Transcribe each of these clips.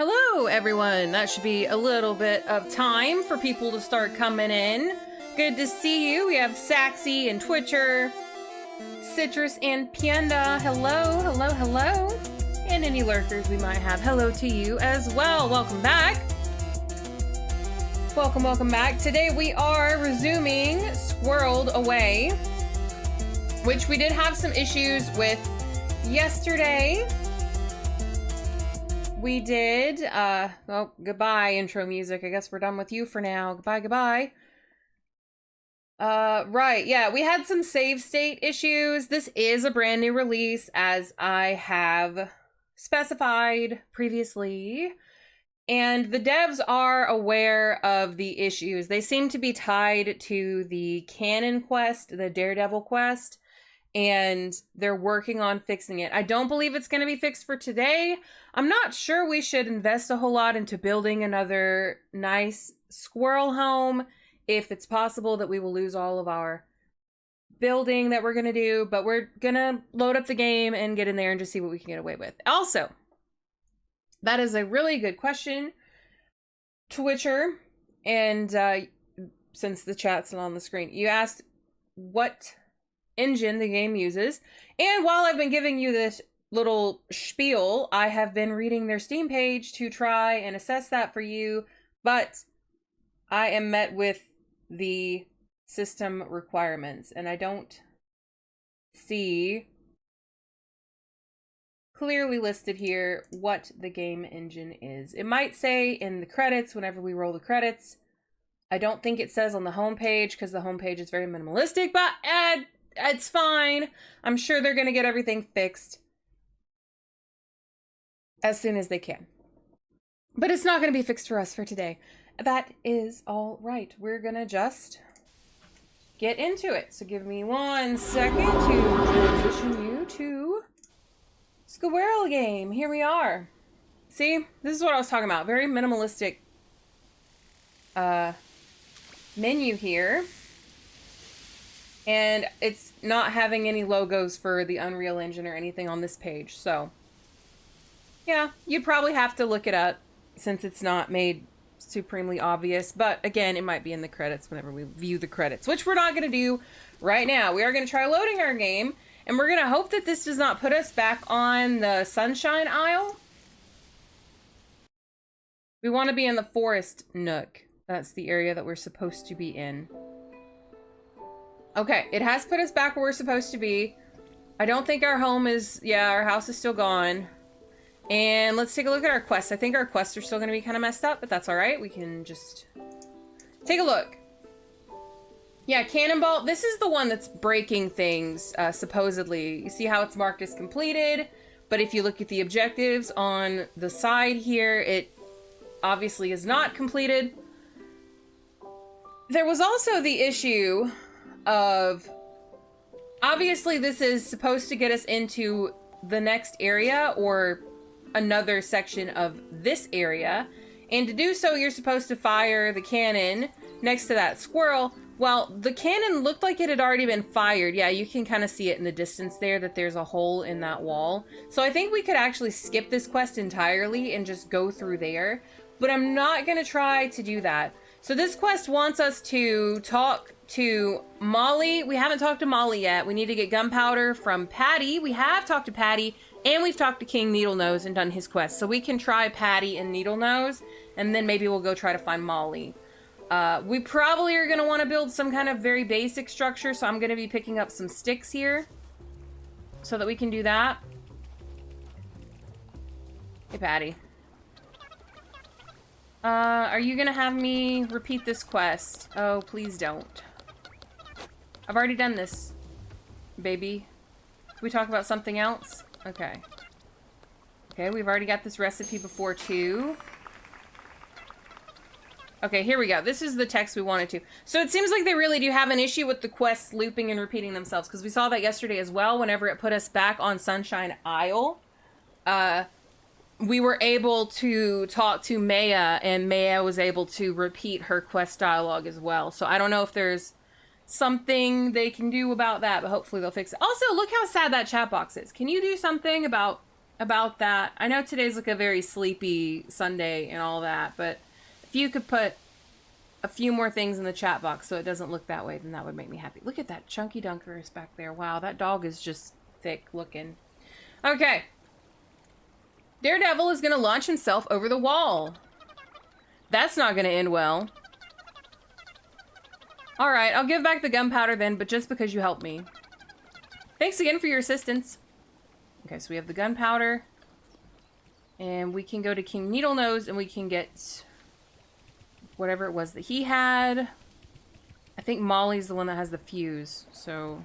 Hello, everyone. That should be a little bit of time for people to start coming in. Good to see you. We have Saxy and Twitcher, Citrus and Pienda. Hello, hello, hello. And any lurkers we might have, hello to you as well. Welcome back. Welcome back. Today we are resuming Squirreled Away, which we did have some issues with yesterday. We did, well, goodbye, intro music. I guess we're done with you for now. Goodbye. Right, yeah, we had some save state issues. This is a brand new release, as I have specified previously. And the devs are aware of the issues. They seem to be tied to the canon quest, the Daredevil quest, and they're working on fixing it. I don't believe it's going to be fixed for today. I'm not sure we should invest a whole lot into building another nice squirrel home if it's possible that we will lose all of our building that we're going to do, but we're going to load up the game and get in there and just see what we can get away with. Also, that is a really good question, Twitcher, and since the chat's not on the screen, you asked what engine the game uses, and while I've been giving you this little spiel, I have been reading their Steam page to try and assess that for you, but I am met with the system requirements, and I don't see clearly listed here what the game engine is. It might say in the credits whenever we roll the credits. I don't think it says on the homepage because the homepage is very minimalistic, but it's fine. I'm sure they're going to get everything fixed as soon as they can. But it's not going to be fixed for us for today. That is all right. We're going to just get into it. So give me 1 second to transition you to Squirrel game. Here we are. See, this is what I was talking about. Very minimalistic menu here. And it's not having any logos for the Unreal Engine or anything on this page. So, yeah, you'd probably have to look it up since it's not made supremely obvious. But again, it might be in the credits whenever we view the credits, which we're not going to do right now. We are going to try loading our game, and we're going to hope that this does not put us back on the Sunshine Isle. We want to be in the Forest Nook. That's the area that we're supposed to be in. Okay, it has put us back where we're supposed to be. I don't think our home is... Yeah, our house is still gone. And let's take a look at our quests. I think our quests are still going to be kind of messed up, but that's alright. We can just take a look. Yeah, Cannonball. This is the one that's breaking things, supposedly. You see how it's marked as completed, but if you look at the objectives on the side here, it obviously is not completed. There was also the issue of, obviously this is supposed to get us into the next area or another section of this area, and to do so you're supposed to fire the cannon next to that squirrel. Well, the cannon looked like it had already been fired. Yeah, you can kind of see it in the distance there that there's a hole in that wall. So I think we could actually skip this quest entirely and just go through there, but I'm not going to try to do that. So this quest wants us to talk to Molly. We haven't talked to Molly yet. We need to get gunpowder from Patty. We have talked to Patty, and we've talked to King Needlenose and done his quest. So we can try Patty and Needlenose, and then maybe we'll go try to find Molly. We probably are going to want to build some kind of very basic structure, so I'm going to be picking up some sticks here so that we can do that. Hey, Patty. Are you gonna have me repeat this quest? Oh, please don't. I've already done this, baby. Can we talk about something else? Okay. Okay, we've already got this recipe before, too. Okay, here we go. This is the text we wanted to. So it seems like they really do have an issue with the quests looping and repeating themselves, because we saw that yesterday as well, whenever it put us back on Sunshine Isle. We were able to talk to Maya, and Maya was able to repeat her quest dialogue as well. So I don't know if there's something they can do about that, but hopefully they'll fix it. Also, look how sad that chat box is. Can you do something about about that. I know today's like a very sleepy Sunday and all that, but if you could put a few more things in the chat box so it doesn't look that way, then that would make me happy. Look at that chunky dunkers back there. Wow, that dog is just thick looking. Okay. Daredevil is going to launch himself over the wall. That's not going to end well. All right, I'll give back the gunpowder then, but just because you helped me. Thanks again for your assistance. Okay, so we have the gunpowder. And we can go to King Needlenose and we can get whatever it was that he had. I think Molly's the one that has the fuse, so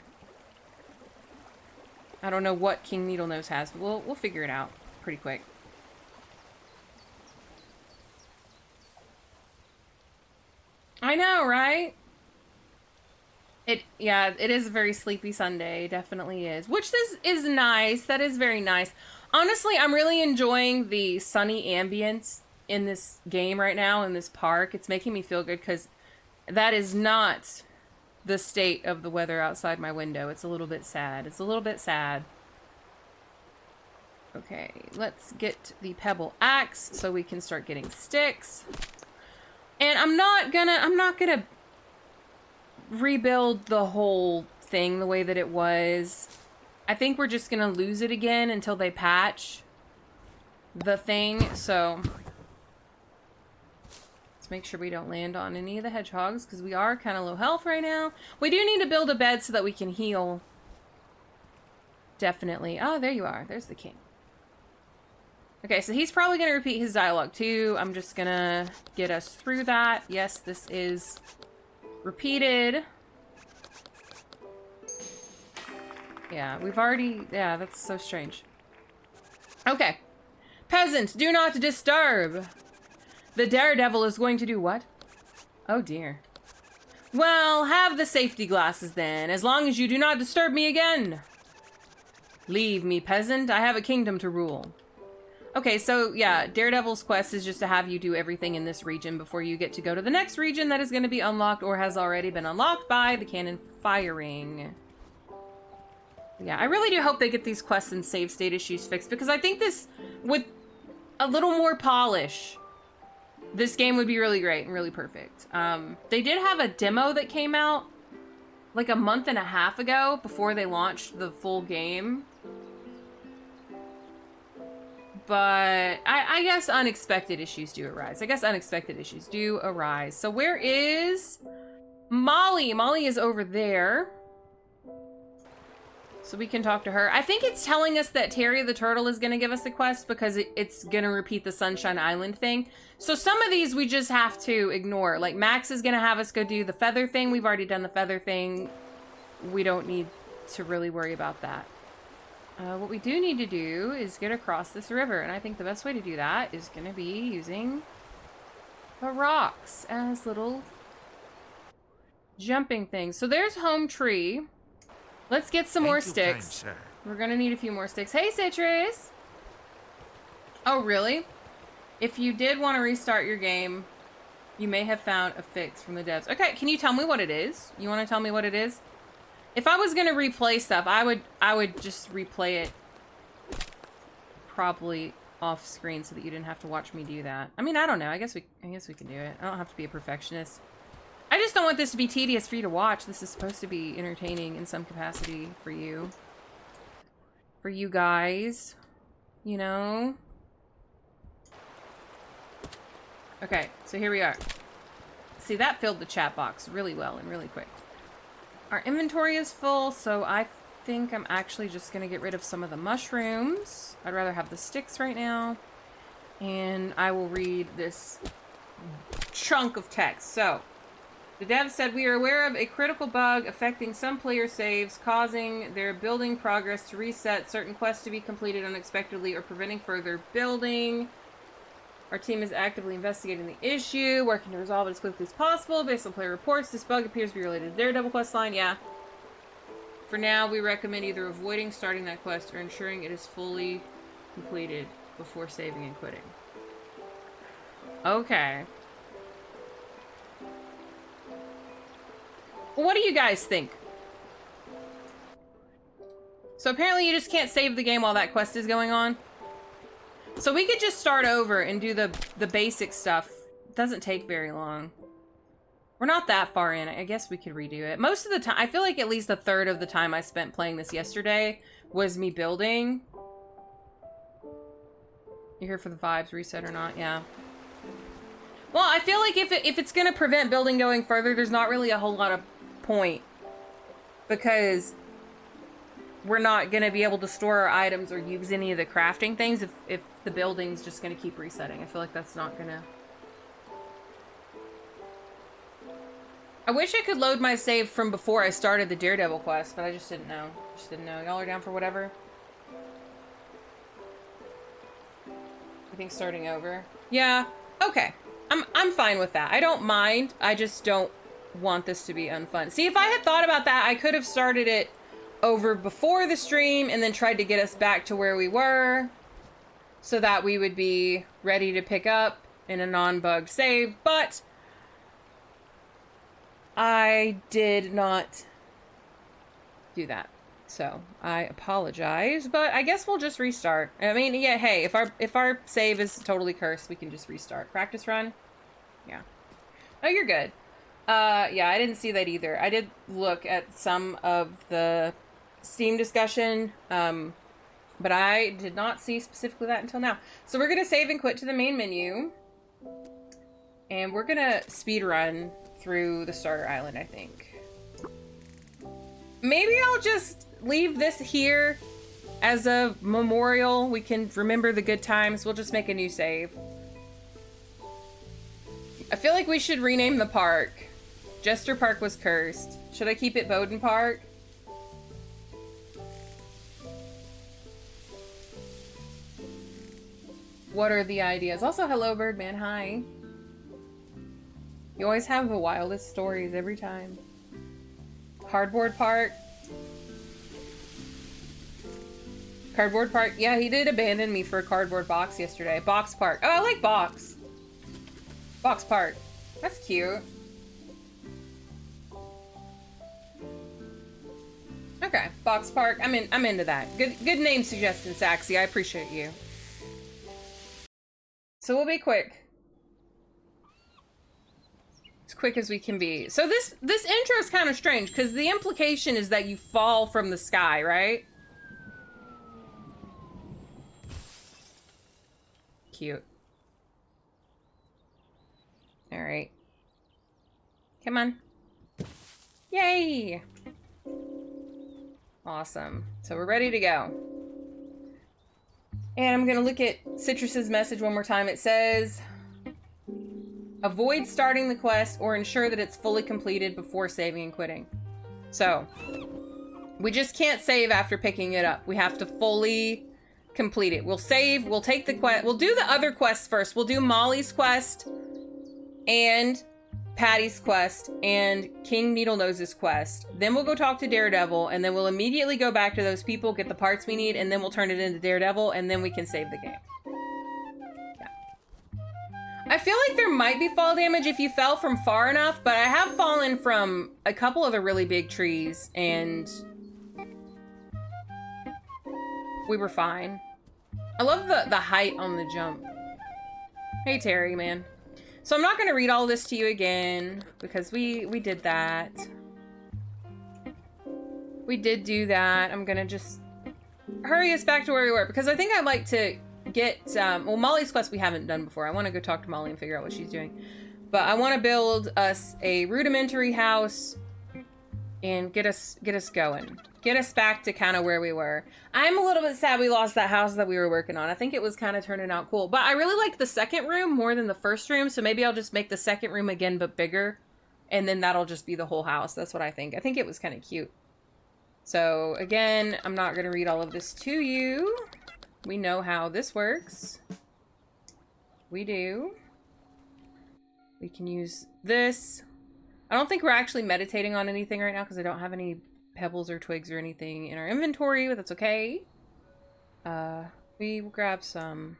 I don't know what King Needlenose has, but we'll figure it out pretty quick. I know, right? Yeah, it is a very sleepy Sunday, definitely is. Which this is nice. That is very nice. Honestly, I'm really enjoying the sunny ambience in this game right now, in this park. It's making me feel good because that is not the state of the weather outside my window. It's a little bit sad. It's a little bit sad. Okay, let's get the pebble axe so we can start getting sticks. And I'm not gonna rebuild the whole thing the way that it was. I think we're just gonna lose it again until they patch the thing, so let's make sure we don't land on any of the hedgehogs because we are kind of low health right now. We do need to build a bed so that we can heal. Definitely. Oh, there you are. There's the king. Okay, so he's probably going to repeat his dialogue too. I'm just going to get us through that. Yes, this is repeated. Yeah, we've already... Yeah, that's so strange. Okay. Peasant, do not disturb. The daredevil is going to do what? Oh, dear. Well, have the safety glasses then, as long as you do not disturb me again. Leave me, peasant. I have a kingdom to rule. Okay, so yeah, Daredevil's quest is just to have you do everything in this region before you get to go to the next region that is going to be unlocked or has already been unlocked by the cannon firing. Yeah, I really do hope they get these quests and save state issues fixed because I think this, with a little more polish, this game would be really great and really perfect. They did have a demo that came out like a month and a half ago before they launched the full game. But I guess unexpected issues do arise. So where is Molly? Molly is over there. So we can talk to her. I think it's telling us that Terry the Turtle is going to give us the quest because it's going to repeat the Sunshine Island thing. So some of these we just have to ignore. Like Max is going to have us go do the feather thing. We've already done the feather thing. We don't need to really worry about that. What we do need to do is get across this river, and I think the best way to do that is going to be using the rocks as little jumping things. So there's home tree. Let's get some more sticks. We're going to need a few more sticks. Hey, Citrus! Oh, really? If you did want to restart your game, you may have found a fix from the devs. Okay, can you tell me what it is? You want to tell me what it is? If I was gonna replay stuff, I would just replay it probably off screen so that you didn't have to watch me do that. I mean, I don't know. I guess we can do it. I don't have to be a perfectionist. I just don't want this to be tedious for you to watch. This is supposed to be entertaining in some capacity for you. For you guys, you know? Okay, so here we are. See, that filled the chat box really well and really quick. Our inventory is full, so I think I'm actually just going to get rid of some of the mushrooms. I'd rather have the sticks right now. And I will read this chunk of text. So, the dev said, we are aware of a critical bug affecting some player saves, causing their building progress to reset, certain quests to be completed unexpectedly, or preventing further building. Our team is actively investigating the issue, working to resolve it as quickly as possible. Based on player reports, this bug appears to be related to Daredevil quest line. Yeah. For now, we recommend either avoiding starting that quest or ensuring it is fully completed before saving and quitting. Okay. Well, what do you guys think? So apparently you just can't save the game while that quest is going on. So we could just start over and do the basic stuff. It doesn't take very long. We're not that far in. I guess we could redo it. Most of the time, I feel like at least a third of the time I spent playing this yesterday was me building. You're here for the vibes, reset or not? Yeah. Well, I feel like if it's going to prevent building going further, there's not really a whole lot of point. Because we're not going to be able to store our items or use any of the crafting things if the building's just going to keep resetting. I feel like that's not going to... I wish I could load my save from before I started the Daredevil quest, but I just didn't know. Just didn't know. Y'all are down for whatever? I think starting over. Yeah. Okay. I'm fine with that. I don't mind. I just don't want this to be unfun. See, if I had thought about that, I could have started it over before the stream and then tried to get us back to where we were so that we would be ready to pick up in a non-bugged save, but I did not do that. So I apologize, but I guess we'll just restart. I mean, yeah, hey, if our save is totally cursed, we can just restart. Practice run? Yeah. Oh, you're good. Yeah, I didn't see that either. I did look at some of the Steam discussion, but I did not see specifically that until now. So we're gonna save and quit to the main menu, and we're gonna speed run through the starter island, I think. Maybe I'll just leave this here as a memorial. We can remember the good times. We'll just make a new save. I feel like we should rename the park. Jester Park was cursed. Should I keep it Bowden Park? What are the ideas? Also, hello, Birdman. Hi. You always have the wildest stories every time. Cardboard Park. Cardboard Park. Yeah, he did abandon me for a cardboard box yesterday. Box Park. Oh, I like Box. Box Park. That's cute. Okay, Box Park. I'm into that. Good name suggestion, Saxy. I appreciate you. So we'll be quick. As quick as we can be. So this intro is kind of strange because the implication is that you fall from the sky, right? Cute. All right. Come on. Yay! Awesome. So we're ready to go. And I'm gonna look at Citrus's message one more time. It says, avoid starting the quest or ensure that it's fully completed before saving and quitting. So, we just can't save after picking it up. We have to fully complete it. We'll save, we'll take the quest, we'll do the other quests first. We'll do Molly's quest and Patty's quest and King Needlenose's quest. Then we'll go talk to Daredevil, and then we'll immediately go back to those people, get the parts we need, and then we'll turn it into Daredevil, and then we can save the game. Yeah. I feel like there might be fall damage if you fell from far enough, but I have fallen from a couple of the really big trees, and we were fine. I love the height on the jump. Hey, Terry, man. So I'm not going to read all this to you again, because we did that. We did do that. I'm going to just hurry us back to where we were, because I think I'd like to get, well, Molly's quest we haven't done before. I want to go talk to Molly and figure out what she's doing. But I want to build us a rudimentary house and get us going. Get us back to kind of where we were. I'm a little bit sad we lost that house that we were working on. I think it was kind of turning out cool. But I really liked the second room more than the first room, so maybe I'll just make the second room again but bigger. And then that'll just be the whole house. That's what I think. I think it was kind of cute. So, again, I'm not going to read all of this to you. We know how this works. We do. We can use this. I don't think we're actually meditating on anything right now because I don't have any pebbles or twigs or anything in our inventory, but that's okay. We will grab some.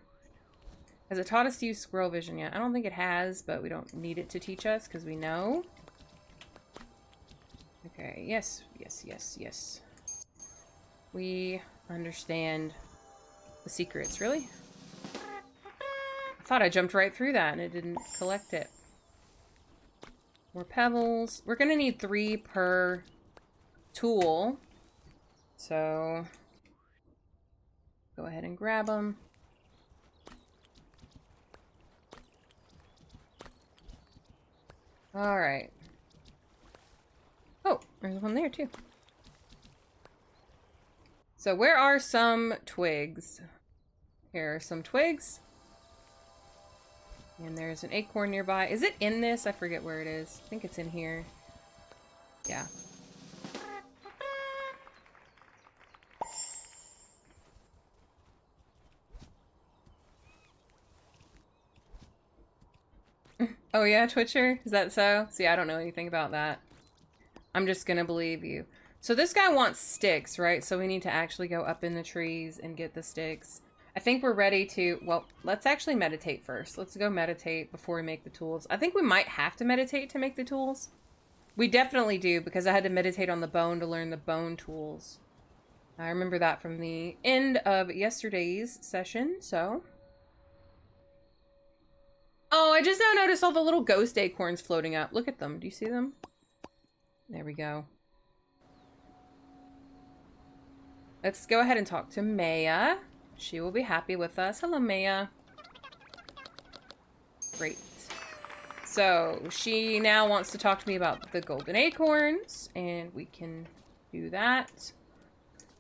Has it taught us to use squirrel vision yet? I don't think it has, but we don't need it to teach us because we know. Okay, yes. We understand the secrets, really? I thought I jumped right through that and it didn't collect it. More pebbles. We're gonna need 3 per tool. So go ahead and grab them. All right. Oh, there's one there too. So where are some twigs? Here are some twigs. And there's an acorn nearby. Is it in this? I forget where it is. I think it's in here. Yeah. Oh yeah, Twitcher? Is that so? See, I don't know anything about that. I'm just gonna believe you. So this guy wants sticks, right? So we need to actually go up in the trees and get the sticks. I think we're ready to... Well, let's actually meditate first. Let's go meditate before we make the tools. I think we might have to meditate to make the tools. We definitely do, because I had to meditate on the bone to learn the bone tools. I remember that from the end of yesterday's session, so... Oh, I just now noticed all the little ghost acorns floating up. Look at them. Do you see them? There we go. Let's go ahead and talk to Maya. She will be happy with us. Hello, Maya. Great. So, she now wants to talk to me about the golden acorns, and we can do that.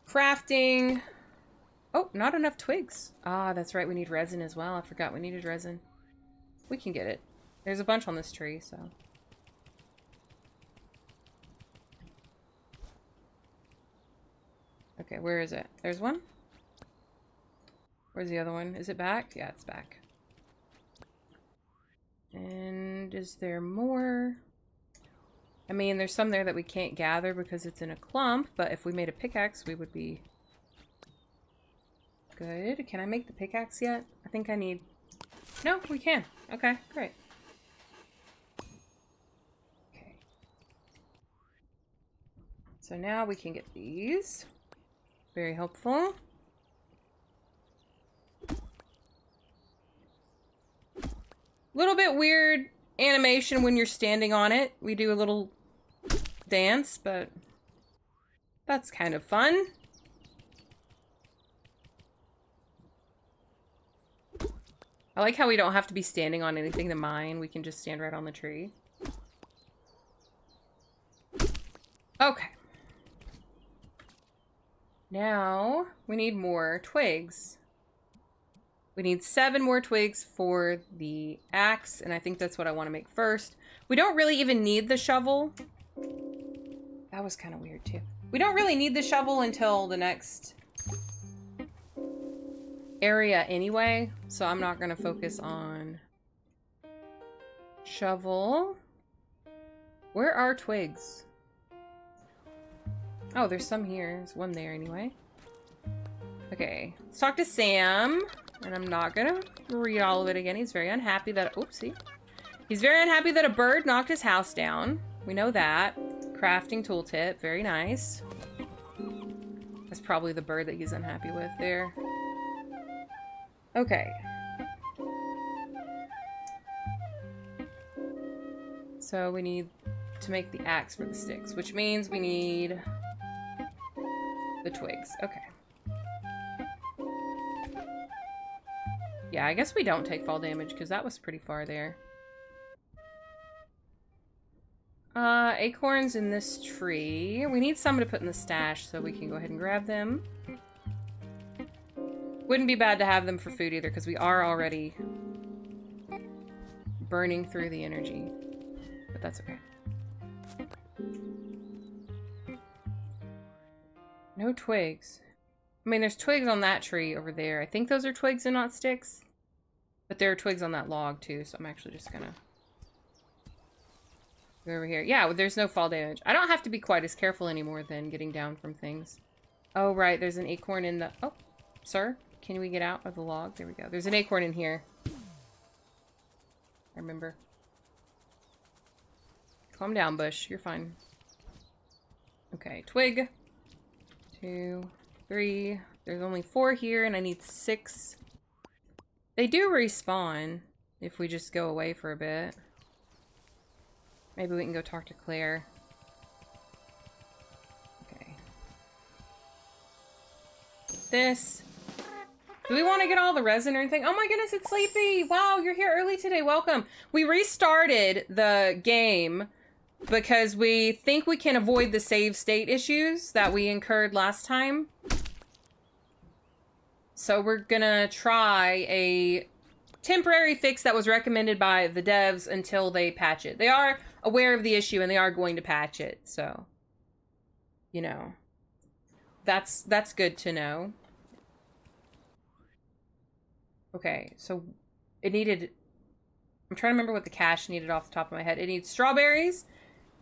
Crafting. Oh, not enough twigs. Ah, that's right. We need resin as well. I forgot we needed resin. We can get it. There's a bunch on this tree, so. Okay, where is it? There's one? Where's the other one? Is it back? Yeah, it's back. And is there more? I mean, there's some there that we can't gather because it's in a clump, but if we made a pickaxe, we would be good. Can I make the pickaxe yet? I think I need... No, we can. Okay, great. Okay. So now we can get these. Very helpful. Little bit weird animation when you're standing on it. We do a little dance, but that's kind of fun. I like how we don't have to be standing on anything to mine. We can just stand right on the tree. Okay. Now, we need more twigs. We need 7 more twigs for the axe, and I think that's what I want to make first. We don't really even need the shovel. That was kind of weird, too. We don't really need the shovel until the next area anyway, so I'm not going to focus on shovel. Where are twigs? Oh, there's some here. There's one there anyway. Okay, let's talk to Sam. And I'm not gonna read all of it again. He's very unhappy that... Oopsie. He's very unhappy that a bird knocked his house down. We know that. Crafting tooltip. Very nice. That's probably the bird that he's unhappy with there. Okay. So we need to make the axe for the sticks, which means we need the twigs. Okay. Yeah, I guess we don't take fall damage because that was pretty far there. Acorns in this tree. We need some to put in the stash so we can go ahead and grab them. Wouldn't be bad to have them for food either because we are already burning through the energy. But that's okay. No twigs. I mean, there's twigs on that tree over there. I think those are twigs and not sticks. But there are twigs on that log, too, so I'm actually just gonna go over here. Yeah, there's no fall damage. I don't have to be quite as careful anymore than getting down from things. Oh, right, there's an acorn in the... Oh, sir, can we get out of the log? There we go. There's an acorn in here. I remember. Calm down, Bush. You're fine. Okay, twig. 2, 3. There's only 4 here, and I need 6 They do respawn if we just go away for a bit. Maybe we can go talk to Claire. Okay. This. Do we want to get all the resin or anything? Oh my goodness, it's Sleepy! Wow, you're here early today. Welcome. We restarted the game because we think we can avoid the save state issues that we incurred last time. So we're gonna try a temporary fix that was recommended by the devs until they patch it. They are aware of the issue and they are going to patch it, so you know. That's good to know. Okay, so it needed... I'm trying to remember what the cache needed off the top of my head. It needs strawberries,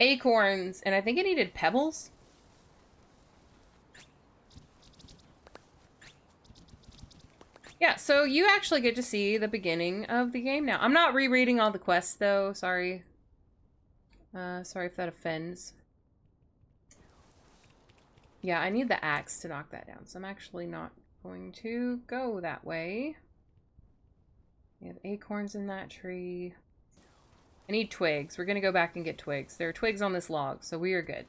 acorns, and I think it needed pebbles. Yeah, so you actually get to see the beginning of the game now. I'm not rereading all the quests, though. Sorry. Sorry if that offends. Yeah, I need the axe to knock that down, so I'm actually not going to go that way. We have acorns in that tree. I need twigs. We're going to go back and get twigs. There are twigs on this log, so we are good.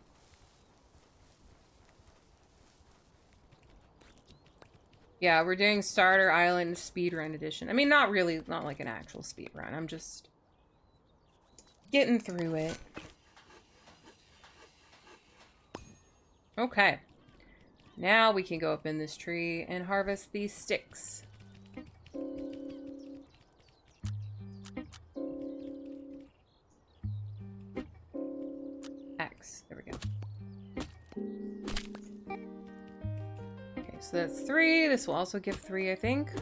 Yeah, we're doing Starter Island Speedrun Edition. I mean, not really, not like an actual speedrun. I'm just getting through it. Okay. Now we can go up in this tree and harvest these sticks. X. There we go. Okay, so that's 3. This will also give 3, I think.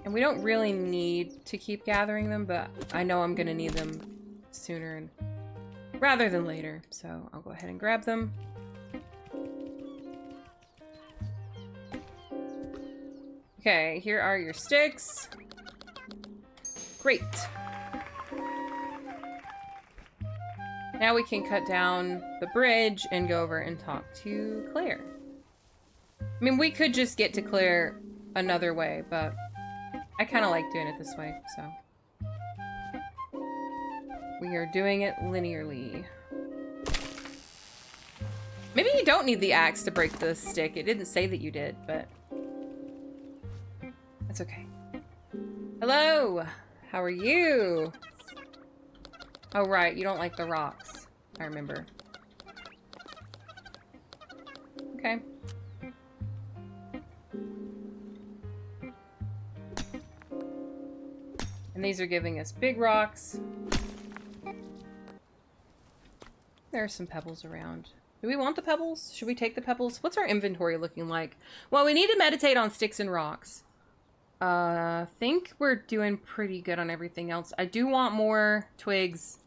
And we don't really need to keep gathering them, but I know I'm gonna need them sooner rather than later. So I'll go ahead and grab them. Okay, here are your sticks. Great. Now we can cut down the bridge and go over and talk to Claire. I mean, we could just get to Claire another way, but I kind of like doing it this way, so. We are doing it linearly. Maybe you don't need the axe to break the stick. It didn't say that you did, but that's okay. Hello! How are you? Oh, right. You don't like the rocks. I remember. Okay. And these are giving us big rocks. There are some pebbles around. Do we want the pebbles? Should we take the pebbles? What's our inventory looking like? Well, we need to meditate on sticks and rocks. Think we're doing pretty good on everything else. I do want more twigs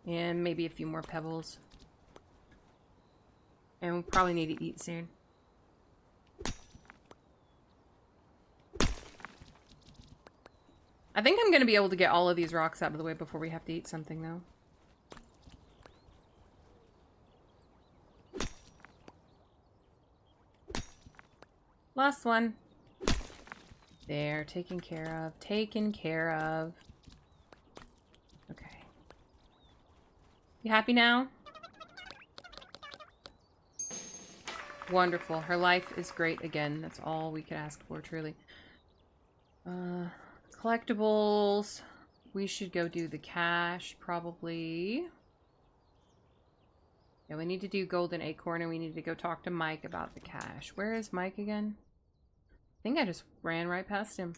and maybe a few more pebbles. And we'll probably need to eat soon. I think I'm going to be able to get all of these rocks out of the way before we have to eat something, though. Last one. There, taken care of. Taken care of. Okay. You happy now? Wonderful. Her life is great again. That's all we could ask for, truly. Collectibles. We should go do the cache, probably. Yeah, we need to do golden acorn, and we need to go talk to Mike about the cache. Where is Mike again? I think I just ran right past him.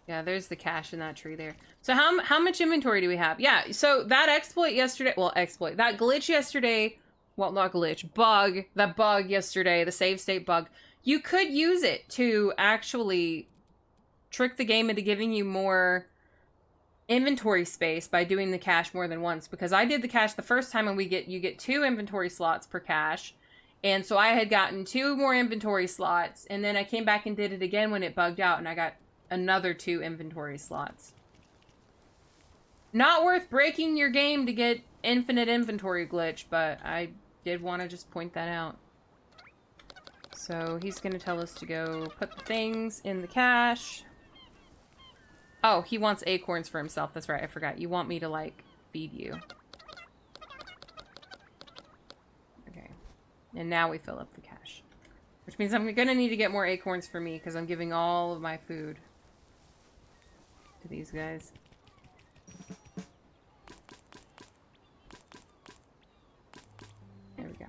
Yeah, there's the cache in that tree there. So how much inventory do we have? Yeah, so that exploit yesterday, well, exploit, that glitch yesterday, well, not glitch, bug, that bug yesterday, the save state bug, you could use it to actually trick the game into giving you more inventory space by doing the cache more than once, because I did the cache the first time and you get 2 inventory slots per cache, and so I had gotten 2 more inventory slots, and then I came back and did it again when it bugged out and I got another 2 inventory slots. Not worth breaking your game to get infinite inventory glitch, but I did want to just point that out. So he's going to tell us to go put the things in the cache. Oh, he wants acorns for himself. That's right, I forgot. You want me to, like, feed you. Okay. And now we fill up the cache. Which means I'm going to need to get more acorns for me, because I'm giving all of my food to these guys. There we go.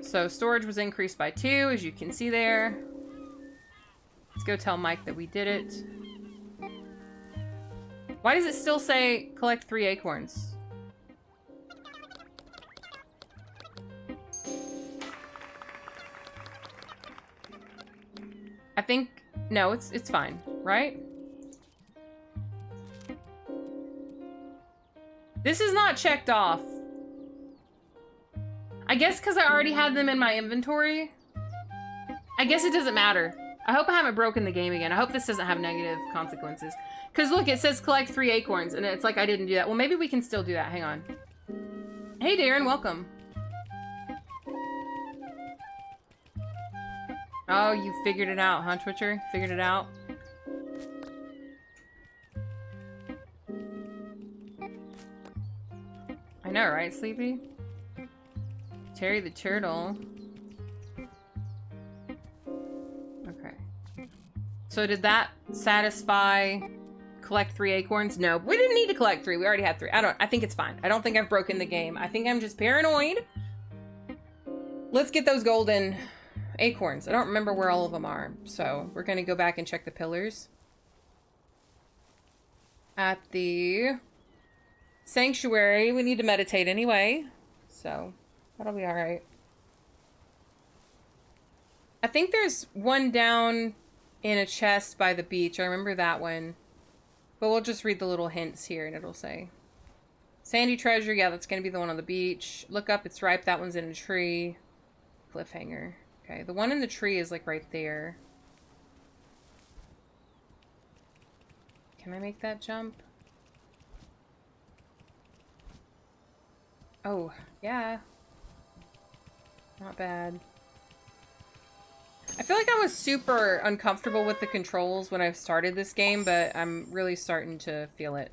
So storage was increased by 2, as you can see there. Let's go tell Mike that we did it. Why does it still say collect 3 acorns? I think, no, it's fine, right? This is not checked off. I guess because I already had them in my inventory. I guess it doesn't matter. I hope I haven't broken the game again. I hope this doesn't have negative consequences. Because look, it says collect 3 acorns, and it's like I didn't do that. Well, maybe we can still do that. Hang on. Hey, Darren, welcome. Oh, you figured it out, huh, Twitcher? Figured it out? I know, right, Sleepy? Terry the Turtle. Okay. So did that satisfy collect 3 acorns? No, we didn't need to collect 3. We already had 3. I think it's fine. I don't think I've broken the game. I think I'm just paranoid. Let's get those golden acorns. I don't remember where all of them are. So we're going to go back and check the pillars. At the sanctuary, we need to meditate anyway. So that'll be all right. I think there's one down in a chest by the beach. I remember that one. But we'll just read the little hints here and it'll say. Sandy treasure. Yeah, that's going to be the one on the beach. Look up. It's ripe. That one's in a tree. Cliffhanger. Okay. The one in the tree is like right there. Can I make that jump? Oh, yeah. Not bad. I feel like I was super uncomfortable with the controls when I started this game, but I'm really starting to feel it.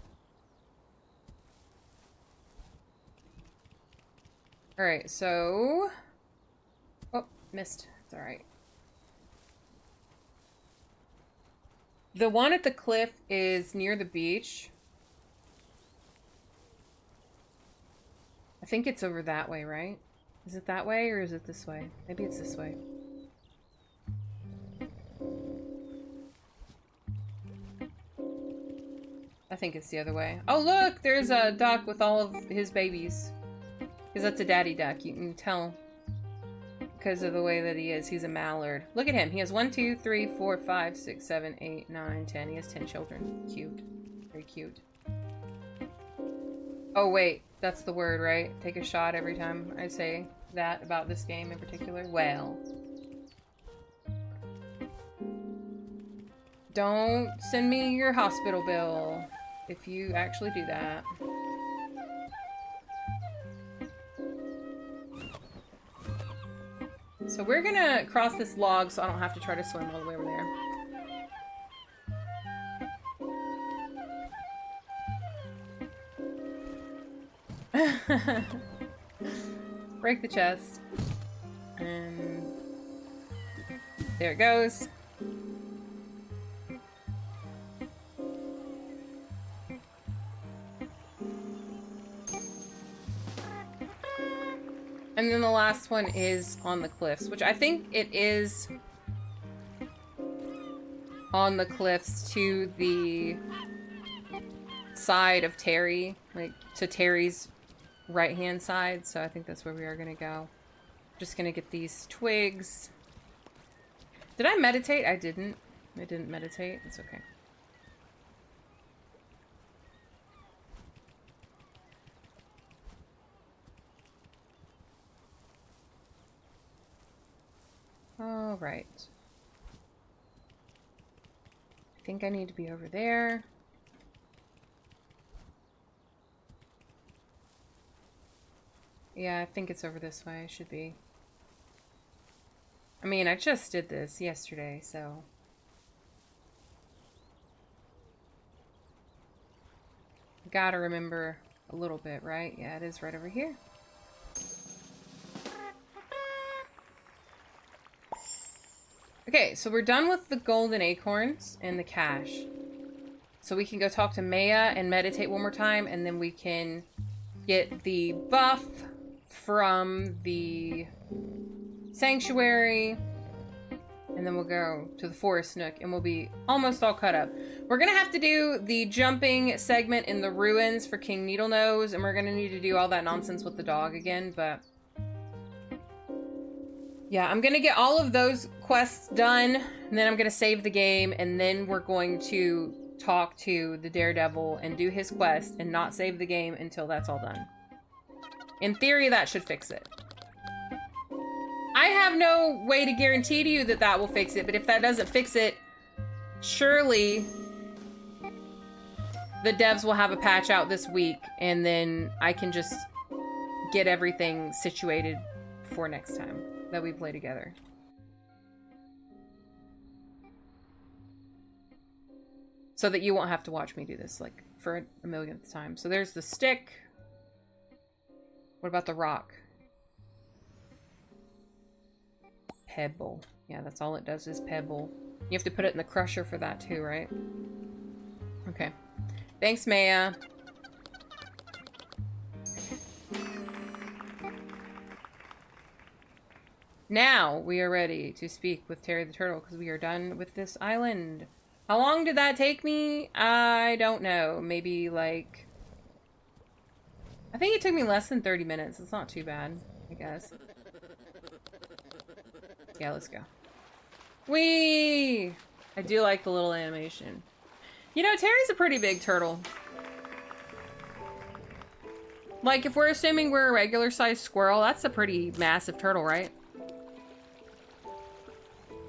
Alright, so... Oh, missed. It's alright. The one at the cliff is near the beach. I think it's over that way, right? Is it that way or is it this way? Maybe it's this way. I think it's the other way. Oh, look! There's a duck with all of his babies. Because that's a daddy duck. You can tell because of the way that he is. He's a mallard. Look at him. He has 1, 2, 3, 4, 5, 6, 7, 8, 9, 10. He has 10 children. Cute. Very cute. Oh, wait. That's the word, right? Take a shot every time I say that about this game in particular. Well. Don't send me your hospital bill if you actually do that. So we're gonna cross this log so I don't have to try to swim all the way over there. Break the chest. And there it goes. And then the last one is on the cliffs, which I think it is on the cliffs to the side of Terry, like to Terry's right-hand side. So I think that's where we are going to go. Just going to get these twigs. Did I meditate? I didn't. I didn't meditate. It's okay. All right. I think I need to be over there. Yeah, I think it's over this way. I should be. I mean, I just did this yesterday, so... Gotta remember a little bit, right? Yeah, it is right over here. Okay, so we're done with the golden acorns and the cash. So we can go talk to Maya and meditate one more time, and then we can get the buff from the sanctuary, and then we'll go to the forest nook, and we'll be almost all caught up. We're gonna have to do the jumping segment in the ruins for King Needlenose, and we're gonna need to do all that nonsense with the dog again, but... yeah, I'm gonna get all of those quests done, and then I'm gonna save the game, and then we're going to talk to the Daredevil and do his quest, and not save the game until that's all done. In theory, that should fix it. I have no way to guarantee to you that that will fix it, but if that doesn't fix it, surely the devs will have a patch out this week, and then I can just get everything situated for next time that we play together. So that you won't have to watch me do this, like, for a millionth time. So there's the stick. What about the rock? Pebble. Yeah, that's all it does is pebble. You have to put it in the crusher for that too, right? Okay. Thanks, Maya. Now we are ready to speak with Terry the Turtle because we are done with this island. How long did that take me? I don't know. Maybe like... I think it took me less than 30 minutes. It's not too bad, I guess. Yeah, let's go. Whee! I do like the little animation. You know, Terry's a pretty big turtle. Like, if we're assuming we're a regular-sized squirrel, that's a pretty massive turtle, right?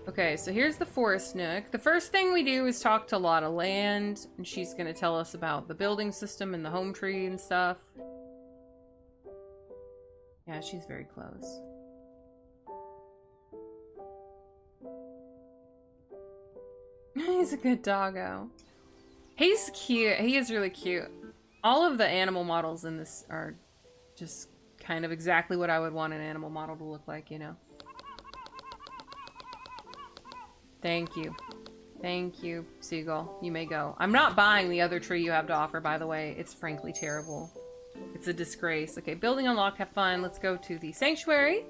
Okay, so here's the forest nook. The first thing we do is talk to Lotta Land, and she's gonna tell us about the building system and the home tree and stuff. Yeah, she's very close. He's a good doggo. He's cute. He is really cute. All of the animal models in this are just kind of exactly what I would want an animal model to look like, you know? Thank you. Thank you, Seagull. You may go. I'm not buying the other tree you have to offer, by the way. It's frankly terrible. It's a disgrace. Okay, building unlocked. Have fun. Let's go to the sanctuary.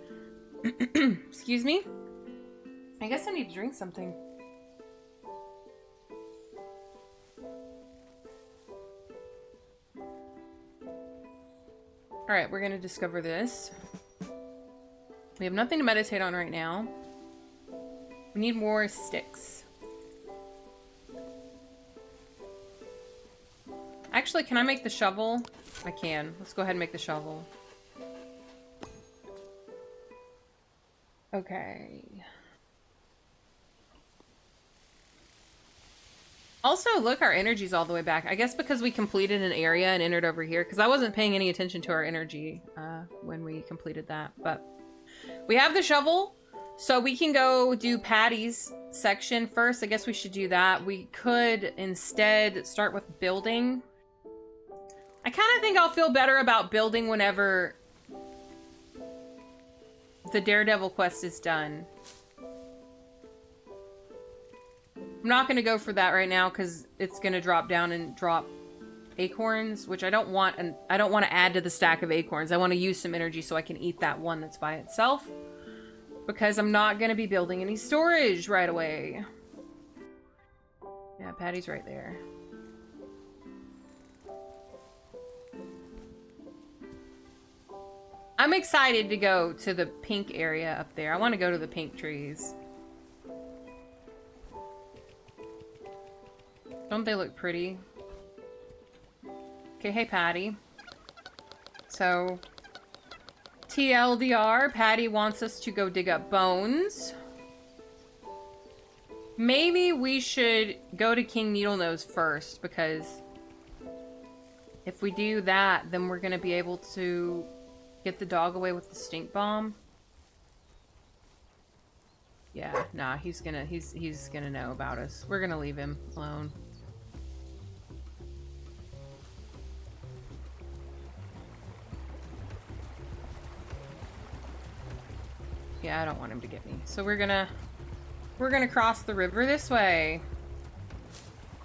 Excuse me. I guess I need to drink something. Alright, we're gonna discover this. We have nothing to meditate on right now. We need more sticks. Actually, can I make the shovel? I can. Let's go ahead and make the shovel. Okay. Also, look, our energy's all the way back. I guess because we completed an area and entered over here. Because I wasn't paying any attention to our energy when we completed that. But we have the shovel. So we can go do Patty's section first. I guess we should do that. We could instead start with building. I kind of think I'll feel better about building whenever the Daredevil quest is done. I'm not going to go for that right now because it's going to drop down and drop acorns, which I don't want, and I don't want to add to the stack of acorns. I want to use some energy so I can eat that one that's by itself. Because I'm not going to be building any storage right away. Yeah, Patty's right there. I'm excited to go to the pink area up there. I want to go to the pink trees. Don't they look pretty? Okay, hey Patty. So... TLDR, Patty wants us to go dig up bones. Maybe we should go to King Needlenose first, because if we do that, then we're gonna be able to get the dog away with the stink bomb. Yeah, nah, he's gonna know about us. We're gonna leave him alone. Yeah, I don't want him to get me. So we're gonna cross the river this way.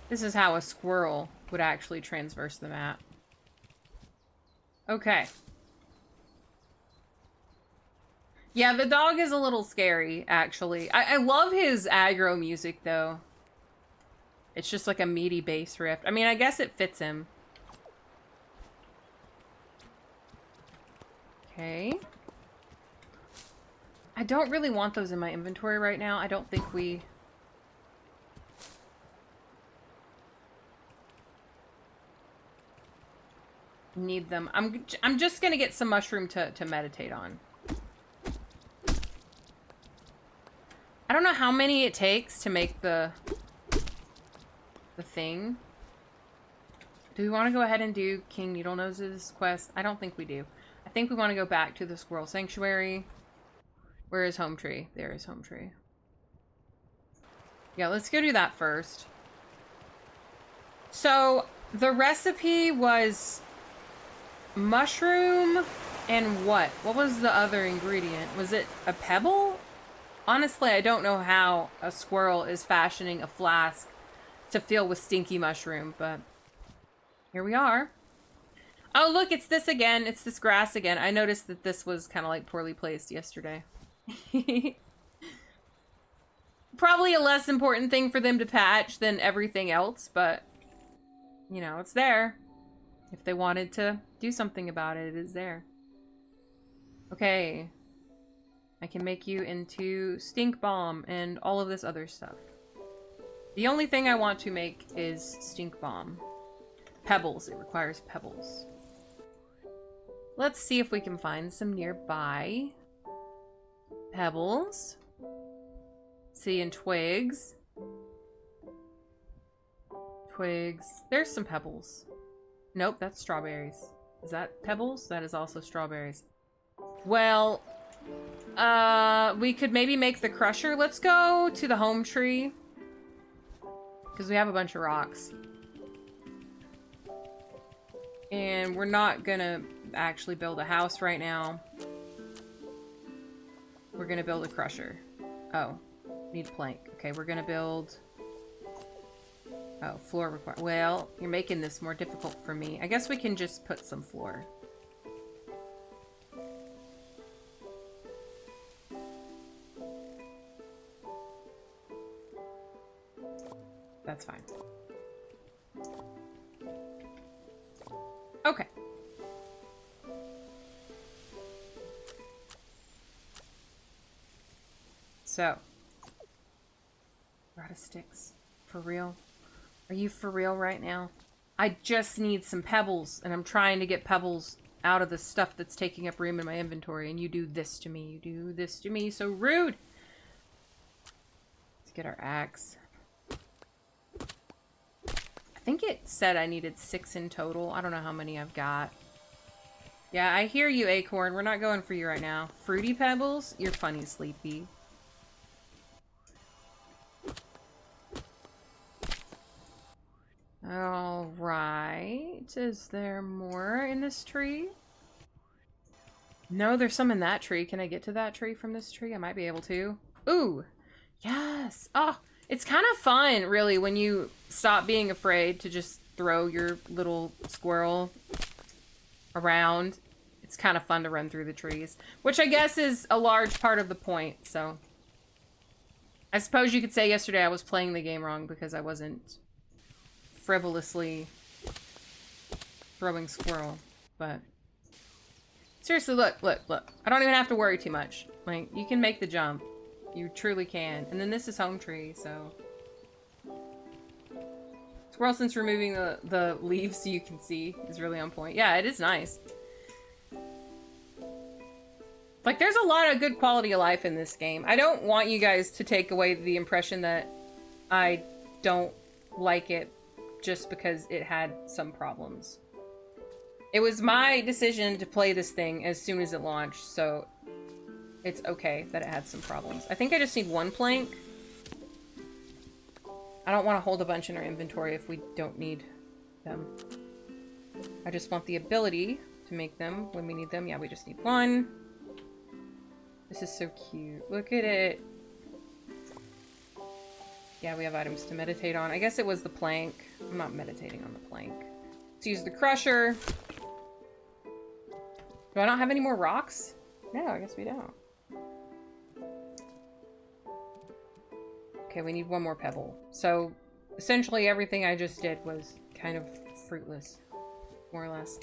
This is how a squirrel would actually traverse the map. Okay. Yeah, the dog is a little scary, actually. I love his aggro music, though. It's just like a meaty bass riff. I mean, I guess it fits him. Okay. I don't really want those in my inventory right now. I don't think we... need them. I'm just gonna get some mushroom to meditate on. I don't know how many it takes to make the thing. Do we want to go ahead and do King Needlenose's quest? I don't think we do. I think we want to go back to the Squirrel Sanctuary. Where is Home Tree? There is Home Tree. Yeah, let's go do that first. So, the recipe was mushroom and what? What was the other ingredient? Was it a pebble? Honestly, I don't know how a squirrel is fashioning a flask to fill with stinky mushroom, but here we are. Oh, look, it's this again. It's this grass again. I noticed that this was kind of like poorly placed yesterday. Probably a less important thing for them to patch than everything else, but you know, it's there. If they wanted to do something about it, it is there. Okay. I can make you into stink bomb and all of this other stuff. The only thing I want to make is stink bomb. Pebbles. It requires pebbles. Let's see if we can find some nearby. Pebbles. See, and twigs. Twigs. There's some pebbles. Nope, that's strawberries. Is that pebbles? That is also strawberries. Well, we could maybe make the crusher. Let's go to the home tree. Because we have a bunch of rocks. And we're not gonna actually build a house right now. We're gonna build a crusher. Oh, need plank. Okay, we're gonna build... Oh, floor required. Well, you're making this more difficult for me. I guess we can just put some floor. That's fine. Okay. So. We're out of sticks. For real? Are you for real right now? I just need some pebbles, and I'm trying to get pebbles out of the stuff that's taking up room in my inventory, and you do this to me. You do this to me. So rude! Let's get our axe. I think it said I needed 6 in total. I don't know how many I've got. Yeah, I hear you, Acorn. We're not going for you right now. Fruity pebbles? You're funny, Sleepy. Alright. Is there more in this tree? No, there's some in that tree. Can I get to that tree from this tree? I might be able to. Ooh! Yes! Oh! It's kind of fun, really, when you stop being afraid to just throw your little squirrel around. It's kind of fun to run through the trees. Which I guess is a large part of the point, so... I suppose you could say yesterday I was playing the game wrong because I wasn't frivolously throwing squirrel, but... Seriously, look, look, look. I don't even have to worry too much. Like, you can make the jump. You truly can. And then this is home tree, so... Squirrel Sense removing the leaves so you can see is really on point. Yeah, it is nice. Like, there's a lot of good quality of life in this game. I don't want you guys to take away the impression that I don't like it just because it had some problems. It was my decision to play this thing as soon as it launched, so it's okay that it had some problems. I think I just need one plank. I don't want to hold a bunch in our inventory if we don't need them. I just want the ability to make them when we need them. Yeah, we just need one. This is so cute. Look at it. Yeah, we have items to meditate on. I guess it was the plank. I'm not meditating on the plank. Let's use the crusher. Do I not have any more rocks? No, I guess we don't. Okay, we need one more pebble. So, essentially everything I just did was kind of fruitless. More or less.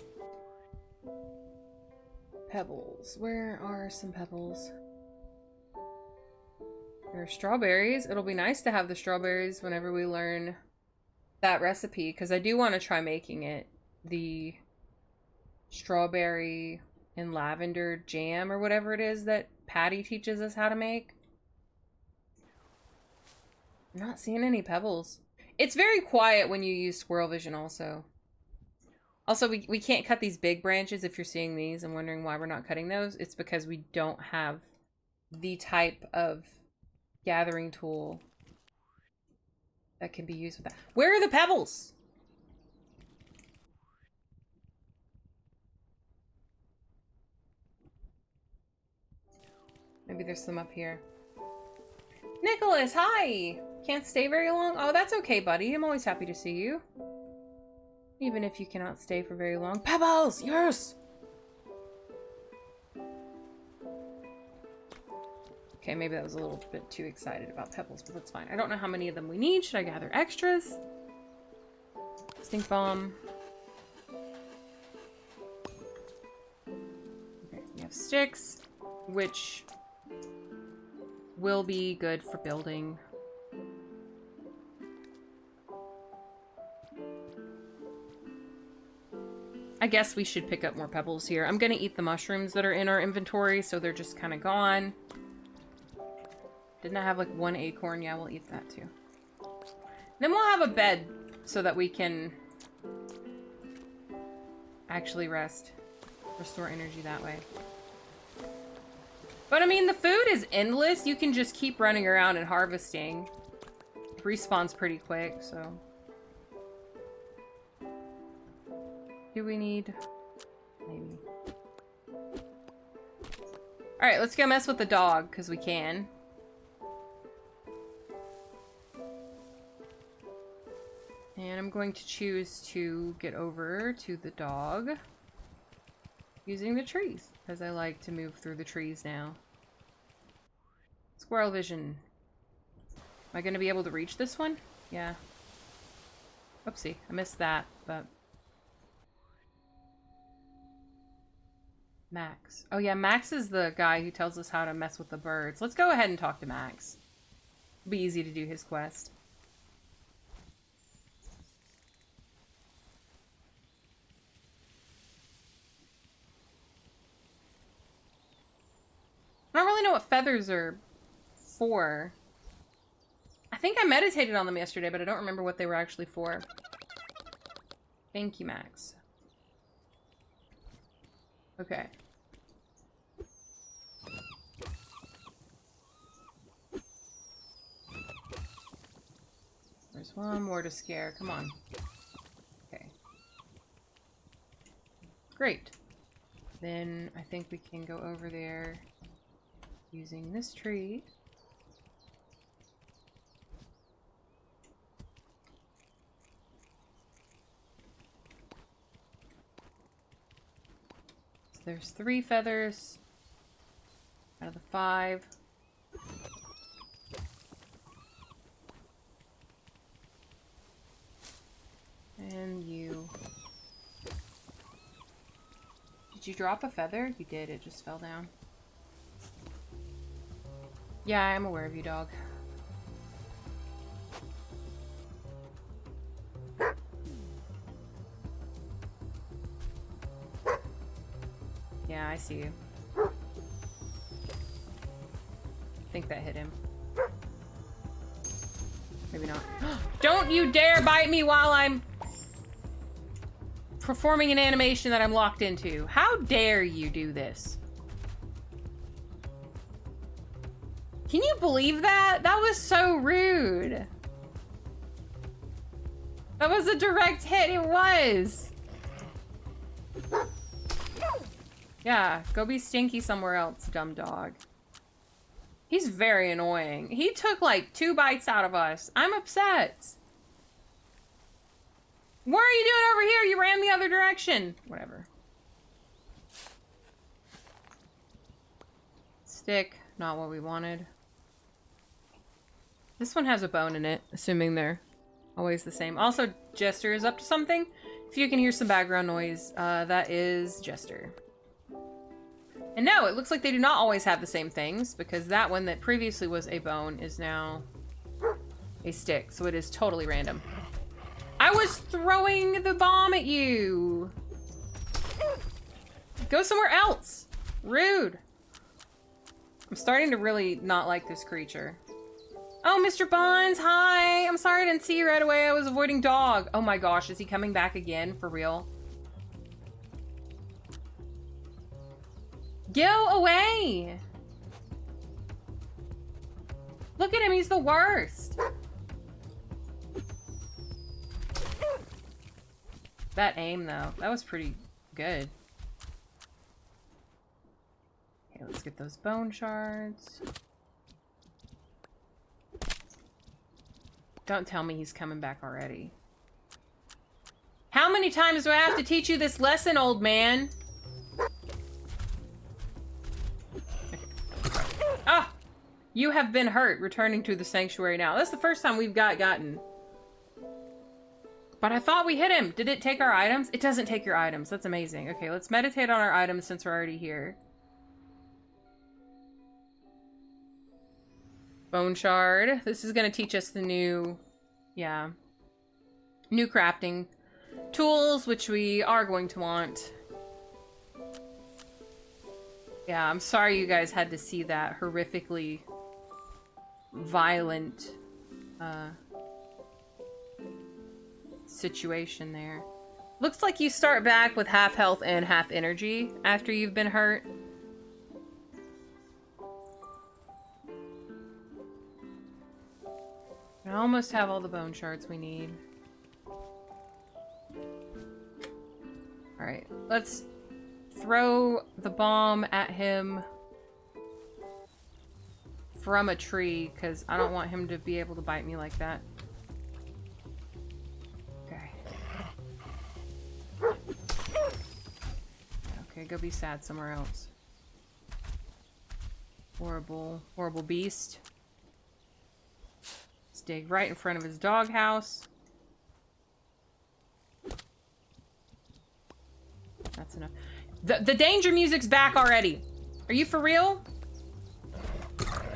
Pebbles. Where are some pebbles? There are strawberries. It'll be nice to have the strawberries whenever we learn that recipe, because I do want to try making it. The strawberry and lavender jam or whatever it is that Patty teaches us how to make. I'm not seeing any pebbles. It's very quiet when you use squirrel vision also. Also, we can't cut these big branches. If you're seeing these and wondering why we're not cutting those, it's because we don't have the type of gathering tool that can be used with that. Where are the pebbles? Maybe there's some up here. Nicholas, hi! Can't stay very long? Oh, that's okay, buddy. I'm always happy to see you. Even if you cannot stay for very long. Pebbles! Yes! Okay, maybe that was a little bit too excited about pebbles, but that's fine. I don't know how many of them we need. Should I gather extras? Stink bomb. Okay, we have sticks, which will be good for building. I guess we should pick up more pebbles here. I'm gonna eat the mushrooms that are in our inventory, so they're just kind of gone. Didn't I have like one acorn? Yeah, we'll eat that too. Then we'll have a bed so that we can actually rest. Restore energy that way. But I mean, the food is endless. You can just keep running around and harvesting. It respawns pretty quick, so. Do we need... maybe. Alright, let's go mess with the dog, because we can. And I'm going to choose to get over to the dog using the trees, because I like to move through the trees now. Squirrel vision. Am I going to be able to reach this one? Yeah. Oopsie, I missed that, but... Max. Oh yeah, Max is the guy who tells us how to mess with the birds. Let's go ahead and talk to Max. It'll be easy to do his quest. I don't really know what feathers are for. I think I meditated on them yesterday, but I don't remember what they were actually for. Thank you, Max. Okay. There's one more to scare. Come on. Okay. Great. Then I think we can go over there using this tree. So there's 3 feathers out of the 5. And you. Did you drop a feather? You did, it just fell down. Yeah, I'm aware of you, dog. Yeah, I see you. I think that hit him. maybe not. Don't you dare bite me while I'm performing an animation that I'm locked into. How dare you do this? Can you believe that? That was so rude. That was a direct hit. It was. Yeah, go be stinky somewhere else, dumb dog. He's very annoying. He took like 2 bites out of us. I'm upset. What are you doing over here? You ran the other direction. Whatever. Stick, not what we wanted. This one has a bone in it, assuming they're always the same. Also, Jester is up to something. If you can hear some background noise, that is Jester. And no, it looks like they do not always have the same things, because that one that previously was a bone is now a stick, so it is totally random. I was throwing the bomb at you! Go somewhere else! Rude! I'm starting to really not like this creature. Oh, Mr. Bonds, hi! I'm sorry I didn't see you right away. I was avoiding dog. Oh my gosh, is he coming back again? For real? Go away! Look at him, he's the worst! That aim, though, that was pretty good. Okay, let's get those bone shards. Don't tell me he's coming back already. How many times do I have to teach you this lesson, old man? Ah! You have been hurt, returning to the sanctuary now. That's the first time we've gotten. But I thought we hit him. Did it take our items? It doesn't take your items. That's amazing. Okay, let's meditate on our items since we're already here. Bone shard. This is going to teach us the new, new crafting tools, which we are going to want. Yeah, I'm sorry you guys had to see that horrifically violent situation there. Looks like you start back with half health and half energy after you've been hurt. I almost have all the bone shards we need. Alright, let's throw the bomb at him from a tree, because I don't want him to be able to bite me like that. Okay. Okay, go be sad somewhere else. Horrible, horrible beast. Dig right in front of his doghouse. That's enough. The danger music's back already. Are you for real?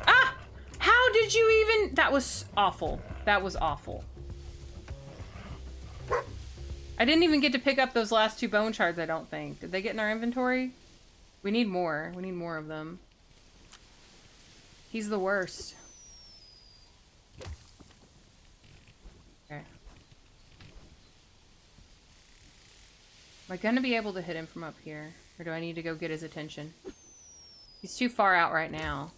Ah! How did you even... That was awful. That was awful. I didn't even get to pick up those last 2 bone shards, I don't think. Did they get in our inventory? We need more. We need more of them. He's the worst. Okay. Am I gonna be able to hit him from up here? Or do I need to go get his attention? He's too far out right now.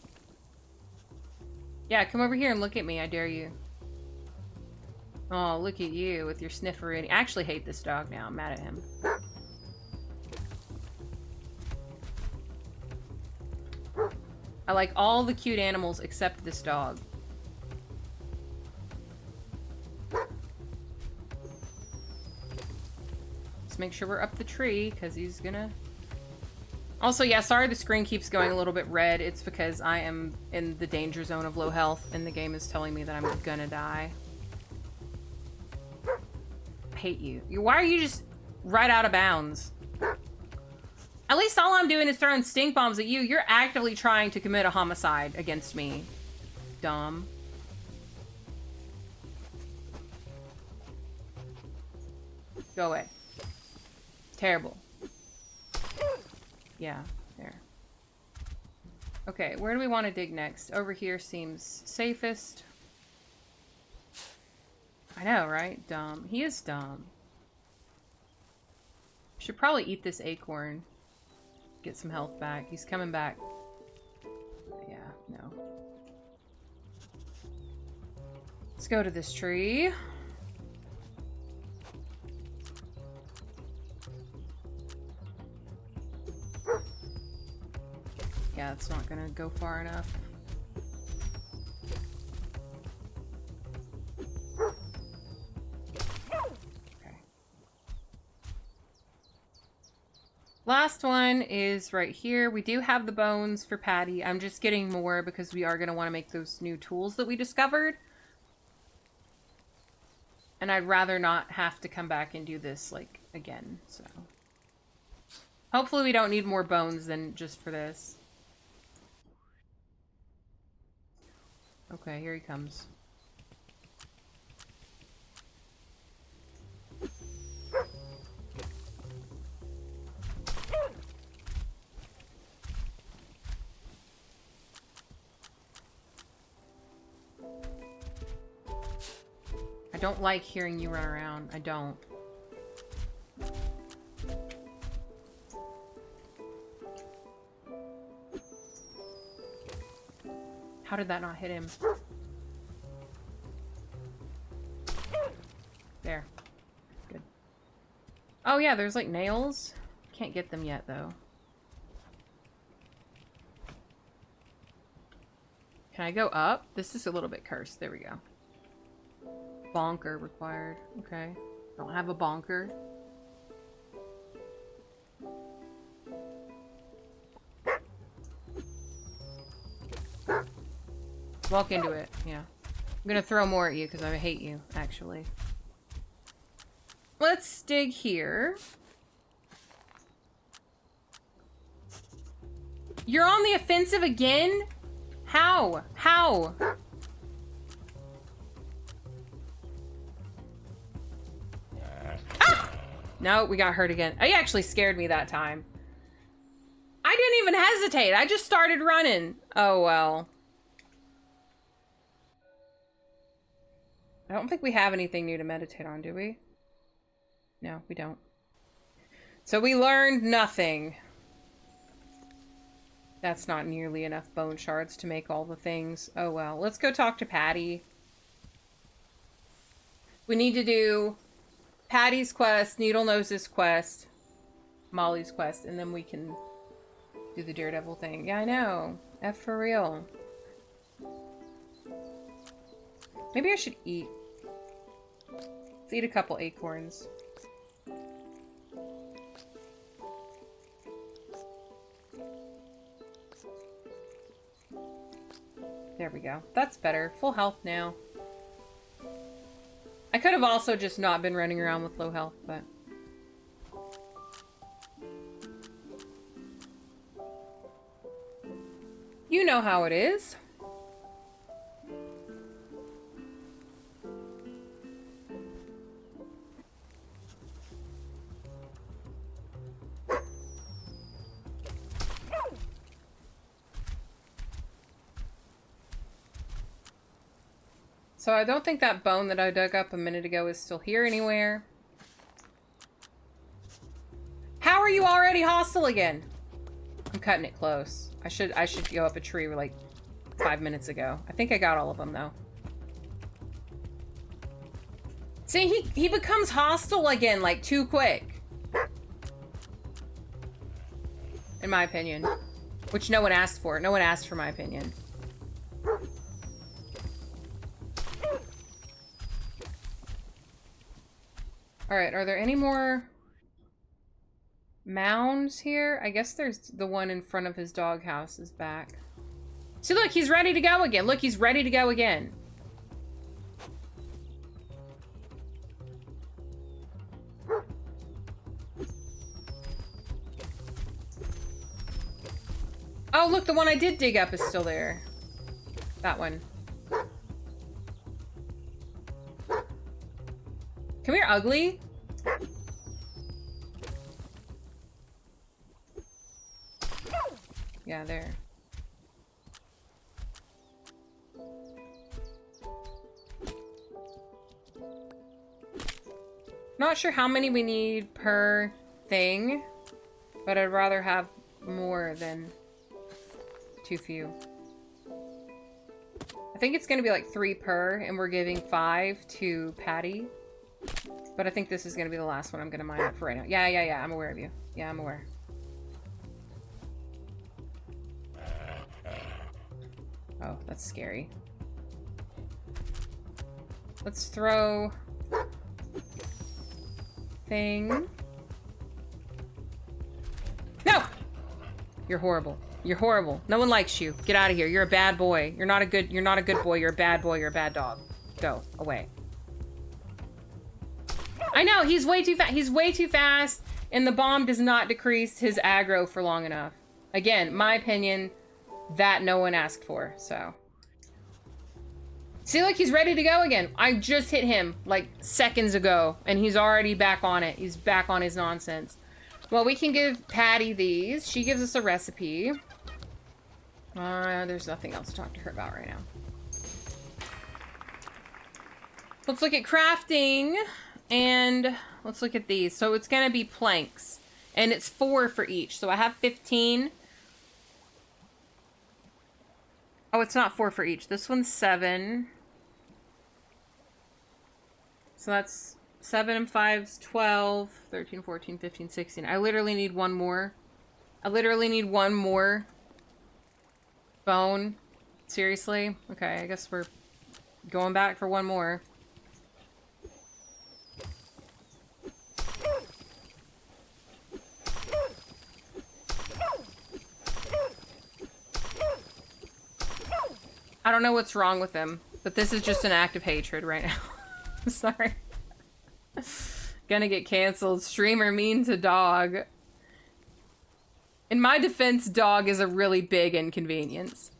Yeah, come over here and look at me, I dare you. Oh, look at you with your snifferini. I actually hate this dog now. I'm mad at him. I like all the cute animals except this dog. Let's make sure we're up the tree, because he's gonna... Also, yeah, sorry the screen keeps going a little bit red. It's because I am in the danger zone of low health, and the game is telling me that I'm gonna die. I hate you. Why are you just right out of bounds? At least all I'm doing is throwing stink bombs at you. You're actively trying to commit a homicide against me. Dumb. Go away. Terrible. Yeah, there. Okay, where do we want to dig next? Over here seems safest. I know, right? Dumb. He is dumb. Should probably eat this acorn. Get some health back. He's coming back. Yeah, no. Let's go to this tree. Yeah, it's not gonna go far enough. Okay. Last one is right here. We do have the bones for Patty. I'm just getting more because we are gonna want to make those new tools that we discovered. And I'd rather not have to come back and do this, like, again, so. Hopefully we don't need more bones than just for this. Okay, here he comes. I don't like hearing you run around. I don't. How did that not hit him? There. Good. Oh yeah, there's like nails. Can't get them yet though. Can I go up? This is a little bit cursed. There we go. Bonker required. Okay. Don't have a bonker. Walk into it. Yeah. I'm gonna throw more at you because I hate you, actually. Let's dig here. You're on the offensive again? How? How? Ah! No, we got hurt again. He actually scared me that time. I didn't even hesitate. I just started running. Oh, well. I don't think we have anything new to meditate on, do we? No, we don't. So we learned nothing. That's not nearly enough bone shards to make all the things. Oh well. Let's go talk to Patty. We need to do Patty's quest, Needlenose's quest, Molly's quest, and then we can do the Daredevil thing. Yeah, I know. F for real. Maybe I should eat. Let's eat a couple acorns. There we go. That's better. Full health now. I could have also just not been running around with low health, but... You know how it is. So I don't think that bone that I dug up a minute ago is still here anywhere. How are you already hostile again? I'm cutting it close. I should go up a tree like 5 minutes ago. I think I got all of them though. See, he becomes hostile again like too quick. In my opinion. Which no one asked for. No one asked for my opinion. Alright, are there any more mounds here? I guess there's the one in front of his doghouse is back. See, look, he's ready to go again. Look, he's ready to go again. Oh, look, the one I did dig up is still there. That one. Come here, ugly. Yeah, there. Not sure how many we need per thing, but I'd rather have more than too few. I think it's going to be like 3 per, and we're giving 5 to Patty. But I think this is going to be the last one I'm going to mine up for right now. Yeah, I'm aware of you. Yeah, I'm aware. Oh, that's scary. Let's throw... thing. No! You're horrible. You're horrible. No one likes you. Get out of here. You're a bad boy. You're not a good boy. You're a bad boy. You're a bad dog. Go away. I know, he's way too fast. He's way too fast, and the bomb does not decrease his aggro for long enough. Again, my opinion, that no one asked for, so. See, look, he's ready to go again. I just hit him, like, seconds ago, and he's already back on it. He's back on his nonsense. Well, we can give Patty these. She gives us a recipe. There's nothing else to talk to her about right now. Let's look at crafting. And let's look at these. So it's going to be planks. And it's 4 for each. So I have 15. Oh, it's not 4 for each. This one's 7. So that's 7 and 5's 12, 13, 14, 15, 16. I literally need one more. I literally need one more bone. Seriously? Okay, I guess we're going back for one more. I don't know what's wrong with him, but this is just an act of hatred right now. I'm sorry. Gonna get canceled. Streamer mean to dog. In my defense, dog is a really big inconvenience.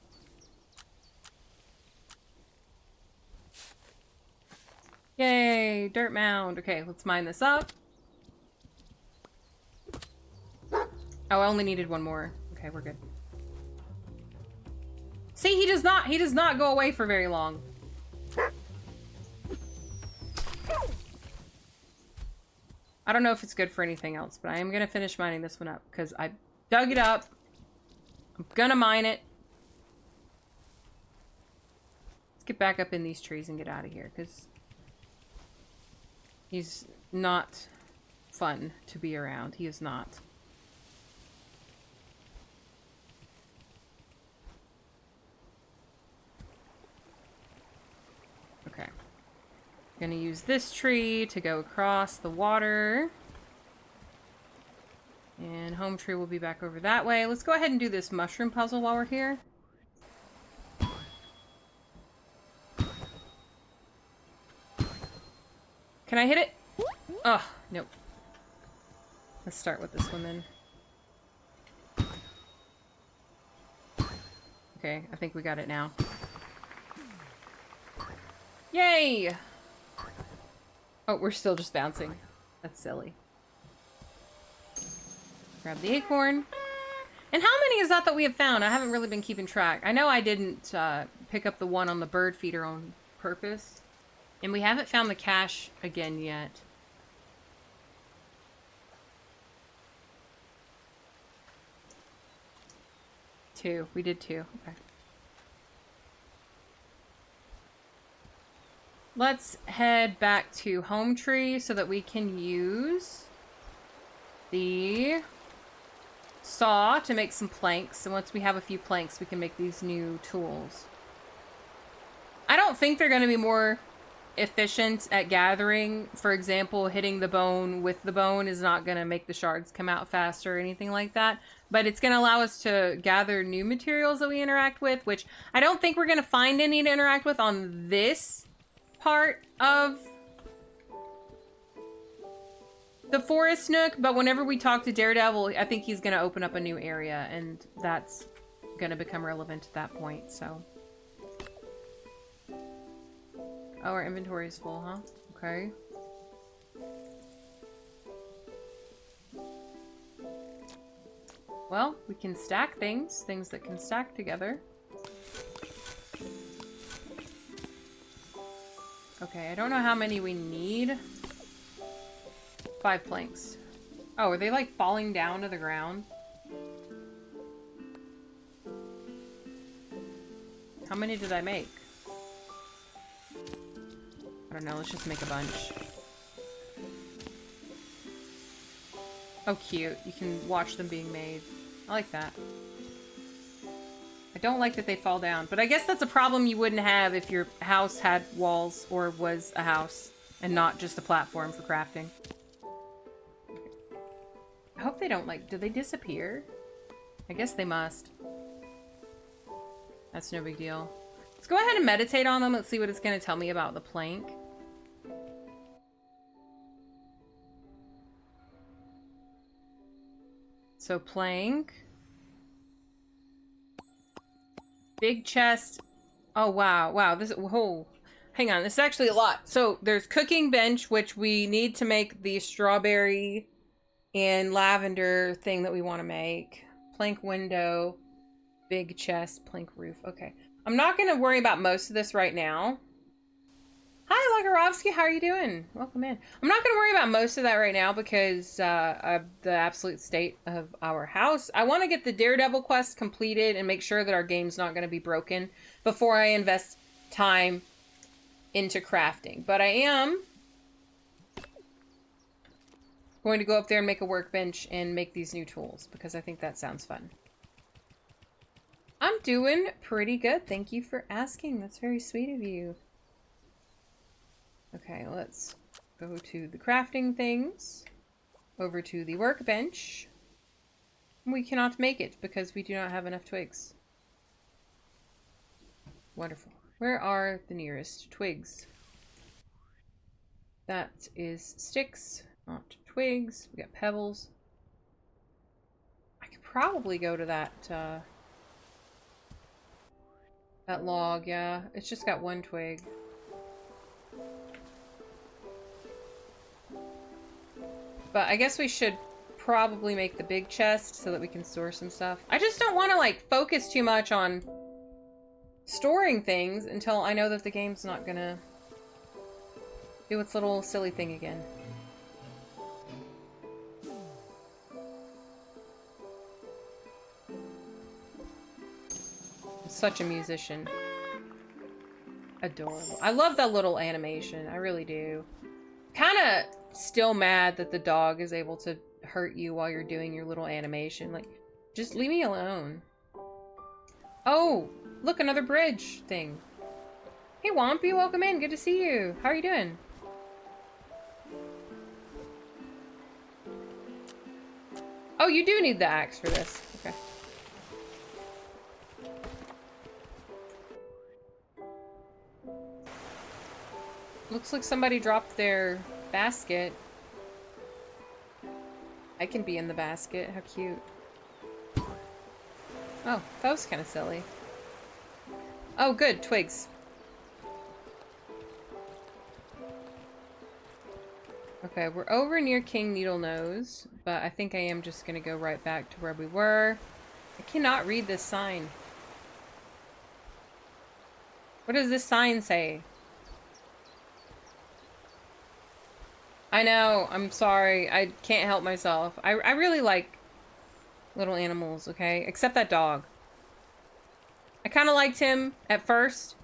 Yay, dirt mound. Okay, let's mine this up. Oh, I only needed one more. Okay, we're good. See, he does not go away for very long. I don't know if it's good for anything else, but I am gonna finish mining this one up because I dug it up. I'm gonna mine it. Let's get back up in these trees and get out of here because he's not fun to be around. He is not. Okay. I'm gonna use this tree to go across the water. And home tree will be back over that way. Let's go ahead and do this mushroom puzzle while we're here. Can I hit it? Oh, nope. Let's start with this one then. Okay, I think we got it now. Yay! Oh, we're still just bouncing. That's silly. Grab the acorn. And how many is that we have found? I haven't really been keeping track. I know I didn't pick up the one on the bird feeder on purpose. And we haven't found the cache again yet. Two. We did 2. Okay. Let's head back to home tree so that we can use the saw to make some planks. And once we have a few planks, we can make these new tools. I don't think they're going to be more efficient at gathering. For example, hitting the bone with the bone is not going to make the shards come out faster or anything like that. But it's going to allow us to gather new materials that we interact with, which I don't think we're going to find any to interact with on this part of the forest nook, but whenever we talk to Daredevil, I think he's going to open up a new area, and that's going to become relevant at that point, so. Oh, our inventory is full, huh? Okay. Well, we can stack things that can stack together. Okay, I don't know how many we need. 5 planks. Oh, are they like falling down to the ground? How many did I make? I don't know, let's just make a bunch. Oh, cute. You can watch them being made. I like that. I don't like that they fall down, but I guess that's a problem you wouldn't have if your house had walls or was a house and not just a platform for crafting. I hope they don't, like, do they disappear? I guess they must. That's no big deal. Let's go ahead and meditate on them. Let's see what it's going to tell me about the plank. So plank. Big chest. Oh, wow. Wow. This, whoa. Hang on. This is actually a lot. So there's cooking bench, which we need to make the strawberry and lavender thing that we want to make. Plank window. Big chest. Plank roof. Okay. I'm not going to worry about most of this right now. Hi, Lagarovsky. How are you doing? Welcome in. I'm not going to worry about most of that right now because of the absolute state of our house. I want to get the Daredevil quest completed and make sure that our game's not going to be broken before I invest time into crafting. But I am going to go up there and make a workbench and make these new tools because I think that sounds fun. I'm doing pretty good. Thank you for asking. That's very sweet of you. Okay, let's go to the crafting things, over to the workbench. We cannot make it because we do not have enough twigs. Wonderful. Where are the nearest twigs? That is sticks, not twigs. We got pebbles. I could probably go to that log, yeah. It's just got 1 twig. But I guess we should probably make the big chest so that we can store some stuff. I just don't want to, like, focus too much on storing things until I know that the game's not gonna do its little silly thing again. I'm such a musician. Adorable. I love that little animation. I really do. Kinda still mad that the dog is able to hurt you while you're doing your little animation. Like, just leave me alone. Oh, look, another bridge thing. Hey, Wompy, welcome in. Good to see you. How are you doing? Oh, you do need the axe for this. Okay. Looks like somebody dropped their basket. I can be in the basket. How cute. Oh, that was kind of silly. Oh, good. Twigs. Okay, we're over near King Needlenose, but I think I am just going to go right back to where we were. I cannot read this sign. What does this sign say? I know, I'm sorry. I can't help myself. I really like little animals, okay? Except that dog. I kind of liked him at first,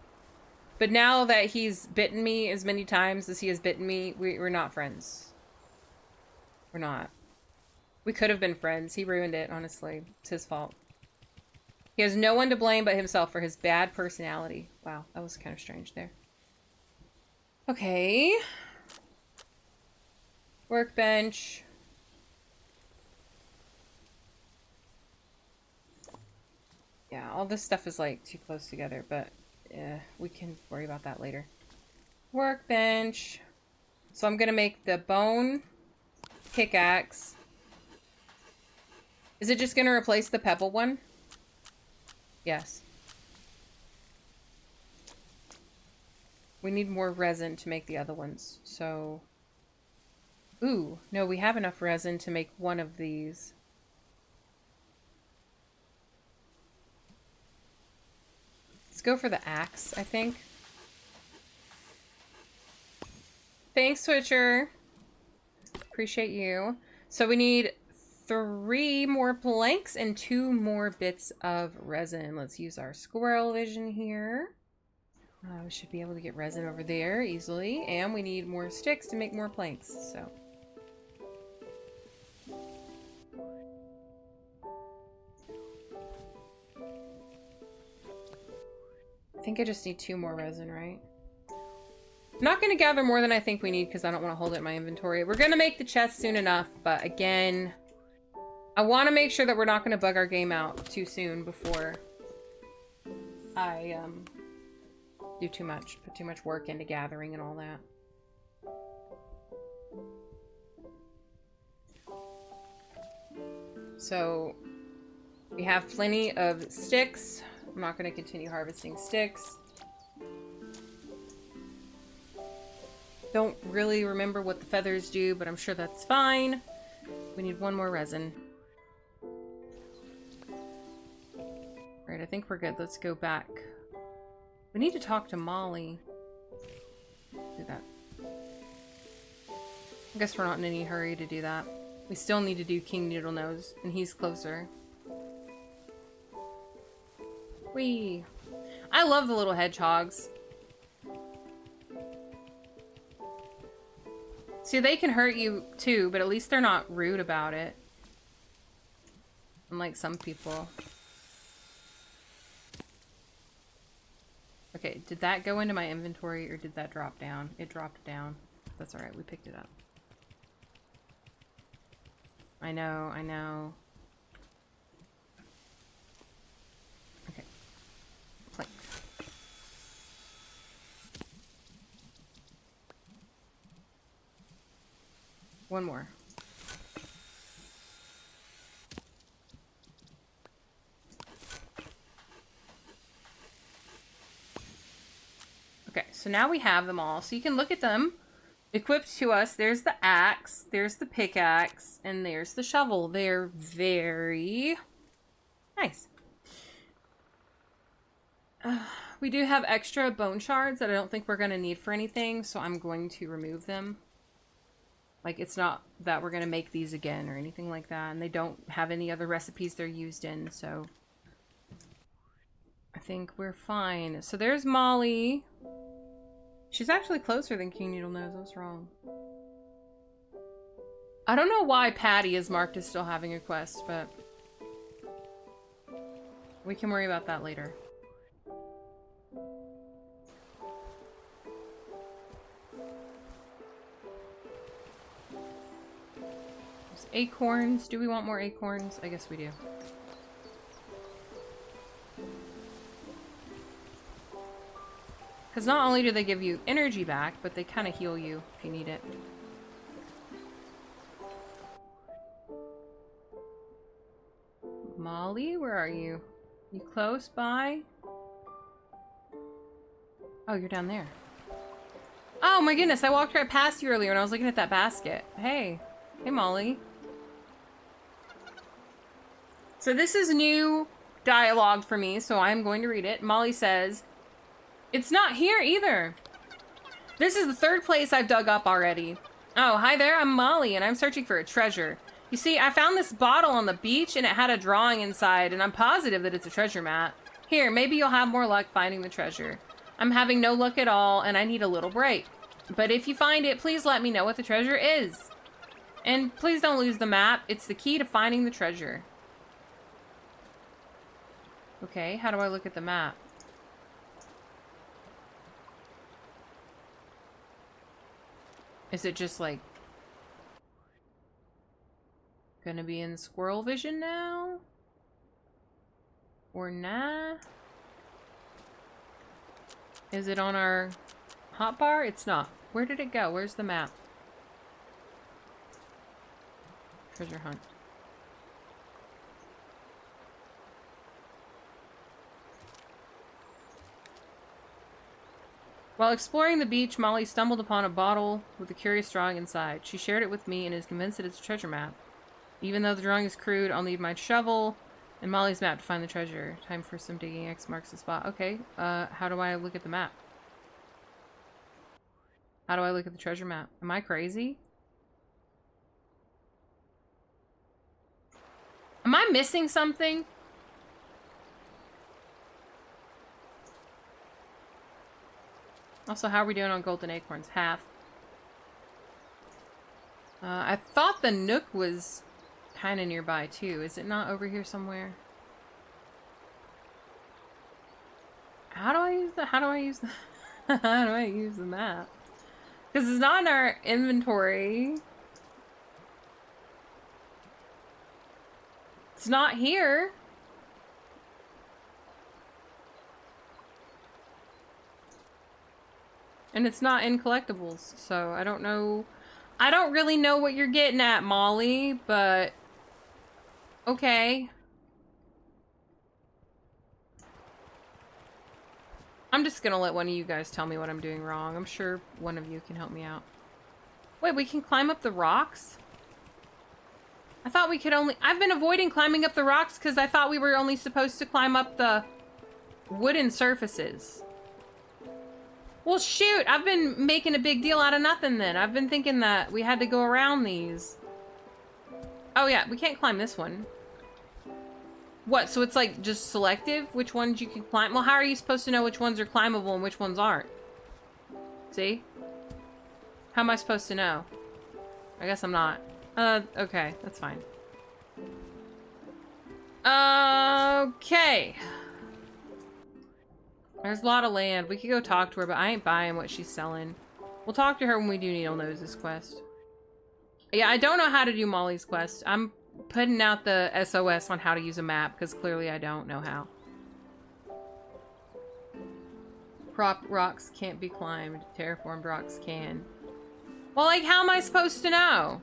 but now that he's bitten me as many times as he has bitten me, we're not friends. We're not. We could have been friends. He ruined it, honestly. It's his fault. He has no one to blame but himself for his bad personality. Wow, that was kind of strange there. Okay. Workbench. Yeah, all this stuff is like too close together, but we can worry about that later. Workbench. So I'm gonna make the bone pickaxe. Is it just gonna replace the pebble one? Yes. We need more resin to make the other ones, so... Ooh, no, we have enough resin to make one of these. Let's go for the axe, I think. Thanks, Switcher. Appreciate you. So we need 3 more planks and 2 more bits of resin. Let's use our squirrel vision here. We should be able to get resin over there easily. And we need more sticks to make more planks, so. I think I just need 2 more resin, right? I'm not going to gather more than I think we need because I don't want to hold it in my inventory. We're going to make the chest soon enough, but again, I want to make sure that we're not going to bug our game out too soon before I do too much, put too much work into gathering and all that. So we have plenty of sticks. I'm not going to continue harvesting sticks. Don't really remember what the feathers do, but I'm sure that's fine. We need 1 more resin. Alright, I think we're good. Let's go back. We need to talk to Molly. Do that. I guess we're not in any hurry to do that. We still need to do King Noodlenose, and he's closer. Whee! I love the little hedgehogs. See, they can hurt you too, but at least they're not rude about it. Unlike some people. Okay, did that go into my inventory or did that drop down? It dropped down. That's alright, we picked it up. I know, I know. Okay. Plank. One more. Okay, so now we have them all. So you can look at them. Equipped to us, there's the axe, there's the pickaxe, and there's the shovel. They're very nice. We do have extra bone shards that I don't think we're going to need for anything, so I'm going to remove them. Like, it's not that we're going to make these again or anything like that, and they don't have any other recipes they're used in, so I think we're fine. So there's Molly. She's actually closer than King Noodlenose. I was wrong. I don't know why Patty is marked as still having a quest, but we can worry about that later. There's acorns. Do we want more acorns? I guess we do. Because not only do they give you energy back, but they kind of heal you if you need it. Molly, where are you? You close by? Oh, you're down there. Oh my goodness, I walked right past you earlier and I was looking at that basket. Hey. Hey, Molly. So this is new dialogue for me, so I'm going to read it. Molly says, "It's not here either. This is the 3rd place I've dug up already. Oh, hi there, I'm Molly, and I'm searching for a treasure. You see, I found this bottle on the beach, and it had a drawing inside, and I'm positive that it's a treasure map. Here, maybe you'll have more luck finding the treasure. I'm having no luck at all, and I need a little break. But if you find it, please let me know what the treasure is. And please don't lose the map. It's the key to finding the treasure." Okay, how do I look at the map? Is it just like gonna be in squirrel vision now? Or nah? Is it on our hotbar? It's not. Where did it go? Where's the map? Treasure hunt. While exploring the beach, Molly stumbled upon a bottle with a curious drawing inside. She shared it with me and is convinced that it's a treasure map. Even though the drawing is crude, I'll need my shovel and Molly's map to find the treasure. Time for some digging. X marks the spot. Okay, how do I look at the map? How do I look at the treasure map? Am I crazy? Am I missing something? Also, how are we doing on golden acorns? Half. I thought the nook was kind of nearby too. Is it not over here somewhere? How do I use the how do I use the map? Because it's not in our inventory. It's not here. And it's not in collectibles, so I don't know. I don't really know what you're getting at, Molly, but okay. I'm just gonna let one of you guys tell me what I'm doing wrong. I'm sure one of you can help me out. Wait, we can climb up the rocks? I thought we could only... I've been avoiding climbing up the rocks because I thought we were only supposed to climb up the wooden surfaces. Well, shoot! I've been making a big deal out of nothing then. I've been thinking that we had to go around these. Oh yeah, we can't climb this one. What, so it's like just selective? Which ones you can climb? Well, how are you supposed to know which ones are climbable and which ones aren't? See? How am I supposed to know? I guess I'm not. Okay, that's fine. Okay. There's a lot of land. We could go talk to her, but I ain't buying what she's selling. We'll talk to her when we do Needle Nose's quest. Yeah, I don't know how to do Molly's quest. I'm putting out the SOS on how to use a map, because clearly I don't know how. Prop rocks can't be climbed. Terraformed rocks can. Well, like, how am I supposed to know?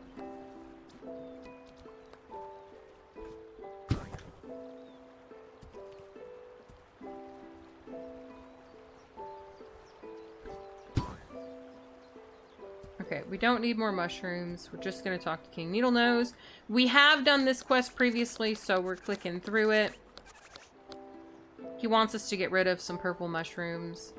Okay, we don't need more mushrooms. We're just gonna talk to King Needlenose. We have done this quest previously, so we're clicking through it. He wants us to get rid of some purple mushrooms.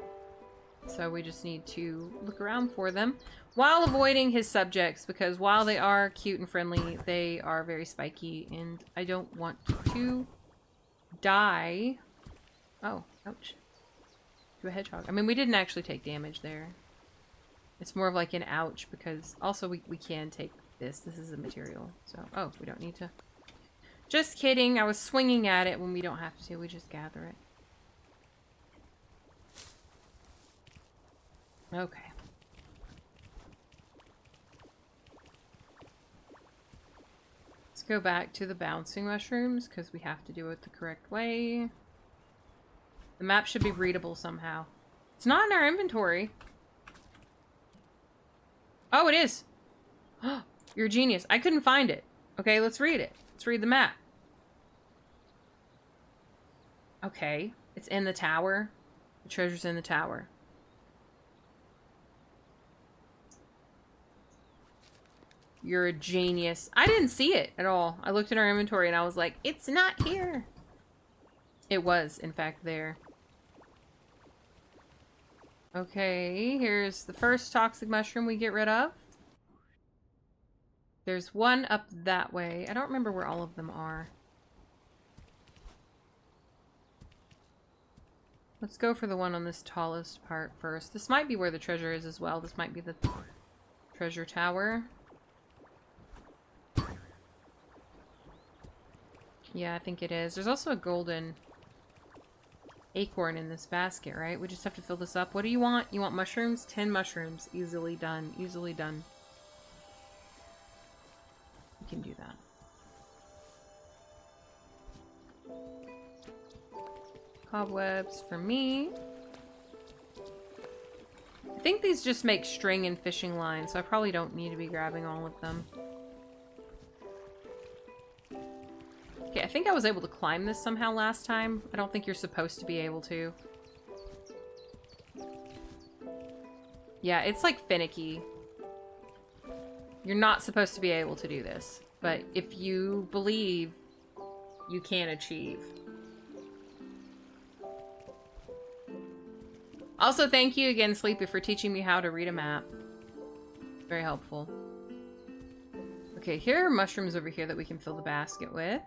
So we just need to look around for them while avoiding his subjects, because while they are cute and friendly, they are very spiky, and I don't want to die. Oh, ouch. To a hedgehog. I mean, we didn't actually take damage there. It's more of like an ouch, because also we can take this. This is a material. So, oh, we don't need to. Just kidding. I was swinging at it when we don't have to. We just gather it. Okay. Let's go back to the bouncing mushrooms, because we have to do it the correct way. The map should be readable somehow. It's not in our inventory. Oh, it is. You're a genius. I couldn't find it. Okay, let's read it. Let's read the map. Okay. It's in the tower. The treasure's in the tower. You're a genius. I didn't see it at all. I looked at our inventory and I was like, it's not here. It was, in fact, there. Okay, here's the first toxic mushroom we get rid of. There's one up that way. I don't remember where all of them are. Let's go for the one on this tallest part first. This might be where the treasure is as well. This might be the treasure tower. Yeah, I think it is. There's also a golden acorn in this basket, right? We just have to fill this up. What do you want? You want mushrooms? 10 mushrooms. Easily done. Easily done. We can do that. Cobwebs for me. I think these just make string and fishing lines, so I probably don't need to be grabbing all of them. Okay, I think I was able to climb this somehow last time. I don't think you're supposed to be able to. Yeah, it's like finicky. You're not supposed to be able to do this. But if you believe, you can achieve. Also, thank you again, Sleepy, for teaching me how to read a map. Very helpful. Okay, here are mushrooms over here that we can fill the basket with.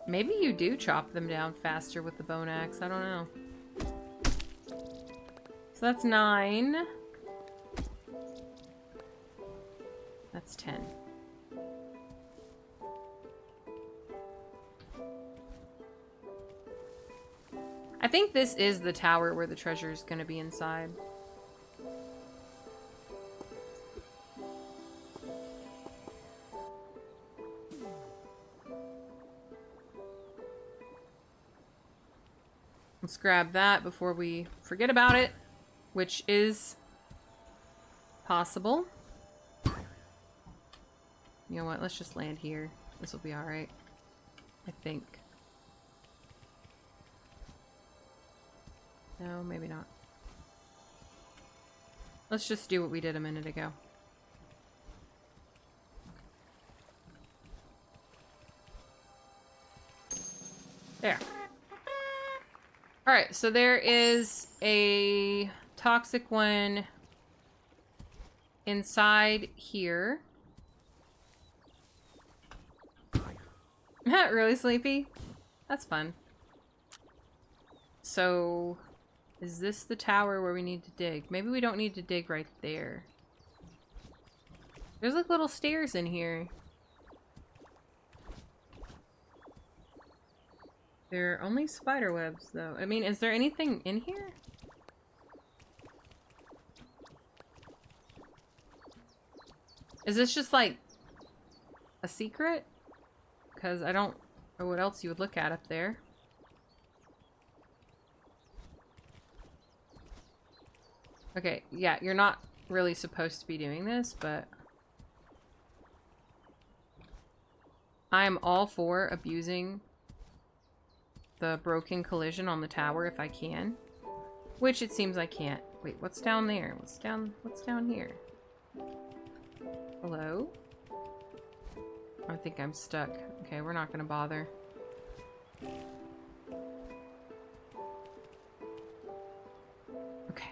Maybe you do chop them down faster with the bone axe. I don't know. So that's 9. That's 10. I think this is the tower where the treasure is going to be inside. Let's grab that before we forget about it, which is possible. You know what? Let's just land here. This will be alright. I think. No, maybe not. Let's just do what we did a minute ago. There. Alright, so there is a toxic one inside here. Not really sleepy? That's fun. So, is this the tower where we need to dig? Maybe we don't need to dig right there. There's like little stairs in here. They're only spider webs, though. I mean, is there anything in here? Is this just, like, a secret? Because I don't know what else you would look at up there. Okay, yeah, you're not really supposed to be doing this, but... I'm all for abusing the broken collision on the tower if I can. Which it seems I can't. Wait, what's down there? What's down here? Hello? I think I'm stuck. Okay, we're not gonna bother. Okay.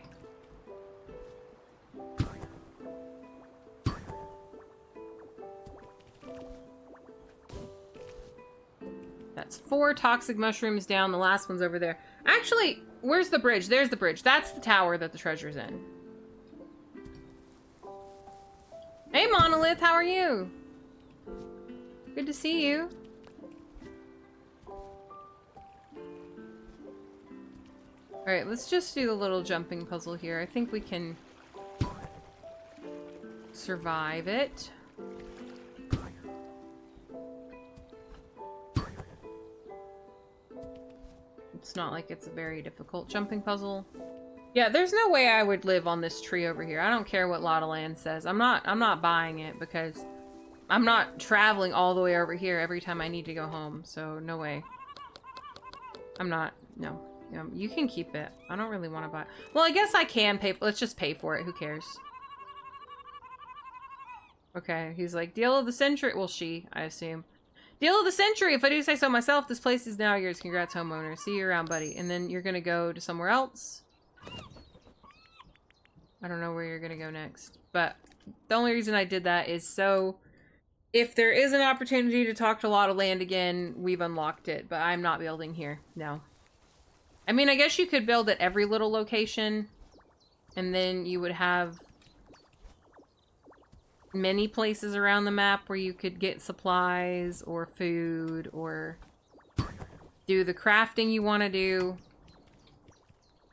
That's 4 toxic mushrooms down. The last one's over there. Actually, where's the bridge? There's the bridge. That's the tower that the treasure's in. Hey, Monolith, how are you? Good to see you. Alright, let's just do the little jumping puzzle here. I think we can survive it. It's not like it's a very difficult jumping puzzle. Yeah, there's no way I would live on this tree over here. I don't care what Lotta Land says. I'm not buying it because I'm not traveling all the way over here every time I need to go home. So no way. I'm not. No. You can keep it. I don't really want to buy it. Well, I guess I can pay. Let's just pay for it. Who cares? Okay. He's like, deal of the century. Well, I assume. Deal of the century, if I do say so myself. This place is now yours. Congrats, homeowner. See you around, buddy. And then you're gonna go to somewhere else. I don't know where you're gonna go next. But the only reason I did that is so if there is an opportunity to talk to Lotta Land again, we've unlocked it. But I'm not building here. No. I mean, I guess you could build at every little location. And then you would have many places around the map where you could get supplies or food or do the crafting you want to do.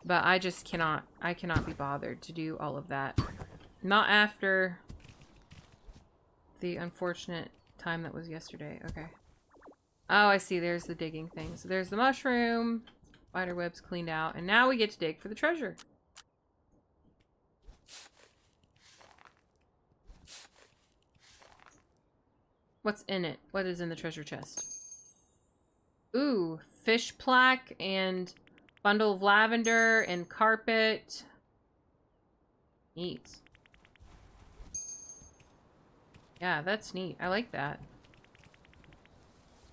But I just cannot. I cannot be bothered to do all of that. Not after the unfortunate time that was yesterday. Okay. Oh, I see. There's the digging thing. So there's the mushroom. Spider webs cleaned out. And now we get to dig for the treasure. What's in it? What is in the treasure chest? Ooh, fish plaque and bundle of lavender and carpet. Neat. Yeah, that's neat. I like that.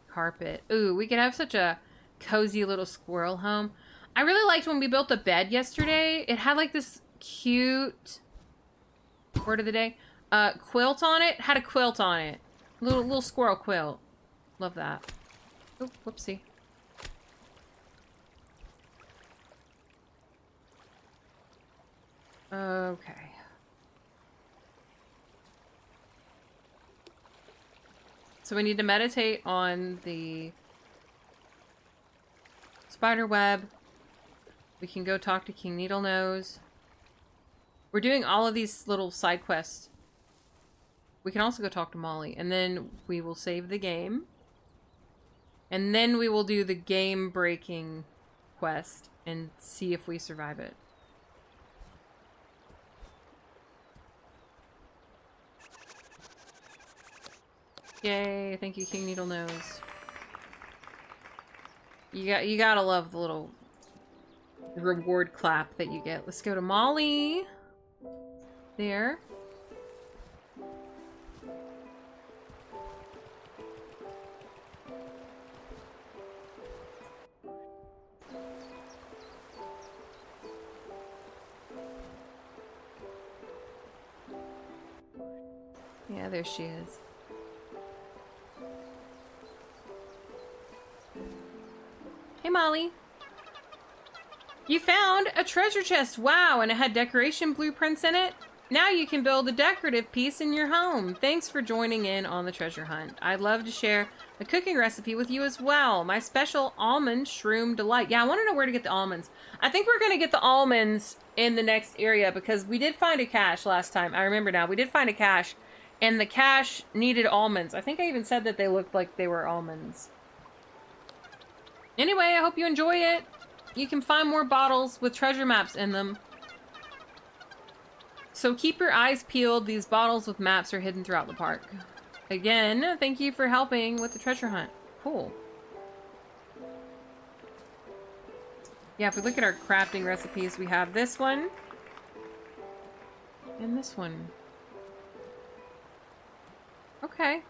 Carpet. Ooh, we could have such a cozy little squirrel home. I really liked when we built the bed yesterday. It had like this cute word of the day. Quilt on it. Had a quilt on it. Little squirrel quilt. Love that. Oh, whoopsie. Okay. So we need to meditate on the spider web. We can go talk to King Needlenose. We're doing all of these little side quests. We can also go talk to Molly, and then we will save the game. And then we will do the game-breaking quest and see if we survive it. Yay, thank you, King Needlenose. You gotta love the little reward clap that you get. Let's go to Molly. There. Yeah, there she is. Hey, Molly. You found a treasure chest. Wow, and it had decoration blueprints in it. Now you can build a decorative piece in your home. Thanks for joining in on the treasure hunt. I'd love to share a cooking recipe with you as well. My special almond shroom delight. Yeah, I want to know where to get the almonds. I think we're going to get the almonds in the next area because we did find a cache last time. I remember now. We did find a cache, and the cache needed almonds. I think I even said that they looked like they were almonds. Anyway, I hope you enjoy it. You can find more bottles with treasure maps in them. So keep your eyes peeled. These bottles with maps are hidden throughout the park. Again, thank you for helping with the treasure hunt. Cool. Yeah, if we look at our crafting recipes, we have this one. And this one. Okay.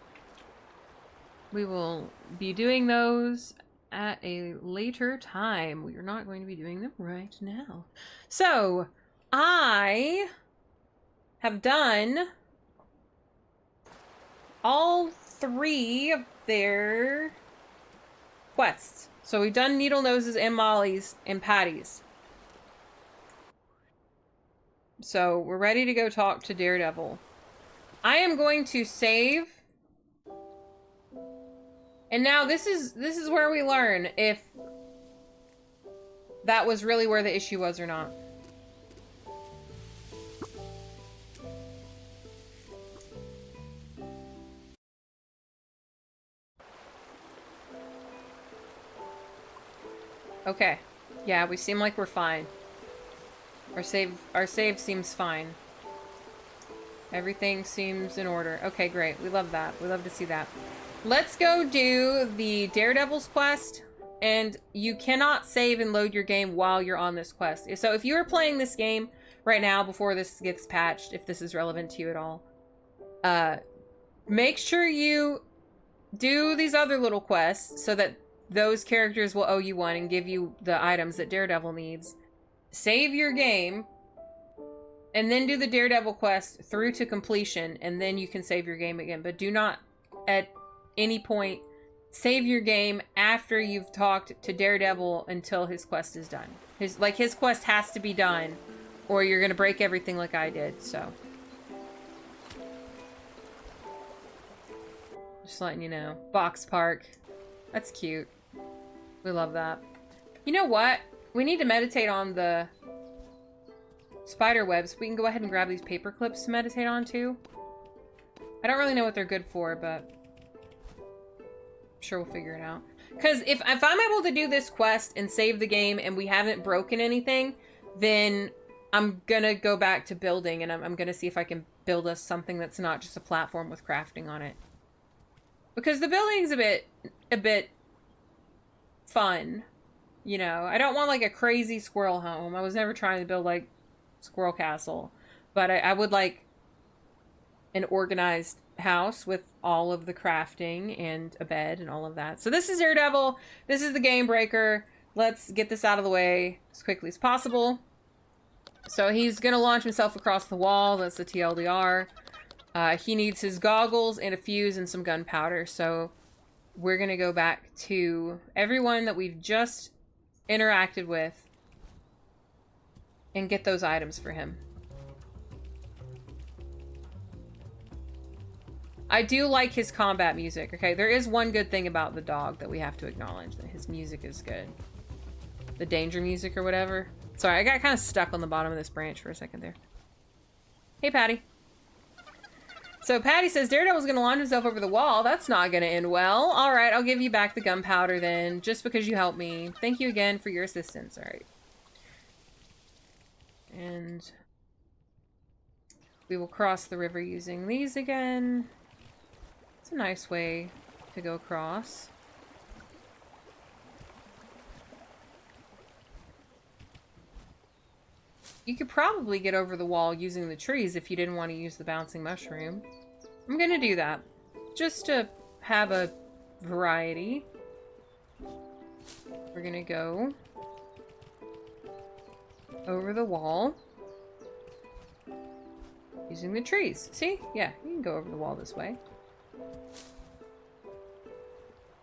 We will be doing those at a later time. We are not going to be doing them right now. So, I have done all 3 of their quests. So we've done Needlenose's and Molly's and Patty's. So we're ready to go talk to Daredevil. I am going to save. And now this is where we learn if that was really where the issue was or not. Okay. Yeah, we seem like we're fine. Our save seems fine. Everything seems in order. Okay, great. We love that. We love to see that. Let's go do the Daredevil's quest. And you cannot save and load your game while you're on this quest. So if you are playing this game right now before this gets patched, if this is relevant to you at all, make sure you do these other little quests so that those characters will owe you one and give you the items that Daredevil needs. Save your game, and then do the Daredevil quest through to completion, and then you can save your game again. But do not, at any point, save your game after you've talked to Daredevil until his quest is done. His quest has to be done, or you're gonna break everything like I did, so. Just letting you know. Box Park. That's cute. We love that. You know what? We need to meditate on the spider webs. We can go ahead and grab these paper clips to meditate on too. I don't really know what they're good for, but I'm sure we'll figure it out. Because if I'm able to do this quest and save the game and we haven't broken anything, then I'm gonna go back to building and I'm gonna see if I can build us something that's not just a platform with crafting on it. Because the building's a bit fun, you know. I don't want like a crazy squirrel home. I was never trying to build like Squirrel Castle, but I would like an organized house with all of the crafting and a bed and all of that. So this is Daredevil. This is the game breaker. Let's get this out of the way as quickly as possible. So he's gonna launch himself across the wall. That's the TLDR. He needs his goggles and a fuse and some gunpowder. So we're gonna go back to everyone that we've just interacted with and get those items for him. I do like his combat music. Okay, there is one good thing about the dog that we have to acknowledge, that his music is good. The danger music or whatever. Sorry, I got kind of stuck on the bottom of this branch for a second there. Hey, Patty. So Patty says Daredevil's gonna launch himself over the wall. That's not gonna end well. All right, I'll give you back the gunpowder then, just because you helped me. Thank you again for your assistance. All right. And we will cross the river using these again. It's a nice way to go across. You could probably get over the wall using the trees if you didn't want to use the bouncing mushroom. I'm gonna do that, just to have a variety. We're gonna go over the wall using the trees. See? Yeah, you can go over the wall this way.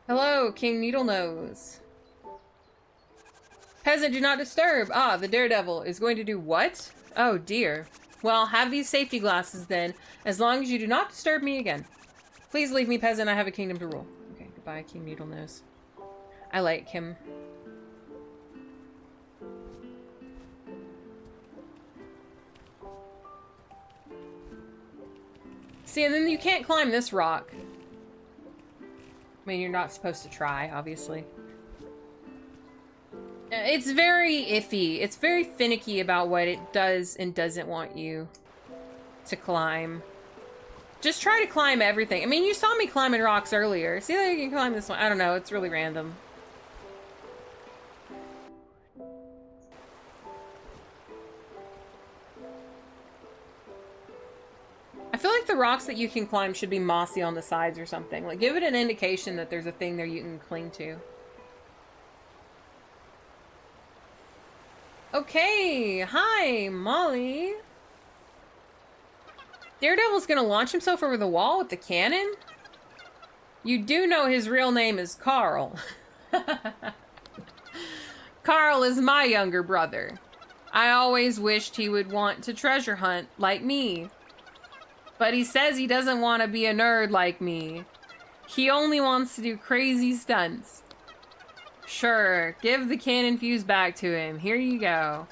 Hello, King Needlenose. Peasant, do not disturb. Ah, the daredevil is going to do what? Oh dear. Well, have these safety glasses then, as long as you do not disturb me again. Please leave me, peasant. I have a kingdom to rule. Okay, goodbye, King Needlenose. I like him. See, and then you can't climb this rock. I mean, you're not supposed to try, obviously. It's very iffy. It's very finicky about what it does and doesn't want you to climb. Just try to climb everything. I mean, you saw me climbing rocks earlier. See that you can climb this one? I don't know. It's really random. I feel like the rocks that you can climb should be mossy on the sides or something. Like, give it an indication that there's a thing there you can cling to. Okay, hi, Molly. Daredevil's gonna launch himself over the wall with the cannon? You do know his real name is Carl. Carl is my younger brother. I always wished he would want to treasure hunt like me. But he says he doesn't want to be a nerd like me. He only wants to do crazy stunts. Sure, give the cannon fuse back to him. Here you go.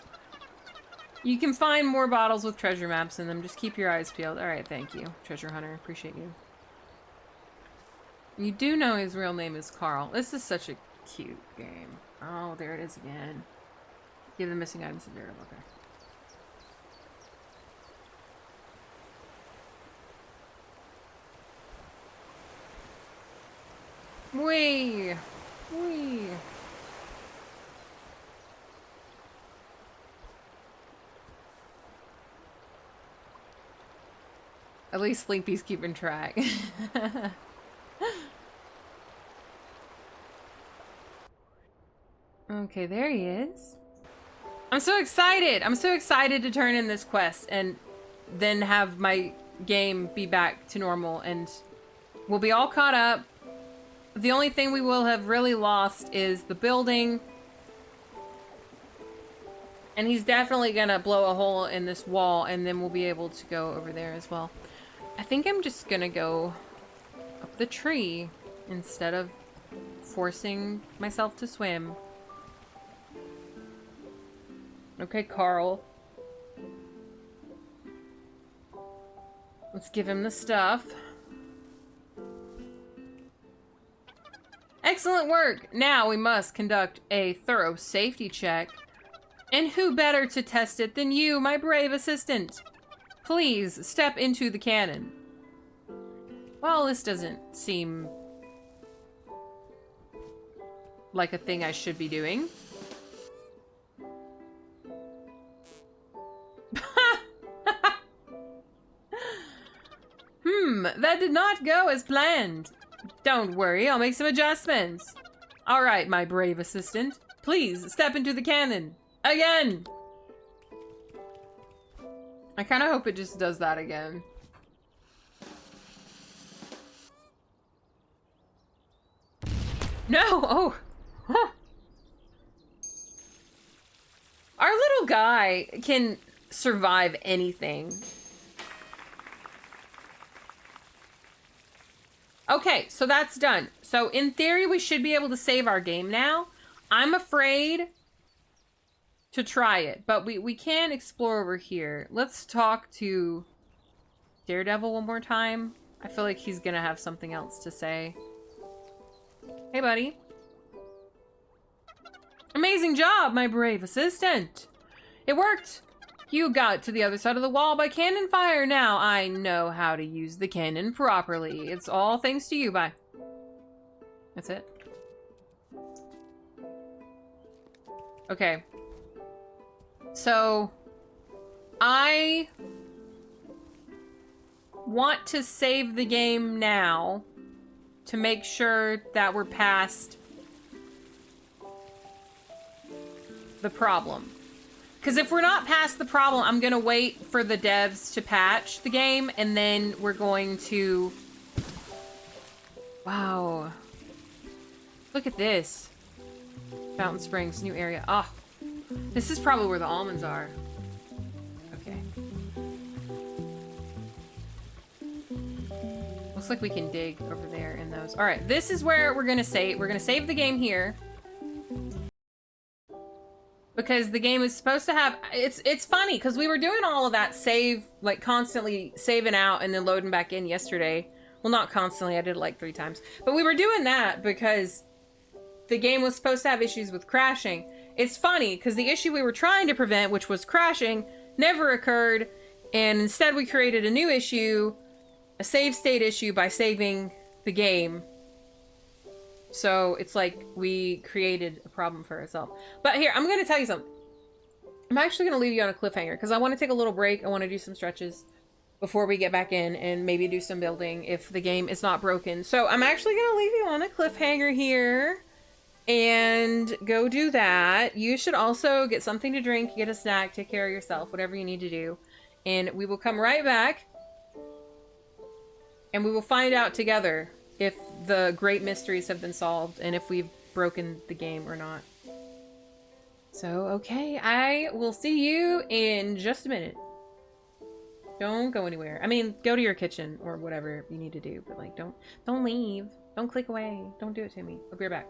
You can find more bottles with treasure maps in them. Just keep your eyes peeled. Alright, thank you, treasure hunter. Appreciate you. You do know his real name is Carl. This is such a cute game. Oh, there it is again. Give the missing items to Daredevil. Okay. Whee! Whee! At least Sleepy's keeping track. Okay, there he is. I'm so excited! I'm so excited to turn in this quest and then have my game be back to normal and we'll be all caught up. The only thing we will have really lost is the building. And he's definitely gonna blow a hole in this wall and then we'll be able to go over there as well. I think I'm just gonna go up the tree instead of forcing myself to swim. Okay, Carl. Let's give him the stuff. Excellent work! Now we must conduct a thorough safety check. And who better to test it than you, my brave assistant? Please, step into the cannon. Well, this doesn't seem like a thing I should be doing. That did not go as planned. Don't worry, I'll make some adjustments. All right, my brave assistant. Please, step into the cannon. Again! I kind of hope it just does that again. No! Oh! Huh. Our little guy can survive anything. Okay, so that's done. So in theory, we should be able to save our game now. I'm afraid to try it, but we can explore over here. Let's talk to Daredevil one more time. I feel like he's gonna have something else to say. Hey, buddy. Amazing job, my brave assistant. It worked. You got to the other side of the wall by cannon fire. Now I know how to use the cannon properly. It's all thanks to you. Bye. That's it. Okay. So, I want to save the game now to make sure that we're past the problem. Because if we're not past the problem, I'm going to wait for the devs to patch the game, and then we're going to... Wow. Look at this. Fountain Springs, new area. Ah, oh, this is probably where the almonds are. Okay. Looks like we can dig over there in those. All right, this is where we're going to save. We're going to save the game here. Because the game is supposed to have... It's funny, because we were doing all of that save, like constantly saving out and then loading back in yesterday. Well, not constantly, I did it like 3 times. But we were doing that because the game was supposed to have issues with crashing. It's funny, because the issue we were trying to prevent, which was crashing, never occurred. And instead we created a new issue, a save state issue, by saving the game. So it's like we created a problem for ourselves. But here, I'm going to tell you something. I'm actually going to leave you on a cliffhanger because I want to take a little break. I want to do some stretches before we get back in and maybe do some building if the game is not broken. So I'm actually going to leave you on a cliffhanger here and go do that. You should also get something to drink, get a snack, take care of yourself, whatever you need to do. And we will come right back and we will find out together if the great mysteries have been solved and if we've broken the game or not. So, okay, I will see you in just a minute. Don't go anywhere. I mean, go to your kitchen or whatever you need to do, but like, don't leave. Don't click away. Don't do it to me. I'll be right back.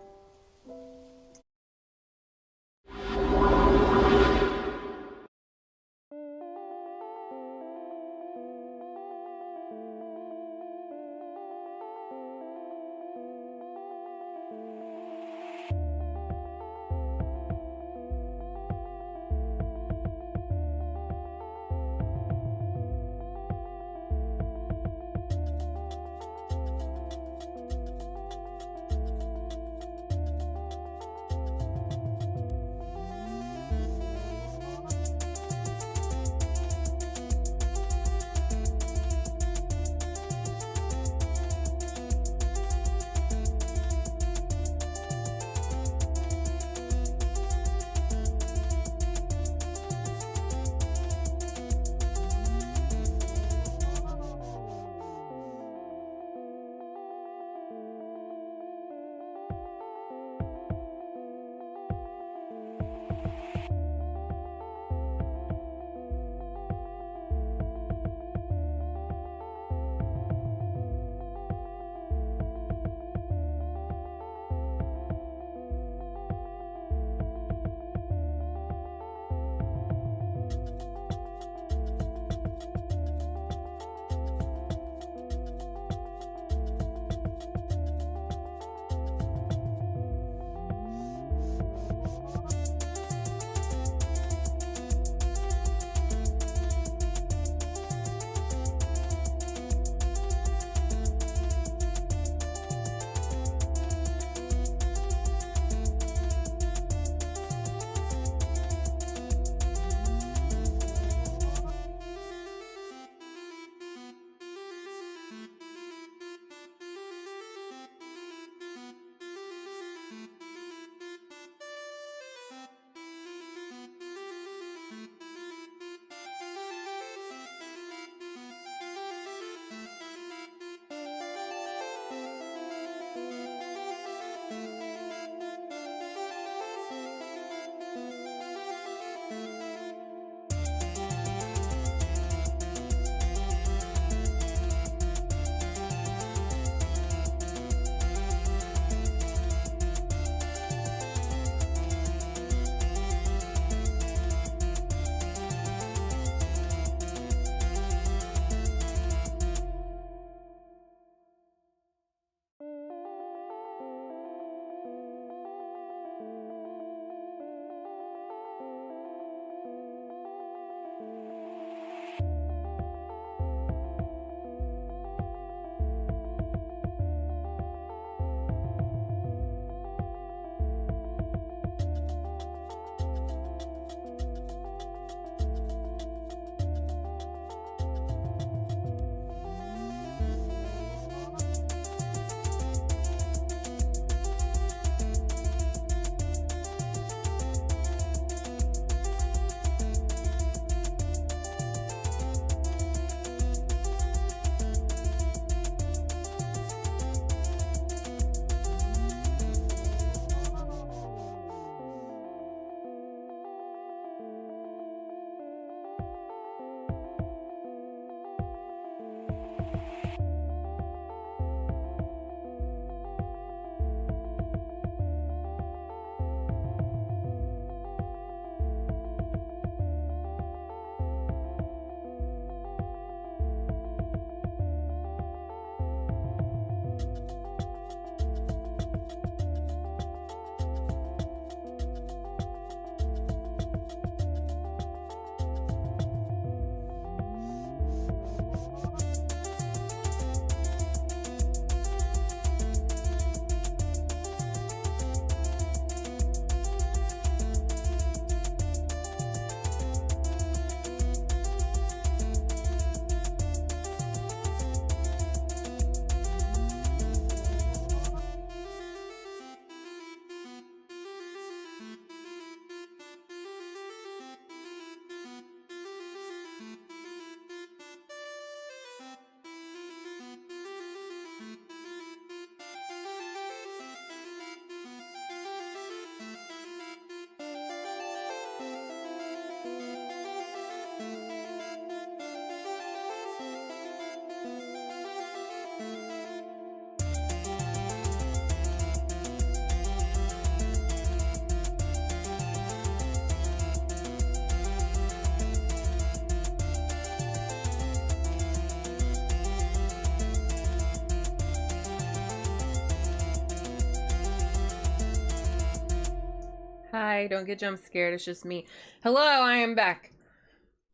Hi, don't get jump scared. It's just me. Hello, I am back.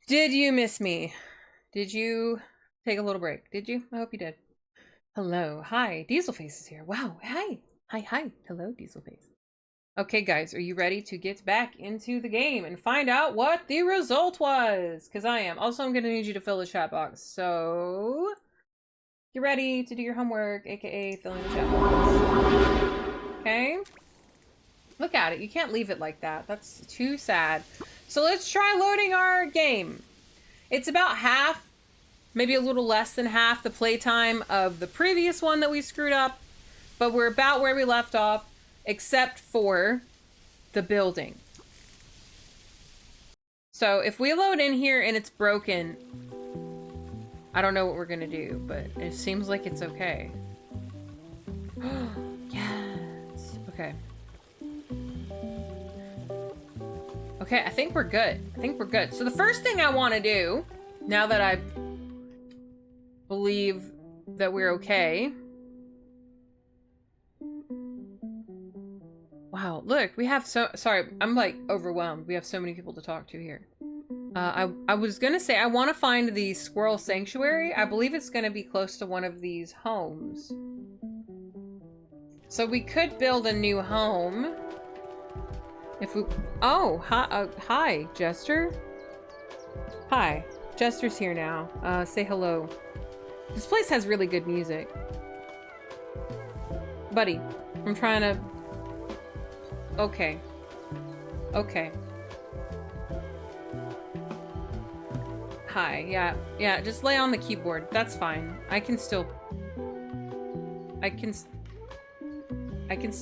Did you miss me? Did you take a little break? Did you? I hope you did. Hello. Hi. Dieselface is here. Wow. Hi. Hi. Hello, Dieselface. Okay, guys, are you ready to get back into the game and find out what the result was? Because I am. Also, I'm going to need you to fill the chat box. So, get ready to do your homework, aka filling the chat box. Okay? Look at it. You can't leave it like that. That's too sad. So let's try loading our game. It's about half, maybe a little less than half the playtime of the previous one that we screwed up. But we're about where we left off, except for the building. So if we load in here and it's broken, I don't know what we're gonna do, but it seems like it's okay. Yes. Okay. Okay, I think we're good. I think we're good. So the first thing I want to do, now that I believe that we're okay. Wow, look, we have sorry, I'm like overwhelmed. We have so many people to talk to here. I was gonna say, I want to find the squirrel sanctuary. I believe it's gonna be close to one of these homes. So we could build a new home. If we... Oh, hi, Jester. Hi, Jester's here now. Say hello. This place has really good music. Buddy, I'm trying to... Okay. Okay. Hi, yeah, just lay on the keyboard. That's fine. I can still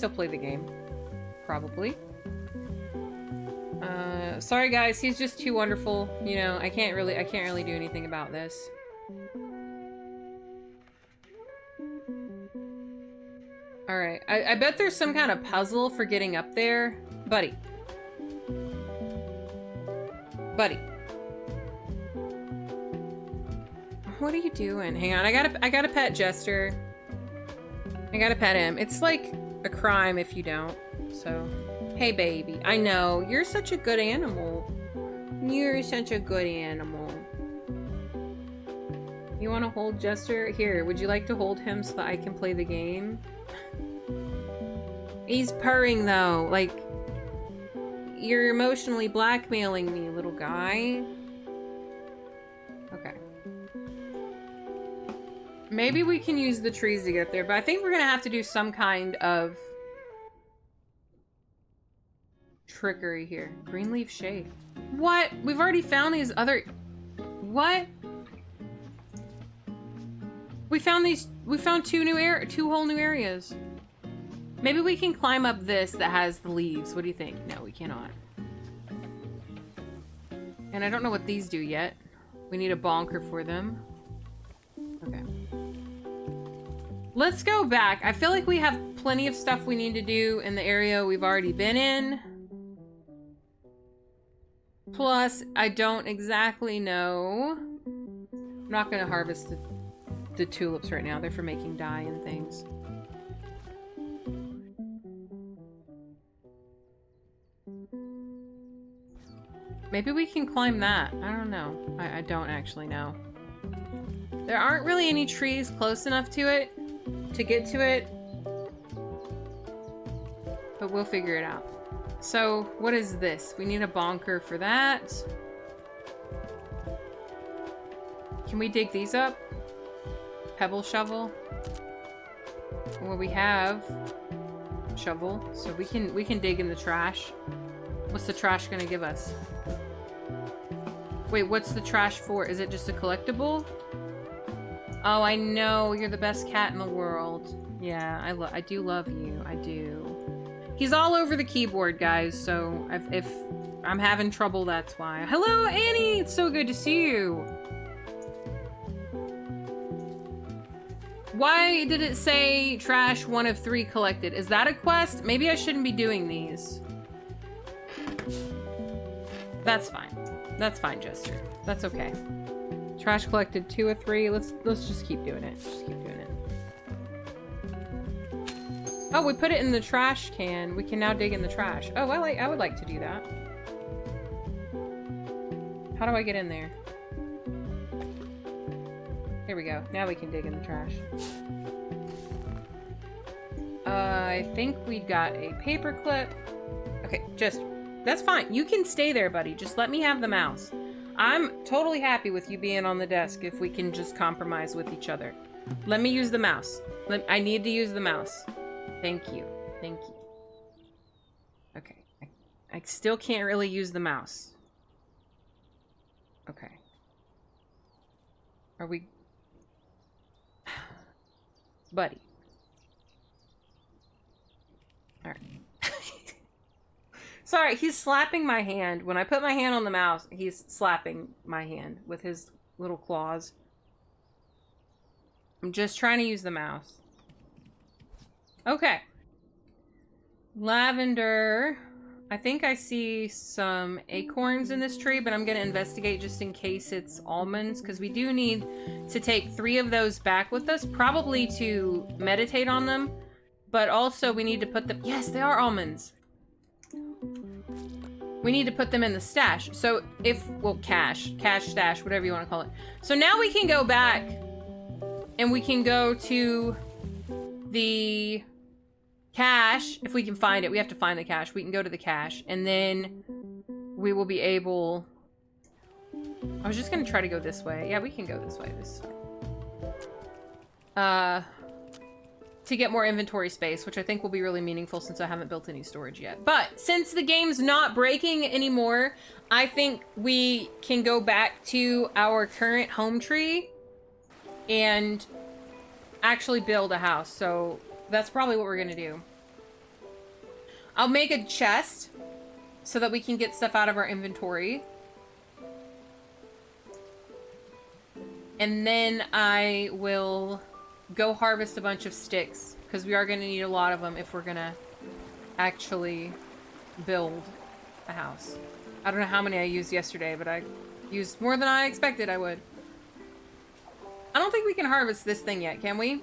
play the game. Probably. Sorry guys, he's just too wonderful. You know, I can't really do anything about this. Alright, I bet there's some kind of puzzle for getting up there. Buddy. Buddy. What are you doing? Hang on, I gotta pet Jester. I gotta pet him. It's like a crime if you don't, so... Hey, baby. I know. You're such a good animal. You're such a good animal. You want to hold Jester? Here, would you like to hold him so that I can play the game? He's purring, though. Like, you're emotionally blackmailing me, little guy. Okay. Maybe we can use the trees to get there, but I think we're going to have to do some kind of trickery here. Greenleaf shade. What? We've already found these other... What? We found two whole new areas. Maybe we can climb up this that has the leaves. What do you think? No, we cannot. And I don't know what these do yet. We need a bonker for them. Okay. Let's go back. I feel like we have plenty of stuff we need to do in the area we've already been in. Plus, I don't exactly know. I'm not going to harvest the tulips right now. They're for making dye and things. Maybe we can climb that. I don't know. I don't actually know. There aren't really any trees close enough to it to get to it. But we'll figure it out. So, what is this? We need a bonker for that. Can we dig these up? Pebble shovel. Well, we have shovel, so we can dig in the trash. What's the trash gonna give us? Wait, what's the trash for? Is it just a collectible? Oh, I know. You're the best cat in the world. Yeah, I do love you. I do. He's all over the keyboard, guys, so if I'm having trouble, that's why. Hello, Annie! It's so good to see you! Why did it say trash 1 of 3 collected? Is that a quest? Maybe I shouldn't be doing these. That's fine. That's fine, Jester. That's okay. Trash collected 2 of 3. Let's just keep doing it. Just keep doing it. Oh, we put it in the trash can. We can now dig in the trash. Oh, I would like to do that. How do I get in there? Here we go. Now we can dig in the trash. I think we got a paper clip. Okay, that's fine. You can stay there, buddy. Just let me have the mouse. I'm totally happy with you being on the desk if we can just compromise with each other. Let me use the mouse. I need to use the mouse. Thank you. Thank you. Okay. I still can't really use the mouse. Okay. Are we... Buddy. Alright. Sorry, he's slapping my hand. When I put my hand on the mouse, he's slapping my hand with his little claws. I'm just trying to use the mouse. Okay. Lavender. I think I see some acorns in this tree, but I'm going to investigate just in case it's almonds, because we do need to take 3 of those back with us, probably to meditate on them, but also we need to put them... Yes, they are almonds. We need to put them in the stash. So well, cache, stash, whatever you want to call it. So now we can go back and we can go to the cache. If we can find it, we have to find the cache. We can go to the cache and then we will be able... I was just going to try to go this way. Yeah, we can go this way. To get more inventory space, which I think will be really meaningful since I haven't built any storage yet. But since the game's not breaking anymore, I think we can go back to our current home tree and actually build a house. So that's probably what we're gonna do. I'll make a chest so that we can get stuff out of our inventory. And then I will go harvest a bunch of sticks, because we are going to need a lot of them if we're going to actually build a house. I don't know how many I used yesterday, but I used more than I expected I would. I don't think we can harvest this thing yet, can we?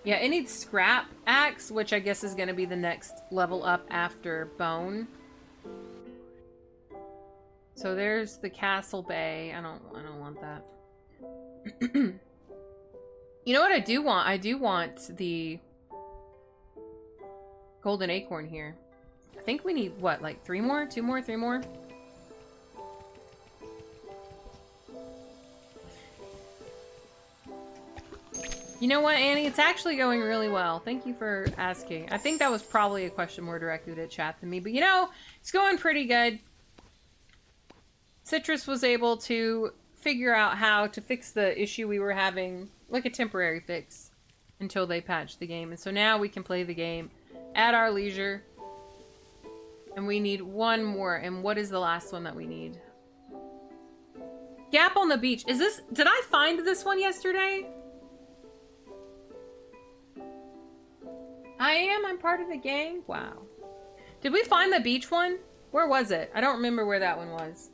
Yeah, it needs scrap axe, which I guess is going to be the next level up after bone. So there's the castle bay. I don't want that. You know what I do want? I do want the golden acorn here. I think we need, what, like 3 more? 2 more? 3 more? You know what, Annie? It's actually going really well. Thank you for asking. I think that was probably a question more directed at chat than me, but you know, it's going pretty good. Citrus was able to figure out how to fix the issue we were having, like a temporary fix, until they patched the game. And so now we can play the game at our leisure. And we need 1 more. And what is the last one that we need? Gap on the beach. Is this... Did I find this one yesterday? I am. I'm part of the gang. Wow. Did we find the beach one? Where was it? I don't remember where that one was.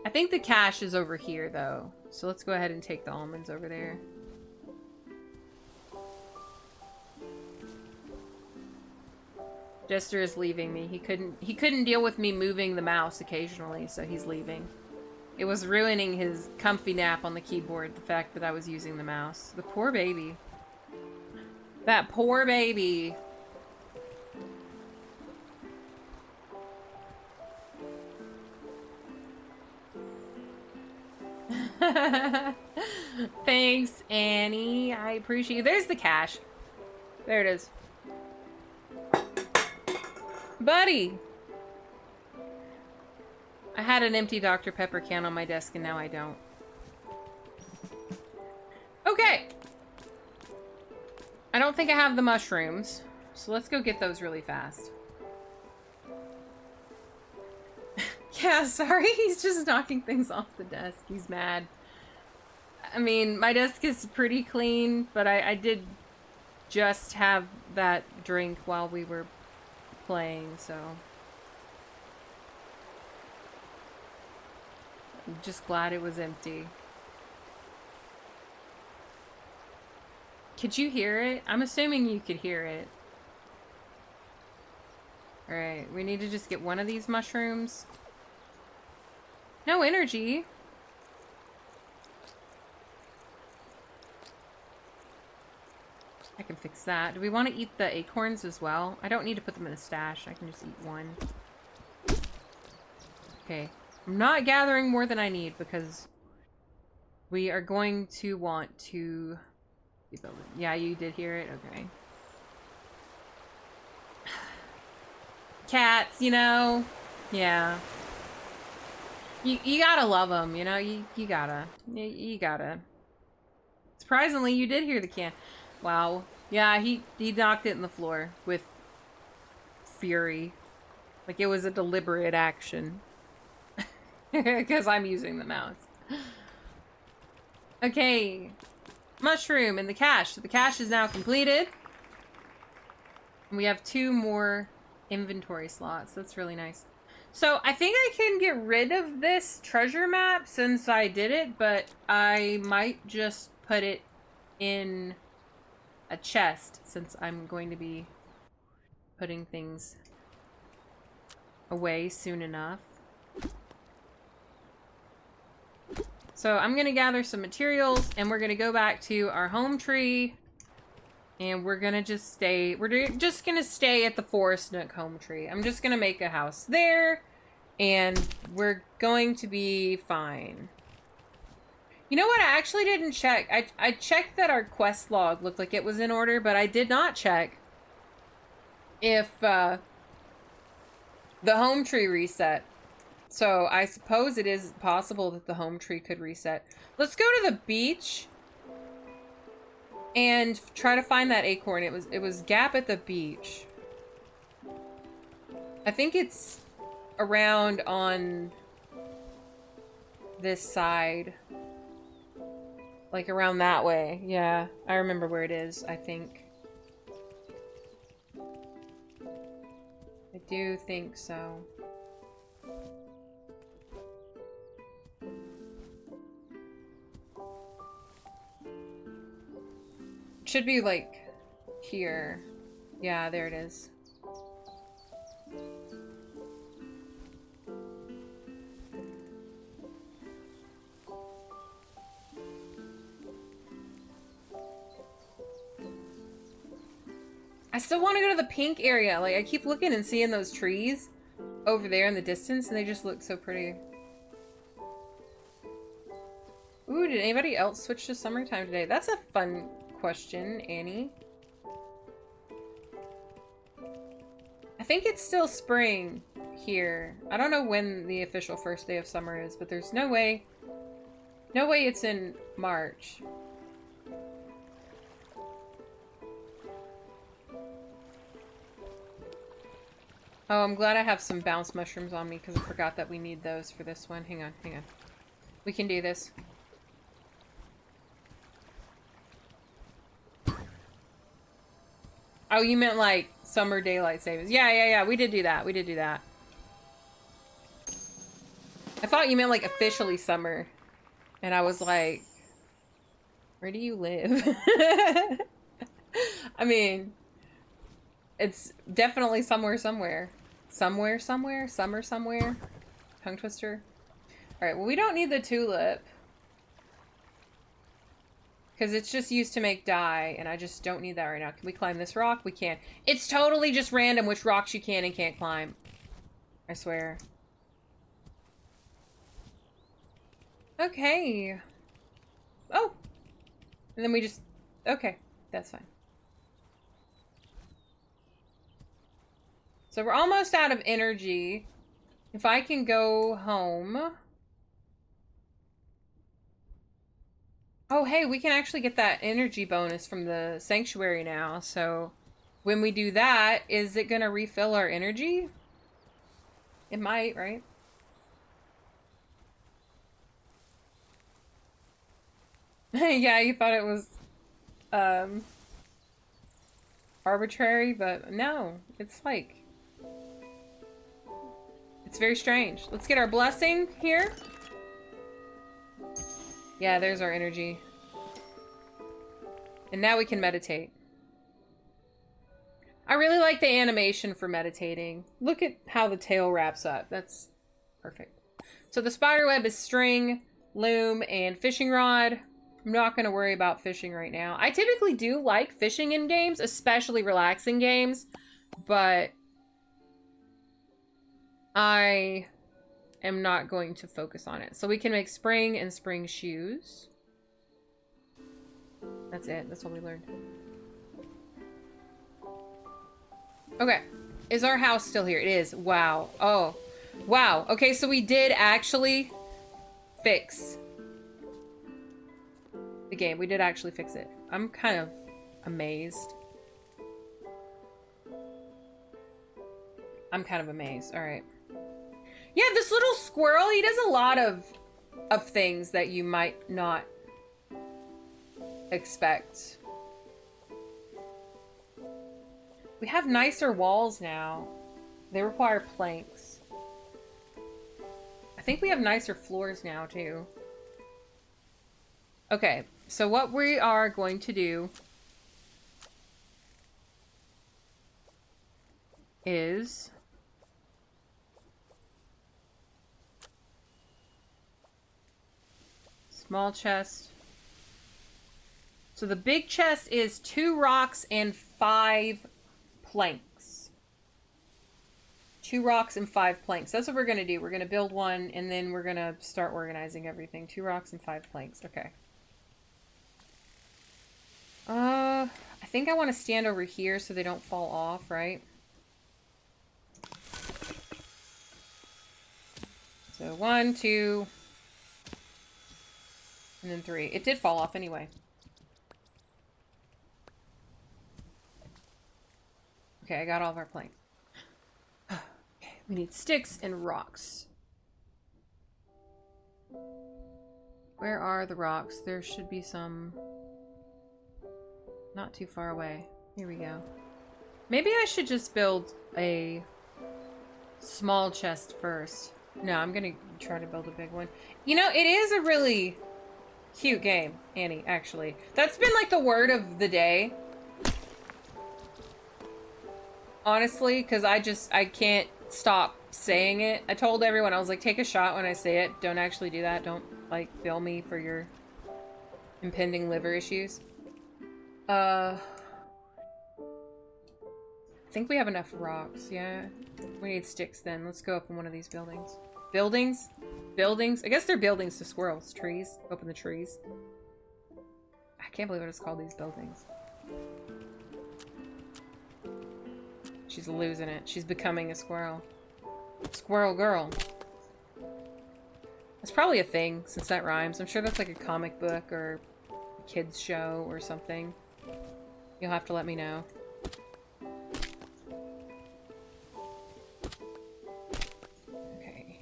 I think the cache is over here, though. So let's go ahead and take the almonds over there. Jester is leaving me. He couldn't deal with me moving the mouse occasionally, so he's leaving. It was ruining his comfy nap on the keyboard, the fact that I was using the mouse. The poor baby. That poor baby. Thanks, Annie. I appreciate you. There's the cache. There it is. Buddy! I had an empty Dr. Pepper can on my desk and now I don't. Okay! I don't think I have the mushrooms, so let's go get those really fast. Yeah, sorry, he's just knocking things off the desk. He's mad. I mean, my desk is pretty clean, but I did just have that drink while we were playing, so... I'm just glad it was empty. Could you hear it? I'm assuming you could hear it. Alright, we need to just get one of these mushrooms. No energy. I can fix that. Do we want to eat the acorns as well? I don't need to put them in a stash. I can just eat one. Okay. I'm not gathering more than I need because we are going to want to... Yeah, you did hear it? Okay. Cats, you know? Yeah. You gotta love them, you know? You gotta. You gotta. Surprisingly, you did hear the can. Wow. Yeah, he knocked it in the floor with fury. Like it was a deliberate action. Because I'm using the mouse. Okay. Mushroom in the cache. So the cache is now completed. And we have 2 more inventory slots. That's really nice. So I think I can get rid of this treasure map since I did it, but I might just put it in a chest since I'm going to be putting things away soon enough. So I'm going to gather some materials and we're going to go back to our home tree and we're going to just stay, we're just going to stay at the Forest Nook home tree. I'm just going to make a house there and we're going to be fine. You know what? I actually didn't check. I checked that our quest log looked like it was in order, but I did not check if the home tree reset. So I suppose it is possible that the home tree could reset. Let's go to the beach and try to find that acorn. It was gap at the beach. I think it's around on this side. Like around that way. Yeah, I remember where it is, I think. I do think so. Should be like here. Yeah, there it is. I still want to go to the pink area. Like, I keep looking and seeing those trees over there in the distance, and they just look so pretty. Ooh, did anybody else switch to summertime today? That's a fun question, Annie. I think it's still spring here. I don't know when the official first day of summer is, but there's no way it's in March. Oh, I'm glad I have some bounce mushrooms on me because I forgot that we need those for this one. Hang on, hang on. We can do this. Oh, you meant like summer daylight savings. Yeah. We did do that. We did do that. I thought you meant like officially summer. And I was like, where do you live? I mean, it's definitely somewhere. Somewhere, summer somewhere. Tongue twister. Alright, well we don't need the tulip. Because it's just used to make dye, and I just don't need that right now. Can we climb this rock? We can. It's totally just random which rocks you can and can't climb. I swear. Okay. Oh! And then we just... Okay, that's fine. So we're almost out of energy. If I can go home... Oh, hey, we can actually get that energy bonus from the sanctuary now. So when we do that, is it going to refill our energy? It might, right? Yeah, you thought it was arbitrary, but no, it's like... It's very strange. Let's get our blessing here. Yeah, there's our energy. And now we can meditate. I really like the animation for meditating. Look at how the tail wraps up. That's perfect. So the spider web is string, loom, and fishing rod. I'm not going to worry about fishing right now. I typically do like fishing in games, especially relaxing games, but I am not going to focus on it. So we can make spring and spring shoes. That's it. That's what we learned. Okay. Is our house still here? It is. Wow. Oh. Wow. Okay, so we did actually fix the game. We did actually fix it. I'm kind of amazed. I'm kind of amazed. All right. Yeah, this little squirrel, he does a lot of things that you might not expect. We have nicer walls now. They require planks. I think we have nicer floors now, too. Okay, so what we are going to do is small chest. So the big chest is 2 rocks and 5 planks. 2 rocks and 5 planks. That's what we're going to do. We're going to build one, and then we're going to start organizing everything. 2 rocks and 5 planks. Okay. I think I want to stand over here so they don't fall off, right? So 1, 2, and then 3. It did fall off anyway. Okay, I got all of our planks. Okay, we need sticks and rocks. Where are the rocks? There should be some not too far away. Here we go. Maybe I should just build a small chest first. No, I'm gonna try to build a big one. You know, it is a really cute game, Annie, actually. That's been like the word of the day. Honestly, because I can't stop saying it. I told everyone, I was like, take a shot when I say it. Don't actually do that. Don't, like, bill me for your impending liver issues. I think we have enough rocks, yeah. We need sticks then. Let's go up in one of these buildings. Buildings? Buildings? I guess they're buildings to squirrels. Trees. Open the trees. I can't believe what it's called, these buildings. She's losing it. She's becoming a squirrel. Squirrel girl. That's probably a thing, since that rhymes. I'm sure that's like a comic book or a kid's show or something. You'll have to let me know. Okay.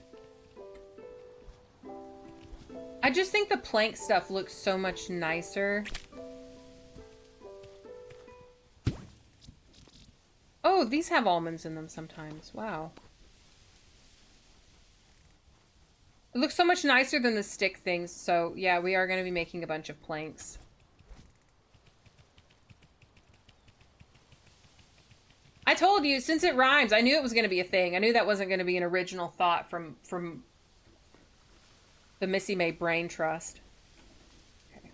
I just think the plank stuff looks so much nicer. Oh, these have almonds in them sometimes. Wow. It looks so much nicer than the stick things. So, yeah, we are going to be making a bunch of planks. I told you, since it rhymes, I knew it was going to be a thing. I knew that wasn't going to be an original thought from the Missy May Brain Trust. Okay.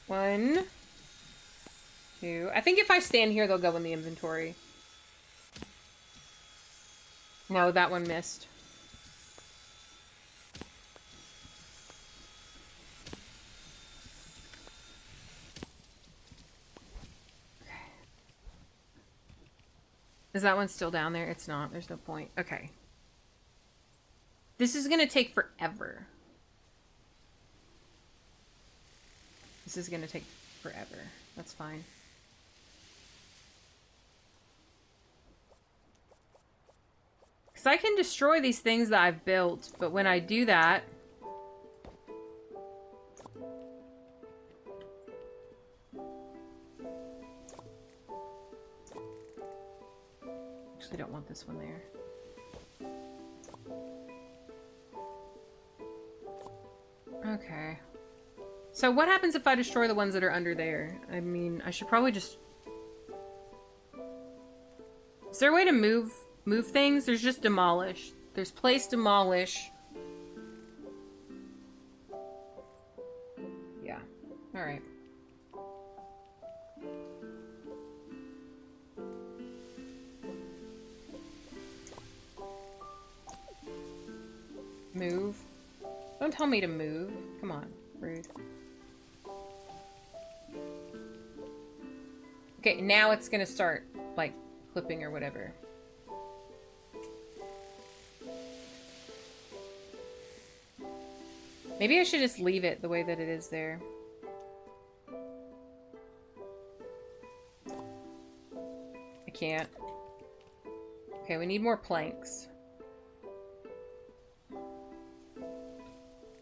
One, two. I think if I stand here, they'll go in the inventory. No, that one missed. Okay. Is that one still down there? It's not. There's no point. Okay. This is going to take forever. This is going to take forever. That's fine. Because I can destroy these things that I've built, but when I do that... Actually, I don't want this one there. Okay. So what happens if I destroy the ones that are under there? I mean, I should probably just... Is there a way to move things? There's just demolish. There's place demolish. Yeah. Alright. Move. Don't tell me to move. Come on. Rude. Okay, now it's gonna start, like, clipping or whatever. Maybe I should just leave it the way that it is there. I can't. Okay, we need more planks.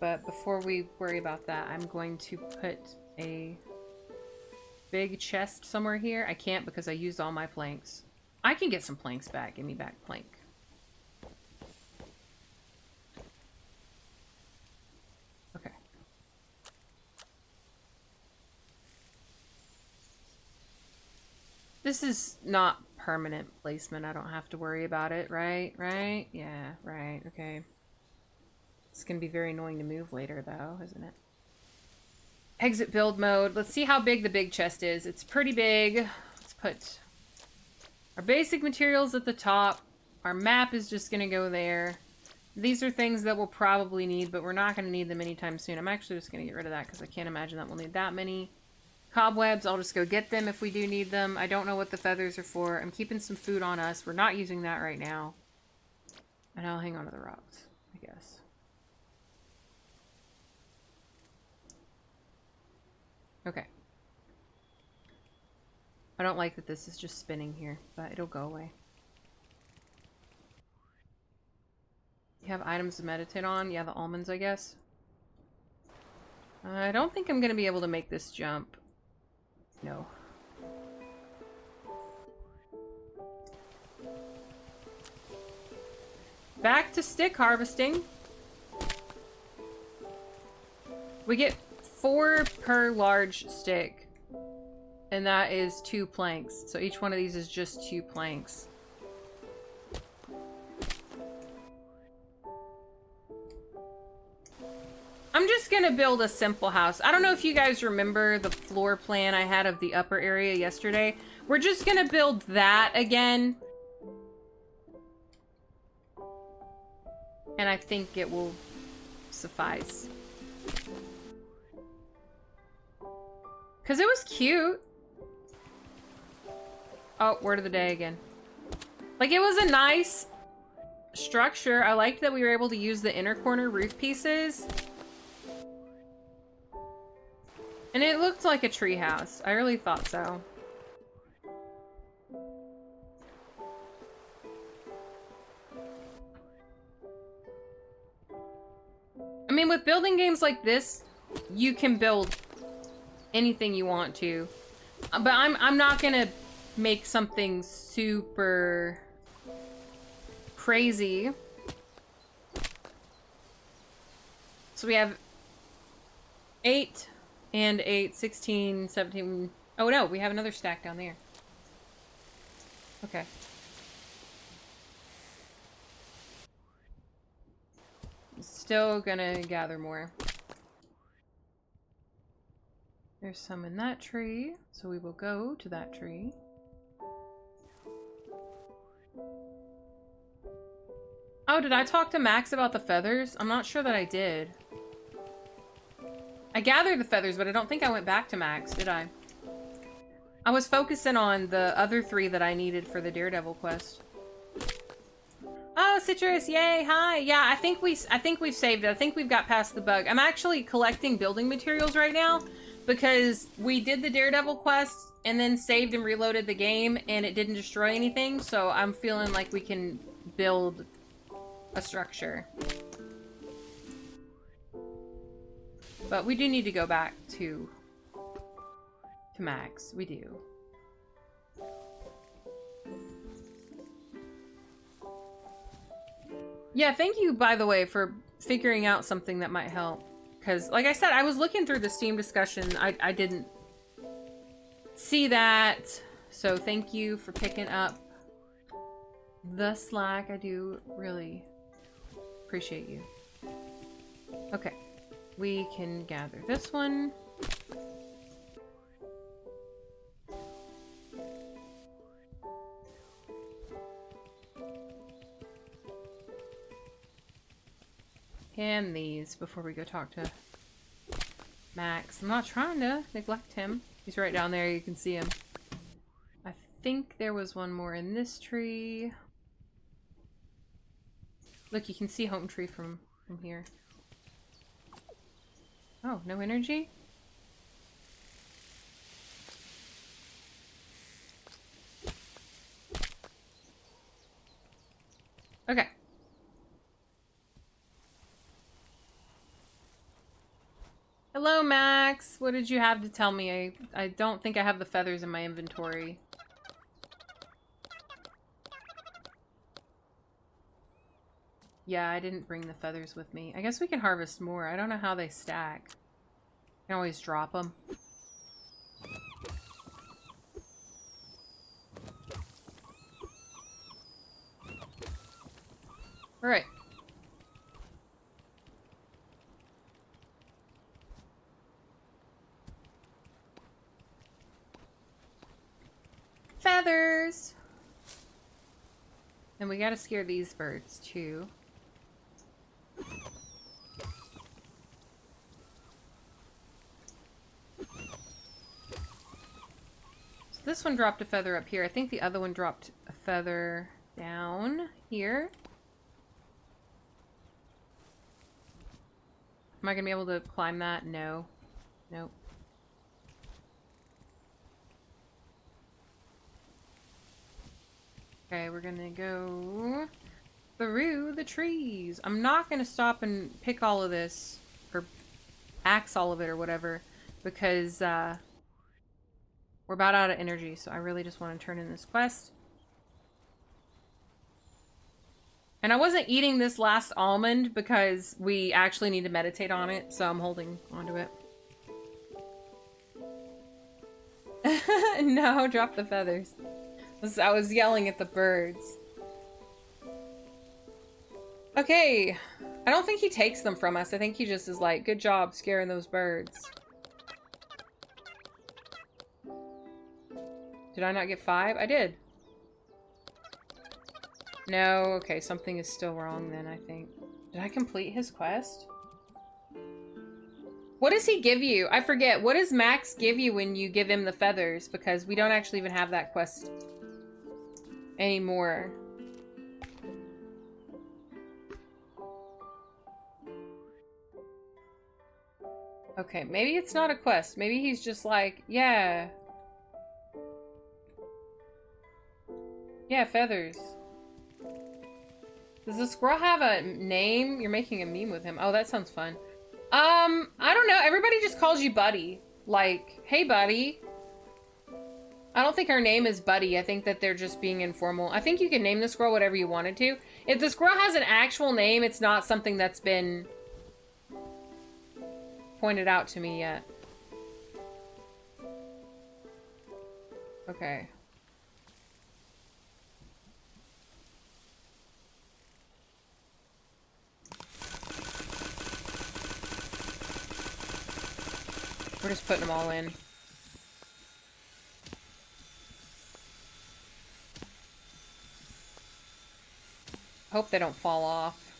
But before we worry about that, I'm going to put a big chest somewhere here. I can't because I used all my planks. I can get some planks back. Give me back plank. Okay. This is not permanent placement. I don't have to worry about it, right? Right? Yeah, right. Okay. It's going to be very annoying to move later, though, isn't it? Exit build mode. Let's see how big the big chest is. It's pretty big. Let's put our basic materials at the top. Our map is just going to go there. These are things that we'll probably need, but we're not going to need them anytime soon. I'm actually just going to get rid of that because I can't imagine that we'll need that many. Cobwebs, I'll just go get them if we do need them. I don't know what the feathers are for. I'm keeping some food on us. We're not using that right now. And I'll hang on to the rocks, I guess. Okay. I don't like that this is just spinning here, but it'll go away. You have items to meditate on? Yeah, the almonds, I guess. I don't think I'm going to be able to make this jump. No. Back to stick harvesting. We get 4 per large stick. And that is 2 planks. So each one of these is just 2 planks. I'm just gonna build a simple house. I don't know if you guys remember the floor plan I had of the upper area yesterday. We're just gonna build that again. And I think it will suffice. Because it was cute. Oh, word of the day again. Like, it was a nice structure. I liked that we were able to use the inner corner roof pieces. And it looked like a tree house. I really thought so. I mean, with building games like this, you can build anything you want to. But I'm not gonna make something super crazy. So we have 8 and 8, 16, 17. Oh no, we have another stack down there. Okay. Still gonna gather more. There's some in that tree, so we will go to that tree. Oh, did I talk to Max about the feathers? I'm not sure that I did. I gathered the feathers, but I don't think I went back to Max, did I? I was focusing on the other 3 that I needed for the Daredevil quest. Oh, Citrus, yay, hi. Yeah, I think we've saved it. I think we've got past the bug. I'm actually collecting building materials right now because we did the Daredevil quest and then saved and reloaded the game and it didn't destroy anything, so I'm feeling like we can build a structure. But we do need to go back to Max. We do. Yeah, thank you, by the way, for figuring out something that might help. because, like I said, I was looking through the Steam discussion. I didn't see that. So thank you for picking up the slack. I do really appreciate you. Okay. We can gather this one. And these before we go talk to Max. I'm not trying to neglect him. He's right down there. You can see him. I think there was one more in this tree. Look, you can see home tree from here. Oh, no energy? Okay. Hello, Max. What did you have to tell me? I don't think I have the feathers in my inventory. Yeah, I didn't bring the feathers with me. I guess we can harvest more. I don't know how they stack. I can always drop them. Alright. Feathers! And we gotta scare these birds, too. This one dropped a feather up here. I think the other one dropped a feather down here. Am I gonna be able to climb that? No. Nope. Okay, we're gonna go through the trees. I'm not gonna stop and pick all of this, or axe all of it or whatever, because we're about out of energy, so I really just want to turn in this quest. And I wasn't eating this last almond because we actually need to meditate on it, so I'm holding onto it. No, drop the feathers. I was yelling at the birds. Okay. I don't think he takes them from us. I think he just is like, good job scaring those birds. Did I not get 5? I did. No, okay, something is still wrong then, I think. Did I complete his quest? What does he give you? I forget. What does Max give you when you give him the feathers? Because we don't actually even have that quest anymore. Okay, maybe it's not a quest. Maybe he's just like, yeah. Yeah, feathers. Does the squirrel have a name? You're making a meme with him. Oh, that sounds fun. I don't know. Everybody just calls you Buddy. Like, hey, Buddy. I don't think her name is Buddy. I think that they're just being informal. I think you can name the squirrel whatever you wanted to. If the squirrel has an actual name, it's not something that's been pointed out to me yet. Okay. We're just putting them all in. Hope they don't fall off.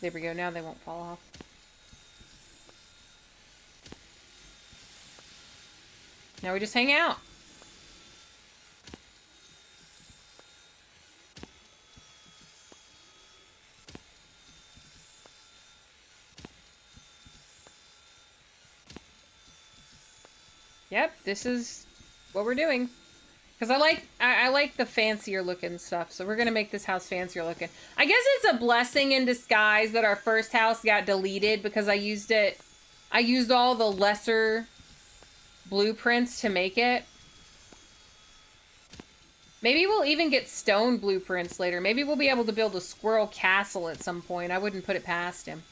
There we go. Now they won't fall off. Now we just hang out. Yep, this is what we're doing. Because I like the fancier looking stuff, so we're gonna make this house fancier looking. I guess it's a blessing in disguise that our first house got deleted because I used all the lesser blueprints to make it. Maybe we'll even get stone blueprints later. Maybe we'll be able to build a squirrel castle at some point. I wouldn't put it past him.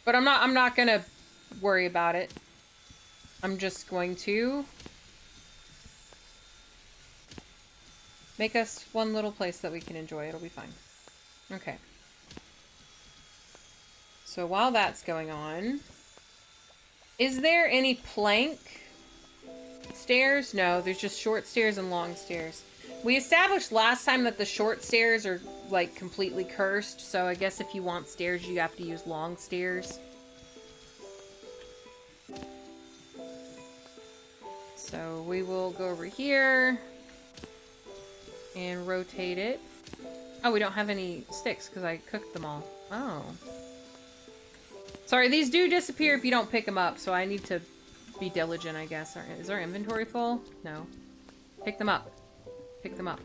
But I'm not gonna worry about it. I'm just going to make us one little place that we can enjoy. It'll be fine. Okay. So while that's going on, is there any plank stairs? No, there's just short stairs and long stairs. We established last time that the short stairs are like completely cursed, so I guess if you want stairs, you have to use long stairs. So we will go over here and rotate it. Oh, we don't have any sticks because I cooked them all. Oh. Sorry, these do disappear if you don't pick them up, so I need to be diligent, I guess. Is our inventory full? No. Pick them up. Pick them up.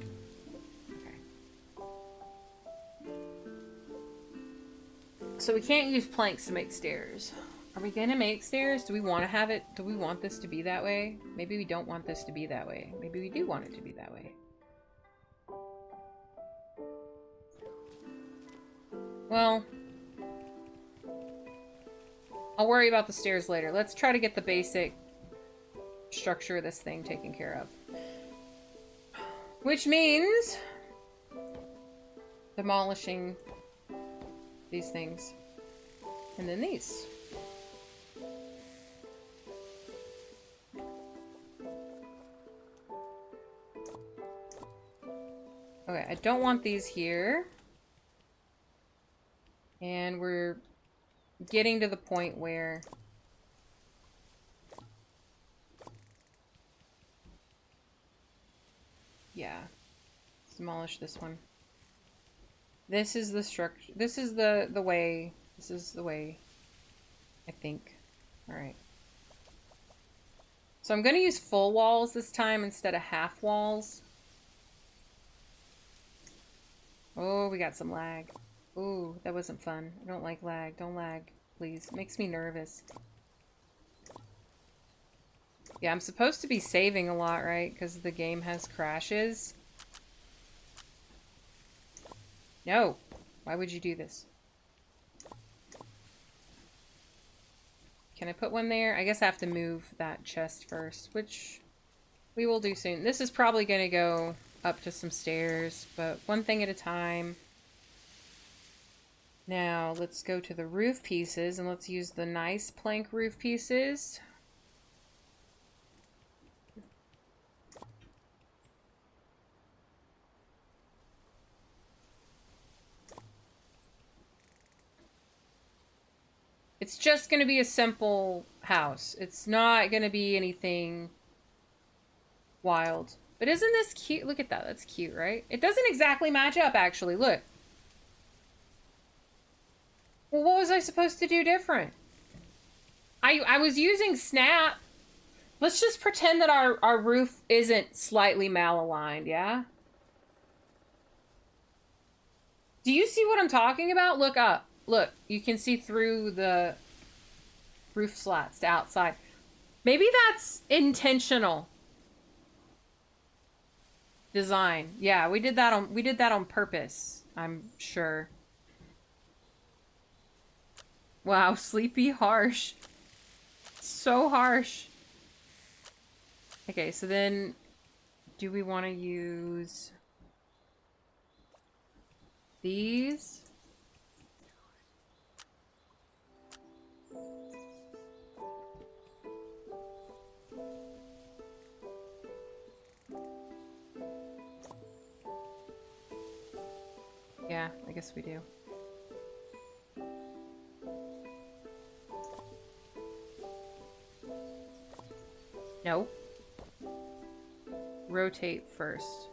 Okay. So we can't use planks to make stairs. Are we gonna make stairs? Do we want to have it? Do we want this to be that way? Maybe we don't want this to be that way. Maybe we do want it to be that way. Well, I'll worry about the stairs later. Let's try to get the basic structure of this thing taken care of. Which means demolishing these things. And then these. Okay, I don't want these here. And we're getting to the point where yeah. Demolish this one. This is the structure. This is the way. This is the way, I think. Alright. So I'm going to use full walls this time instead of half walls. Oh, we got some lag. Ooh, that wasn't fun. I don't like lag. Don't lag, please. It makes me nervous. Yeah, I'm supposed to be saving a lot, right? Because the game has crashes. No! Why would you do this? Can I put one there? I guess I have to move that chest first, which we will do soon. This is probably going to go up to some stairs, but one thing at a time. Now, let's go to the roof pieces, and let's use the nice plank roof pieces. It's just going to be a simple house. It's not going to be anything wild. But isn't this cute? Look at that. That's cute, right? It doesn't exactly match up, actually. Look. Well, what was I supposed to do different? I was using snap. Let's just pretend that our roof isn't slightly malaligned, yeah? Do you see what I'm talking about? Look up. Look, you can see through the roof slats to outside. Maybe that's intentional design. Yeah, we did that on purpose, I'm sure. Wow, sleepy harsh. So harsh. Okay, so then do we want to use these? Yeah, I guess we do. No. Rotate first.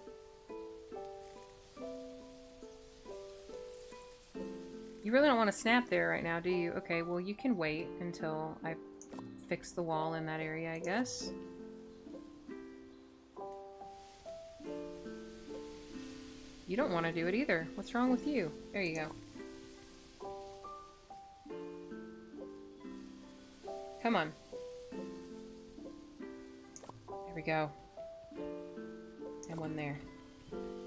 You really don't want to snap there right now, do you? Okay, well you can wait until I fix the wall in that area, I guess. You don't want to do it either. What's wrong with you? There you go. Come on. we go. And one there.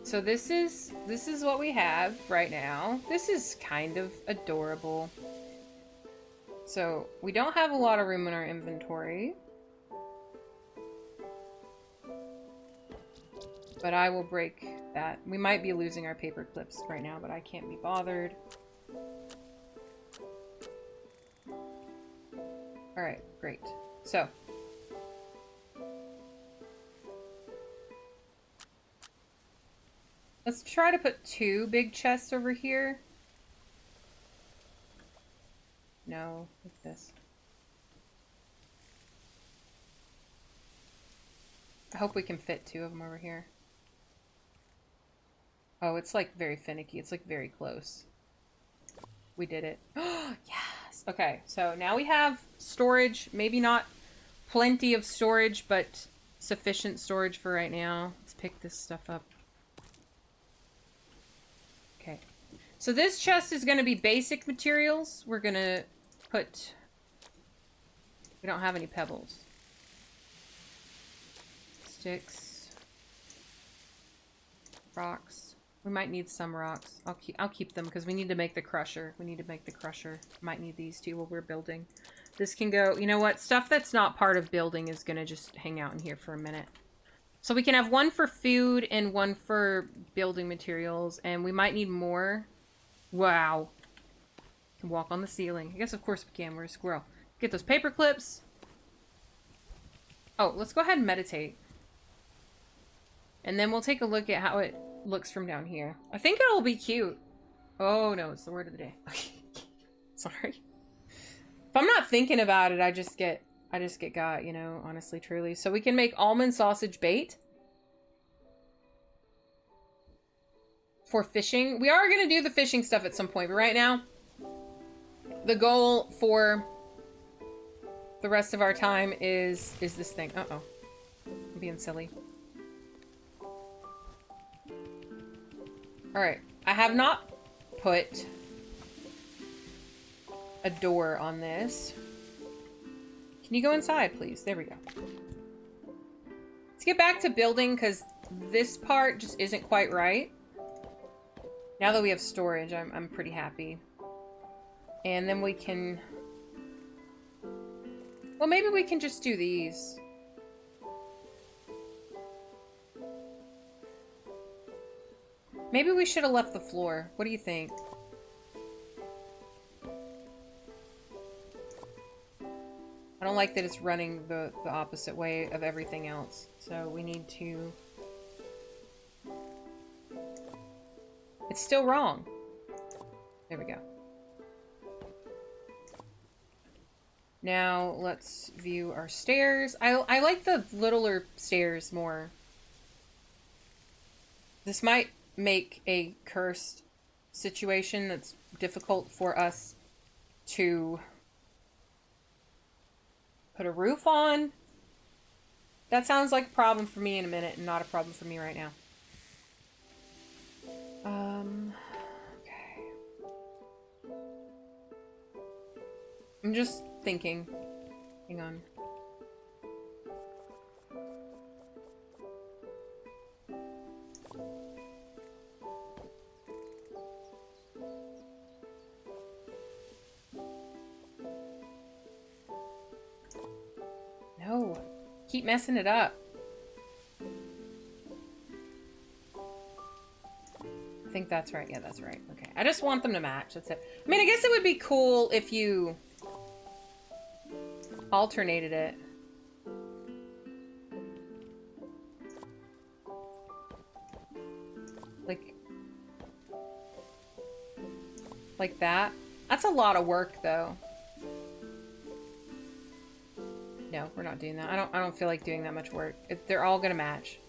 So this is what we have right now. This is kind of adorable. So we don't have a lot of room in our inventory. But I will break that. We might be losing our paper clips right now, but I can't be bothered. Alright, great. So. Let's try to put 2 big chests over here. No, what's this? I hope we can fit 2 of them over here. Oh, it's like very finicky. It's like very close. We did it. Oh, yes! Okay, so now we have storage. Maybe not plenty of storage, but sufficient storage for right now. Let's pick this stuff up. Okay. So this chest is going to be basic materials. We're going to put... We don't have any pebbles. Sticks. Rocks. We might need some rocks. I'll keep them because we need to make the crusher. We need to make the crusher. Might need these too while we're building. This can go... You know what? Stuff that's not part of building is going to just hang out in here for a minute. So we can have 1 for food and 1 for building materials. And we might need more. Wow. Can walk on the ceiling. I guess of course we can. We're a squirrel. Get those paper clips. Oh, let's go ahead and meditate. And then we'll take a look at how it looks from down here. I think it'll be cute. Oh no, it's the word of the day. Sorry. If I'm not thinking about it, I just get got, you know, honestly, truly. So we can make almond sausage bait. For fishing. We are going to do the fishing stuff at some point, but right now, the goal for the rest of our time is this thing. Uh-oh. I'm being silly. Alright. I have not put a door on this. Can you go inside, please? There we go. Let's get back to building, because this part just isn't quite right. Now that we have storage, I'm pretty happy. And then we can... Well, maybe we can just do these. Maybe we should have left the floor. What do you think? I don't like that it's running the opposite way of everything else. So we need to... It's still wrong. There we go. Now, let's view our stairs. I like the littler stairs more. This might make a cursed situation that's difficult for us to put a roof on. That sounds like a problem for me in a minute and not a problem for me right now. Okay. I'm just thinking. Hang on. No. Keep messing it up. I think that's right. Yeah, that's right. Okay. I just want them to match. That's it. I mean, I guess it would be cool if you alternated it. Like that. That's a lot of work, though. No, we're not doing that. I don't feel like doing that much work. They're all gonna match.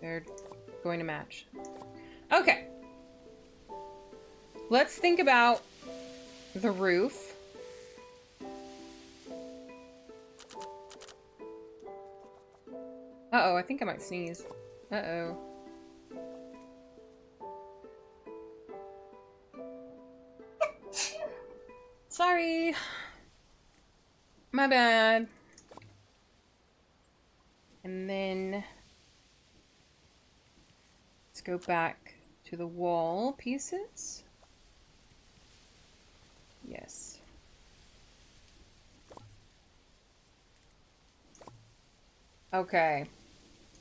They're going to match. Okay. Let's think about the roof. Uh-oh, I think I might sneeze. Uh-oh. Sorry. My bad. And then let's go back to the wall pieces. Yes. Okay.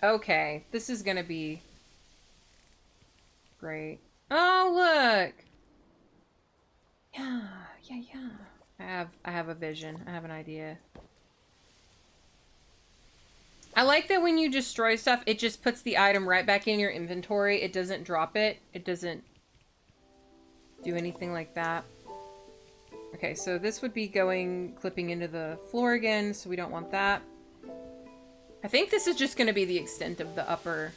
Okay. This is gonna be great. Oh, look! Yeah, yeah. I have a vision. I have an idea. I like that when you destroy stuff, it just puts the item right back in your inventory. It doesn't drop it. It doesn't do anything like that. Okay, so this would be clipping into the floor again, so we don't want that. I think this is just going to be the extent of the upper.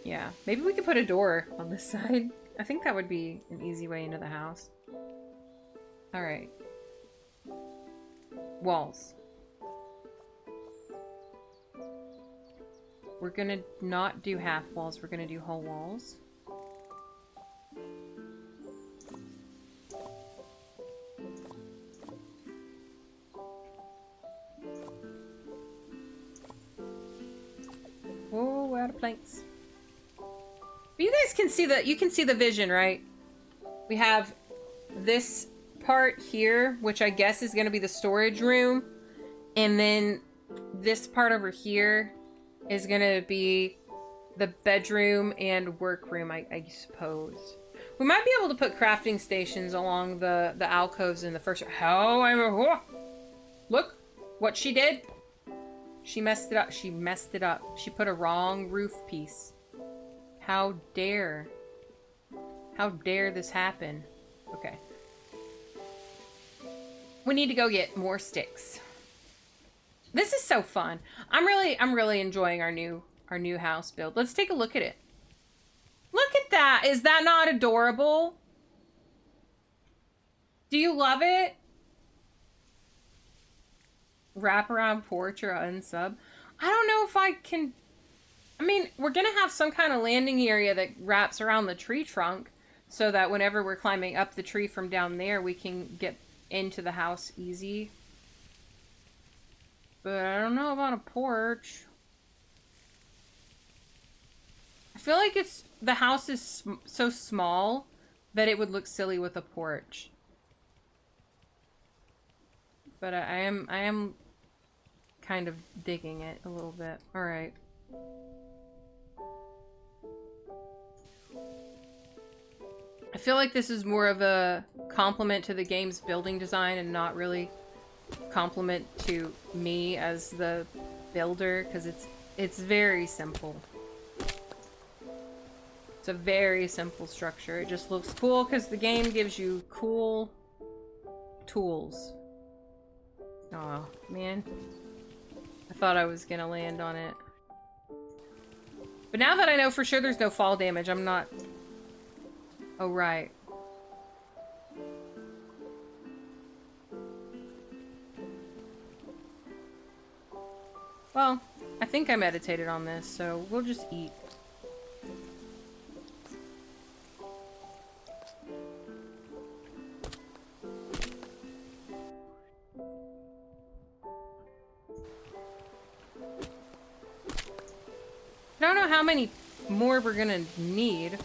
Yeah, maybe we could put a door on this side. I think that would be an easy way into the house. All right. Walls. We're gonna not do half walls, we're gonna do whole walls. Whoa, we're out of planks. But you guys can see you can see the vision, right? We have this part here, which I guess is gonna be the storage room. And then this part over here is gonna be the bedroom and workroom, I suppose. We might be able to put crafting stations along the alcoves in the first. However, look what she did. She messed it up. She messed it up. She put a wrong roof piece. How dare? How dare this happen? Okay. We need to go get more sticks. This is so fun. I'm really enjoying our new house build. Let's take a look at it. Look at that. Is that not adorable? Do you love it? Wraparound porch or unsub. I don't know if I can. I mean, we're gonna have some kind of landing area that wraps around the tree trunk so that whenever we're climbing up the tree from down there, we can get into the house easy. But I don't know about a porch. I feel like the house is so small that it would look silly with a porch. But I am kind of digging it a little bit. All right. I feel like this is more of a compliment to the game's building design and not really compliment to me as the builder, because it's very simple. It's a very simple structure. It just looks cool because the game gives you cool tools. Oh man, I thought I was gonna land on it, but now that I know for sure there's no fall damage, I'm not. Oh right. Well, I think I meditated on this, so we'll just eat. I don't know how many more we're gonna need.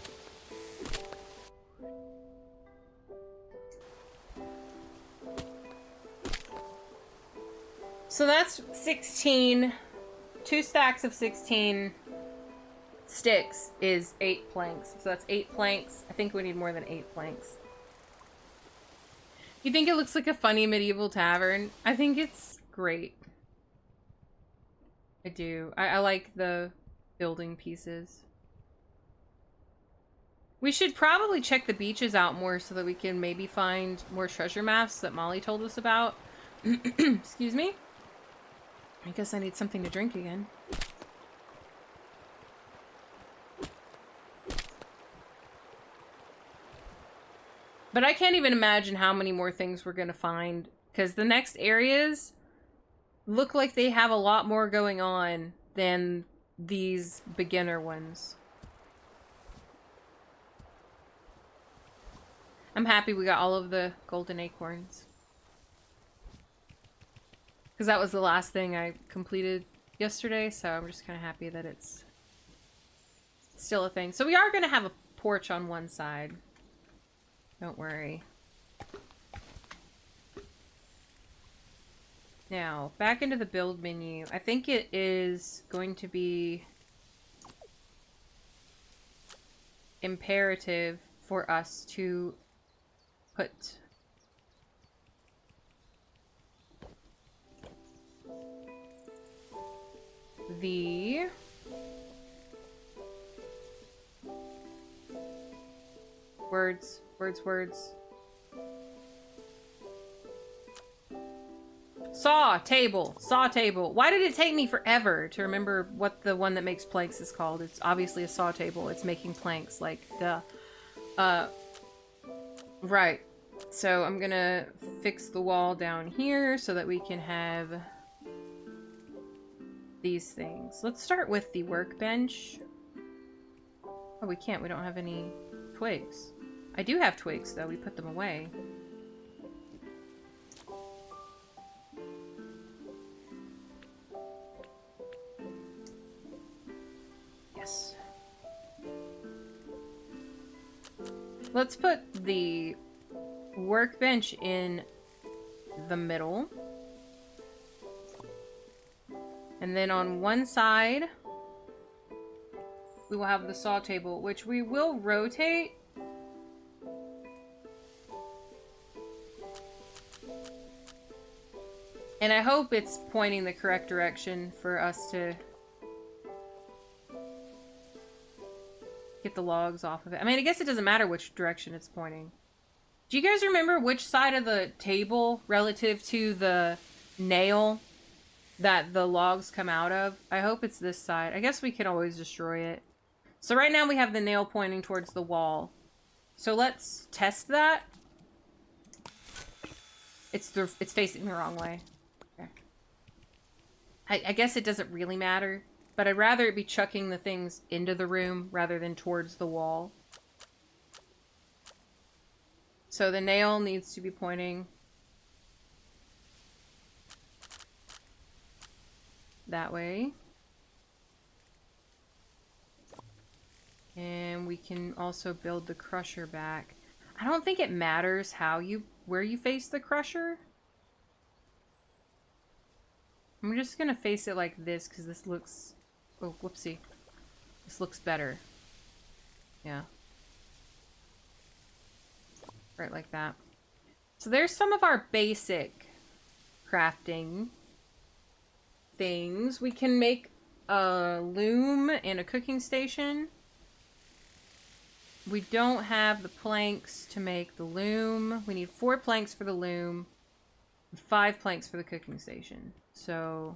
So that's 16. 2 stacks of 16 sticks is 8 planks. So that's 8 planks. I think we need more than 8 planks. You think it looks like a funny medieval tavern? I think it's great. I do. I like the building pieces. We should probably check the beaches out more so that we can maybe find more treasure maps that Molly told us about. Excuse me. I guess I need something to drink again. But I can't even imagine how many more things we're gonna find, because the next areas look like they have a lot more going on than these beginner ones. I'm happy we got all of the golden acorns. Because that was the last thing I completed yesterday, so I'm just kind of happy that it's still a thing. So we are going to have a porch on one side. Don't worry. Now, back into the build menu. I think it is going to be imperative for us to put the words. Saw table. Why did it take me forever to remember what the one that makes planks is called? It's obviously a saw table. It's making planks, like, duh. Right. So I'm gonna fix the wall down here so that we can have these things. Let's start with the workbench. Oh, we can't. We don't have any twigs. I do have twigs, though. We put them away. Yes. Let's put the workbench in the middle. And then on one side, we will have the saw table, which we will rotate. And I hope it's pointing the correct direction for us to get the logs off of it. I mean, I guess it doesn't matter which direction it's pointing. Do you guys remember which side of the table relative to the nail that the logs come out of? I hope it's this side. I guess we can always destroy it. So right now we have the nail pointing towards the wall. So let's test that. It's facing the wrong way. Okay. I guess it doesn't really matter, but I'd rather it be chucking the things into the room rather than towards the wall. So the nail needs to be pointing that way. And we can also build the crusher back. I don't think it matters where you face the crusher. I'm just gonna face it like this because this looks, oh, whoopsie. This looks better. Yeah. Right like that. So there's some of our basic crafting things. We can make a loom and a cooking station. We don't have the planks to make the loom. We need 4 planks for the loom, 5 planks for the cooking station. So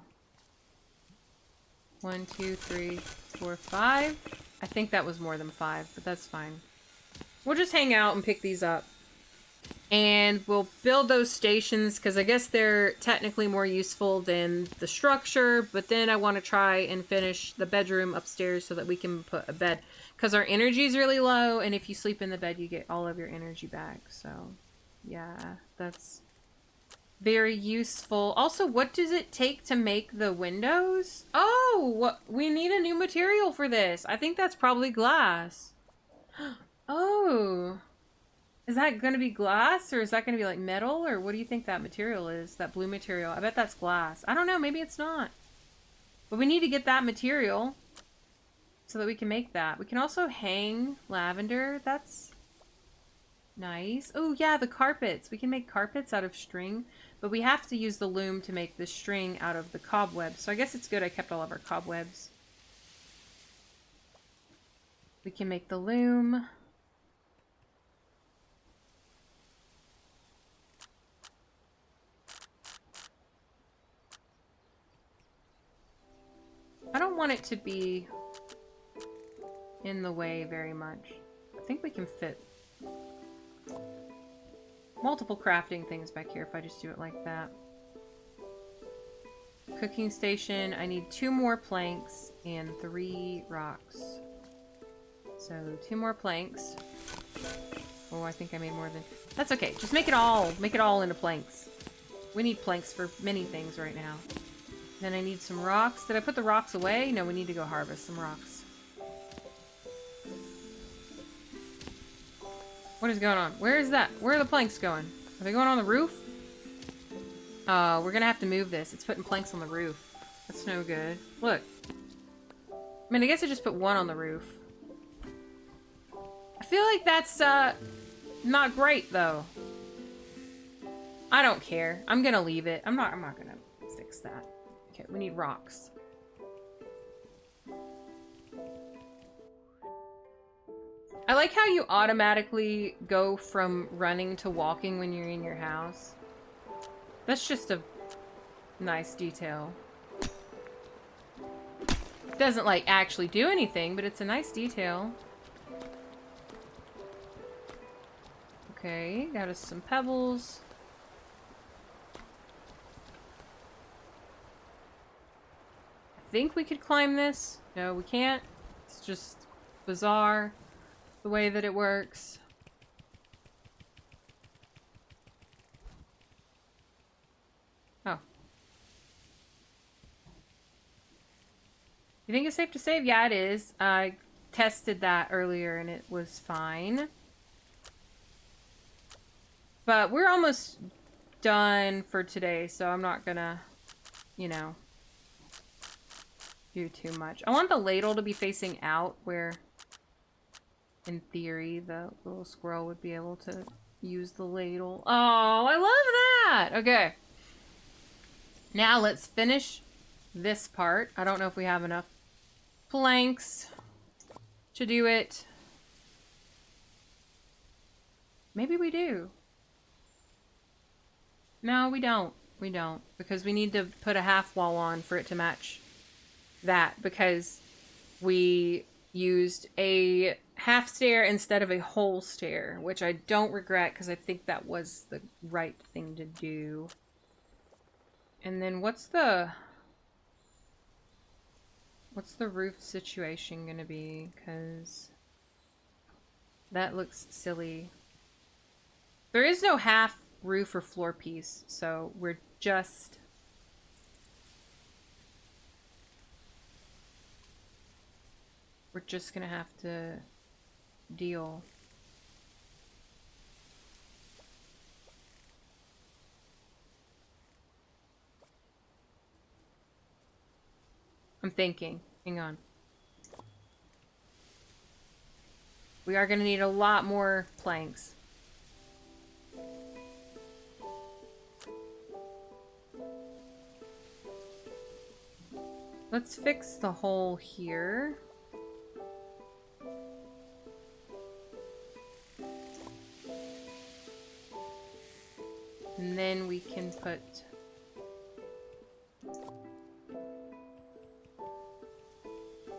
1, 2, 3, 4, 5. I think that was more than 5, but that's fine. We'll just hang out and pick these up. And we'll build those stations because I guess they're technically more useful than the structure. But then I want to try and finish the bedroom upstairs so that we can put a bed. Because our energy is really low. And if you sleep in the bed, you get all of your energy back. So, yeah, that's very useful. Also, what does it take to make the windows? Oh, we need a new material for this. I think that's probably glass. Oh. Is that going to be glass, or is that going to be like metal, or what do you think that material is? That blue material. I bet that's glass. I don't know. Maybe it's not. But we need to get that material so that we can make that. We can also hang lavender. That's nice. Oh, yeah, the carpets. We can make carpets out of string, but we have to use the loom to make the string out of the cobwebs. So I guess it's good I kept all of our cobwebs. We can make the loom. I don't want it to be in the way very much. I think we can fit multiple crafting things back here if I just do it like that. Cooking station, I need 2 more planks and 3 rocks. So 2 more planks. Oh, I think I made more than... That's okay. Just make it all into planks. We need planks for many things right now. Then I need some rocks. Did I put the rocks away? No, we need to go harvest some rocks. What is going on? Where is that? Where are the planks going? Are they going on the roof? We're gonna have to move this. It's putting planks on the roof. That's no good. Look. I mean, I guess I just put one on the roof. I feel like that's, not great, though. I don't care. I'm gonna leave it. I'm not gonna fix that. Okay, we need rocks. I like how you automatically go from running to walking when you're in your house. That's just a nice detail. Doesn't, like, actually do anything, but it's a nice detail. Okay, got us some pebbles. I think we could climb this. No, we can't. It's just bizarre the way that it works. Oh. You think it's safe to save? Yeah, it is. I tested that earlier and it was fine. But we're almost done for today, so I'm not gonna, you know, do too much. I want the ladle to be facing out where, in theory, the little squirrel would be able to use the ladle. Oh, I love that! Okay. Now let's finish this part. I don't know if we have enough planks to do it. Maybe we do. No, we don't. We don't. Because we need to put a half wall on for it to match that. Because we used a half stair instead of a whole stair. Which I don't regret because I think that was the right thing to do. And then what's the roof situation gonna be? Because that looks silly. There is no half roof or floor piece, so we're just gonna have to deal. I'm thinking. Hang on. We are gonna need a lot more planks. Let's fix the hole here. And then we can put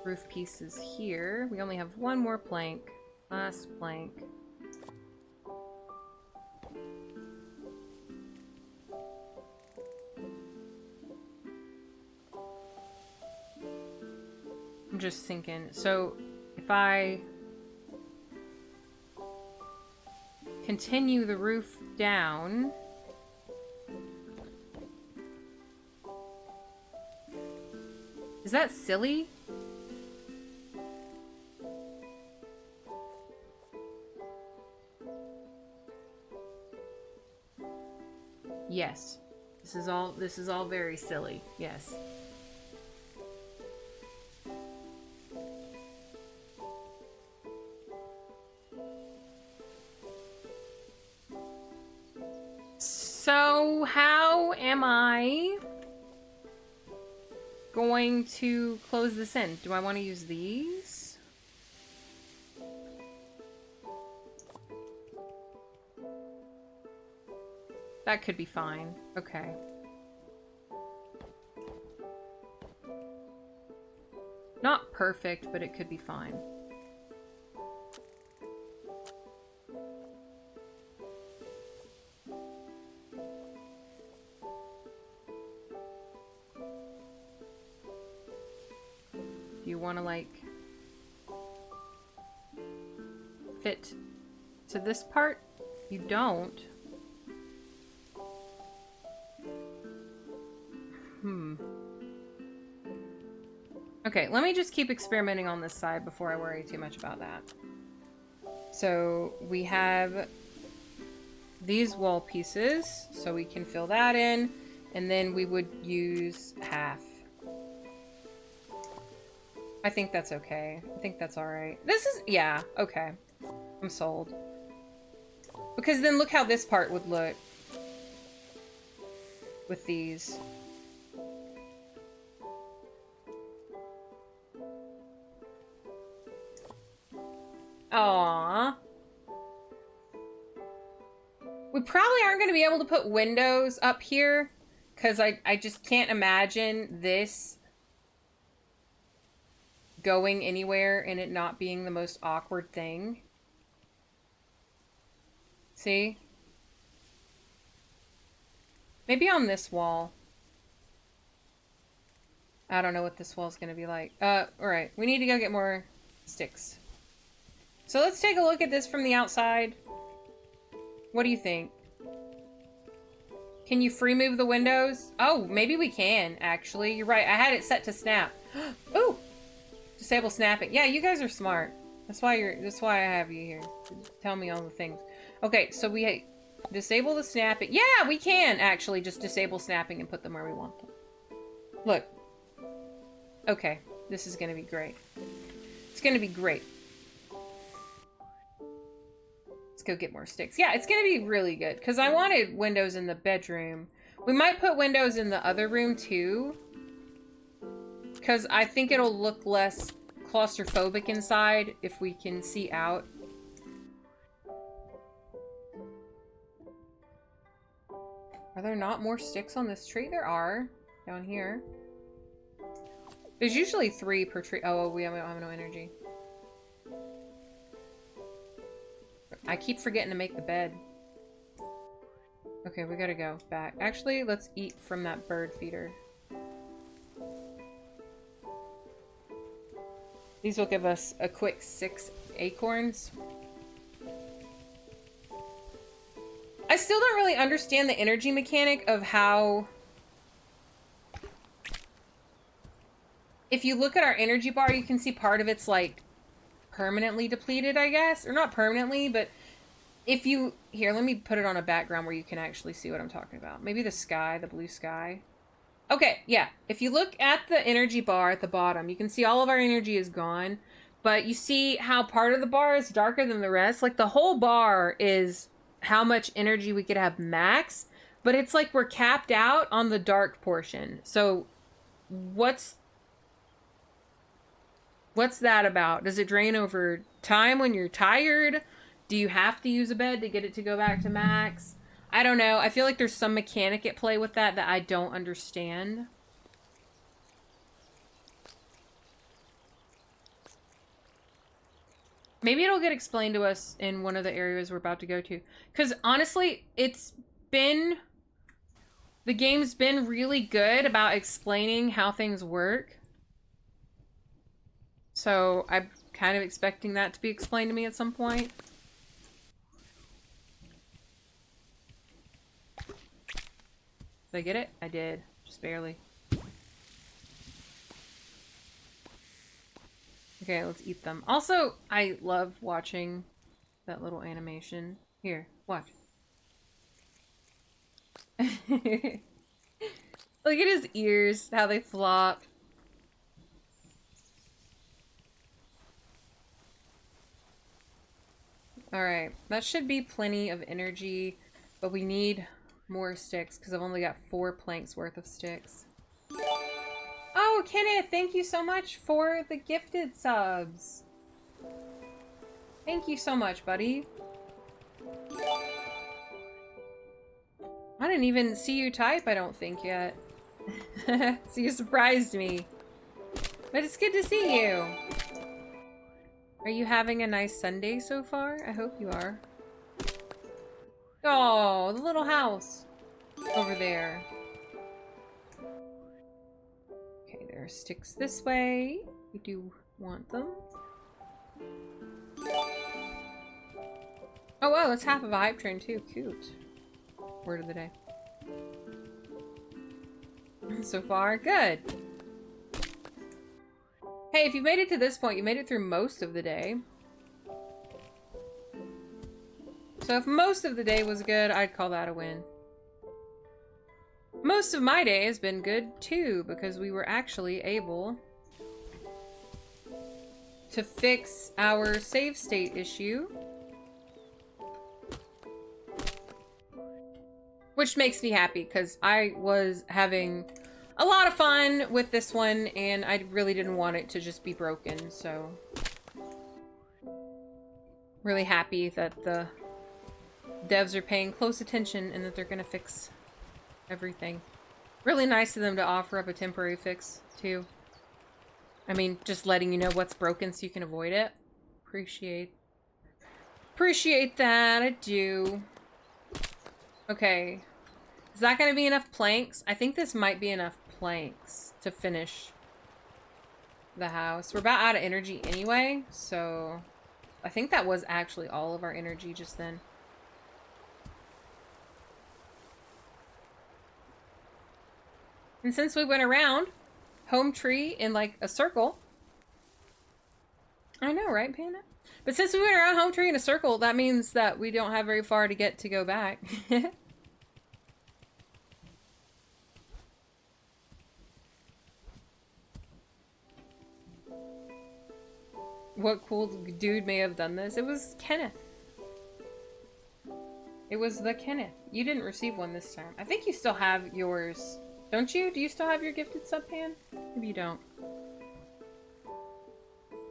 roof pieces here. We only have one more plank. Last plank. I'm just thinking, so if I continue the roof down, is that silly? Yes. This is all very silly. Yes. So, how am I going to close this in? Do I want to use these? That could be fine. Okay. Not perfect, but it could be fine. Do you want to, like, fit to this part? You don't. Okay, let me just keep experimenting on this side before I worry too much about that. So we have these wall pieces, so we can fill that in, and then we would use half. I think that's okay. I think that's all right. This is, yeah, okay. I'm sold. Because then look how this part would look with these. Aww. We probably aren't going to be able to put windows up here because I just can't imagine this going anywhere and it not being the most awkward thing. See? Maybe on this wall. I don't know what this wall's going to be like. Alright. We need to go get more sticks. So let's take a look at this from the outside. What do you think? Can you free move the windows? Oh, maybe we can, actually. You're right. I had it set to snap. Ooh! Disable snapping. Yeah, you guys are smart. That's why I have you here. Tell me all the things. Okay, so we disable the snapping. Yeah, we can actually just disable snapping and put them where we want them. Look. Okay, this is gonna be great. It's gonna be great. Let's go get more sticks. Yeah, it's gonna be really good because I wanted windows in the bedroom. We might put windows in the other room too, because I think it'll look less claustrophobic inside if we can see out. Are there not more sticks on this tree? There are. Down here. There's usually 3 per tree. Oh, we don't have no energy. I keep forgetting to make the bed. Okay, we gotta go back. Actually, let's eat from that bird feeder. These will give us a quick 6 acorns. I still don't really understand the energy mechanic of how... If you look at our energy bar, you can see part of it's like permanently depleted, I guess. Or not permanently, but if you... Here, let me put it on a background where you can actually see what I'm talking about. Maybe the sky, the blue sky. Okay, yeah. If you look at the energy bar at the bottom, you can see all of our energy is gone. But you see how part of the bar is darker than the rest? Like, the whole bar is how much energy we could have max. But it's like we're capped out on the dark portion. So, what's that about? Does it drain over time when you're tired? Do you have to use a bed to get it to go back to max? I don't know. I feel like there's some mechanic at play with that I don't understand. Maybe it'll get explained to us in one of the areas we're about to go to. Because honestly, the game's been really good about explaining how things work. So I'm kind of expecting that to be explained to me at some point. Did I get it? I did. Just barely. Okay, let's eat them. Also, I love watching that little animation. Here, watch. Look at his ears, how they flop. Alright, that should be plenty of energy, but we need more sticks because I've only got 4 planks worth of sticks. Oh, Kenneth, thank you so much for the gifted subs. Thank you so much, buddy. I didn't even see you type, I don't think, yet. So you surprised me. But it's good to see you. Are you having a nice Sunday so far? I hope you are. Oh, the little house over there. Okay, there are sticks this way. We do want them. Oh, wow, that's half of a hype train too. Cute. Word of the day. so far. Good. Hey, if you made it to this point, you made it through most of the day. So if most of the day was good, I'd call that a win. Most of my day has been good too, because we were actually able to fix our save state issue. Which makes me happy, because I was having a lot of fun with this one, and I really didn't want it to just be broken, so... Really happy that the devs are paying close attention and that they're gonna fix everything. Really nice of them to offer up a temporary fix, too. I mean, just letting you know what's broken so you can avoid it. Appreciate that, I do. Okay. Is that gonna be enough planks? I think this might be enough planks to finish the house. We're about out of energy anyway, so... I think that was actually all of our energy just then. And since we went around home tree in like a circle. I know, right, Panda? But since we went around home tree in a circle, that means that we don't have very far to get to go back. What cool dude may have done this? It was Kenneth. It was the Kenneth. You didn't receive one this time. I think you still have yours. Don't you? Do you still have your gifted sub pan? Maybe you don't.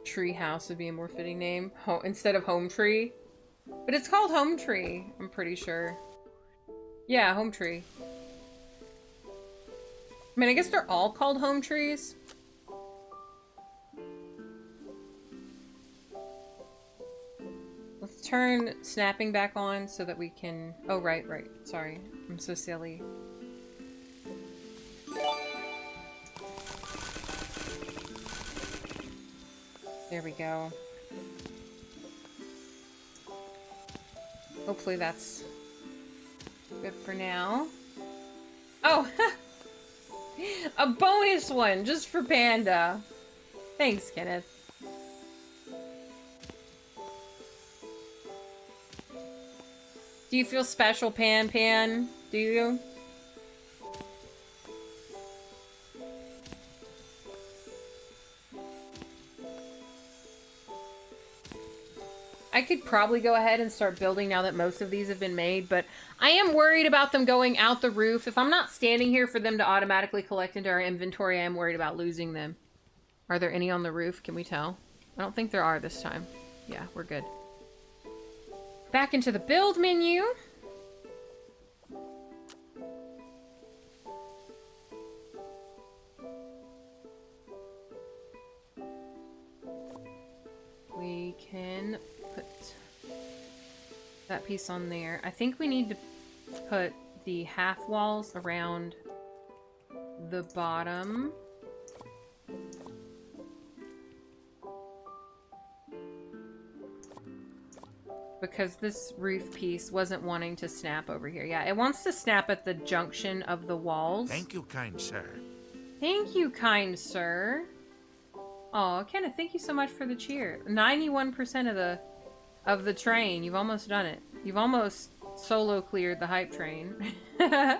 Treehouse would be a more fitting name. Instead of home tree. But it's called home tree, I'm pretty sure. Yeah, home tree. I mean, I guess they're all called home trees. Let's turn snapping back on so that we can... Oh, right. Sorry. I'm so silly. There we go. Hopefully that's good for now. Oh! A bonus one just for Panda. Thanks, Kenneth. Do you feel special, Pan? Do you? I could probably go ahead and start building now that most of these have been made, but I am worried about them going out the roof. If I'm not standing here for them to automatically collect into our inventory, I am worried about losing them. Are there any on the roof? Can we tell? I don't think there are this time. Yeah, we're good. Back into the build menu. We can put that piece on there. I think we need to put the half walls around the bottom. Because this roof piece wasn't wanting to snap over here. Yeah, it wants to snap at the junction of the walls. Thank you, kind sir. Thank you, kind sir. Oh, Kenneth, thank you so much for the cheer. 91% of the train. You've almost done it. You've almost solo cleared the hype train. Come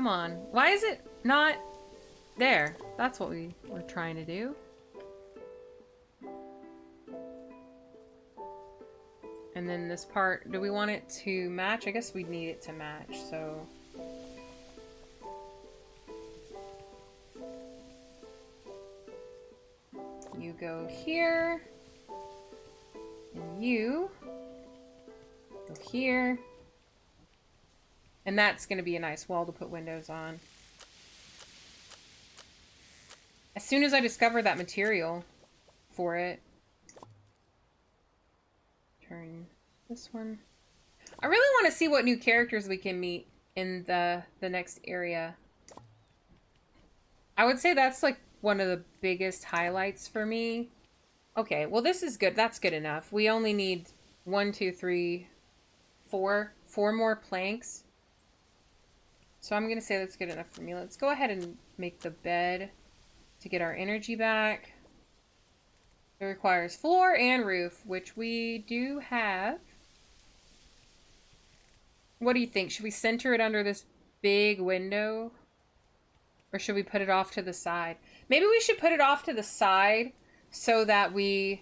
on. Why is it not there? That's what we were trying to do. And then this part, do we want it to match? I guess we need it to match, so... You go here. And you go here. And that's going to be a nice wall to put windows on. As soon as I discover that material for it. Turn this one. I really want to see what new characters we can meet in the next area. I would say that's like one of the biggest highlights for me. Okay, well this is good. That's good enough. We only need 1, 2, 3, 4 more planks. So I'm gonna say that's good enough for me. Let's go ahead and make the bed to get our energy back. It requires floor and roof, which we do have. What do you think? Should we center it under this big window? Or should we put it off to the side? Maybe we should put it off to the side so that we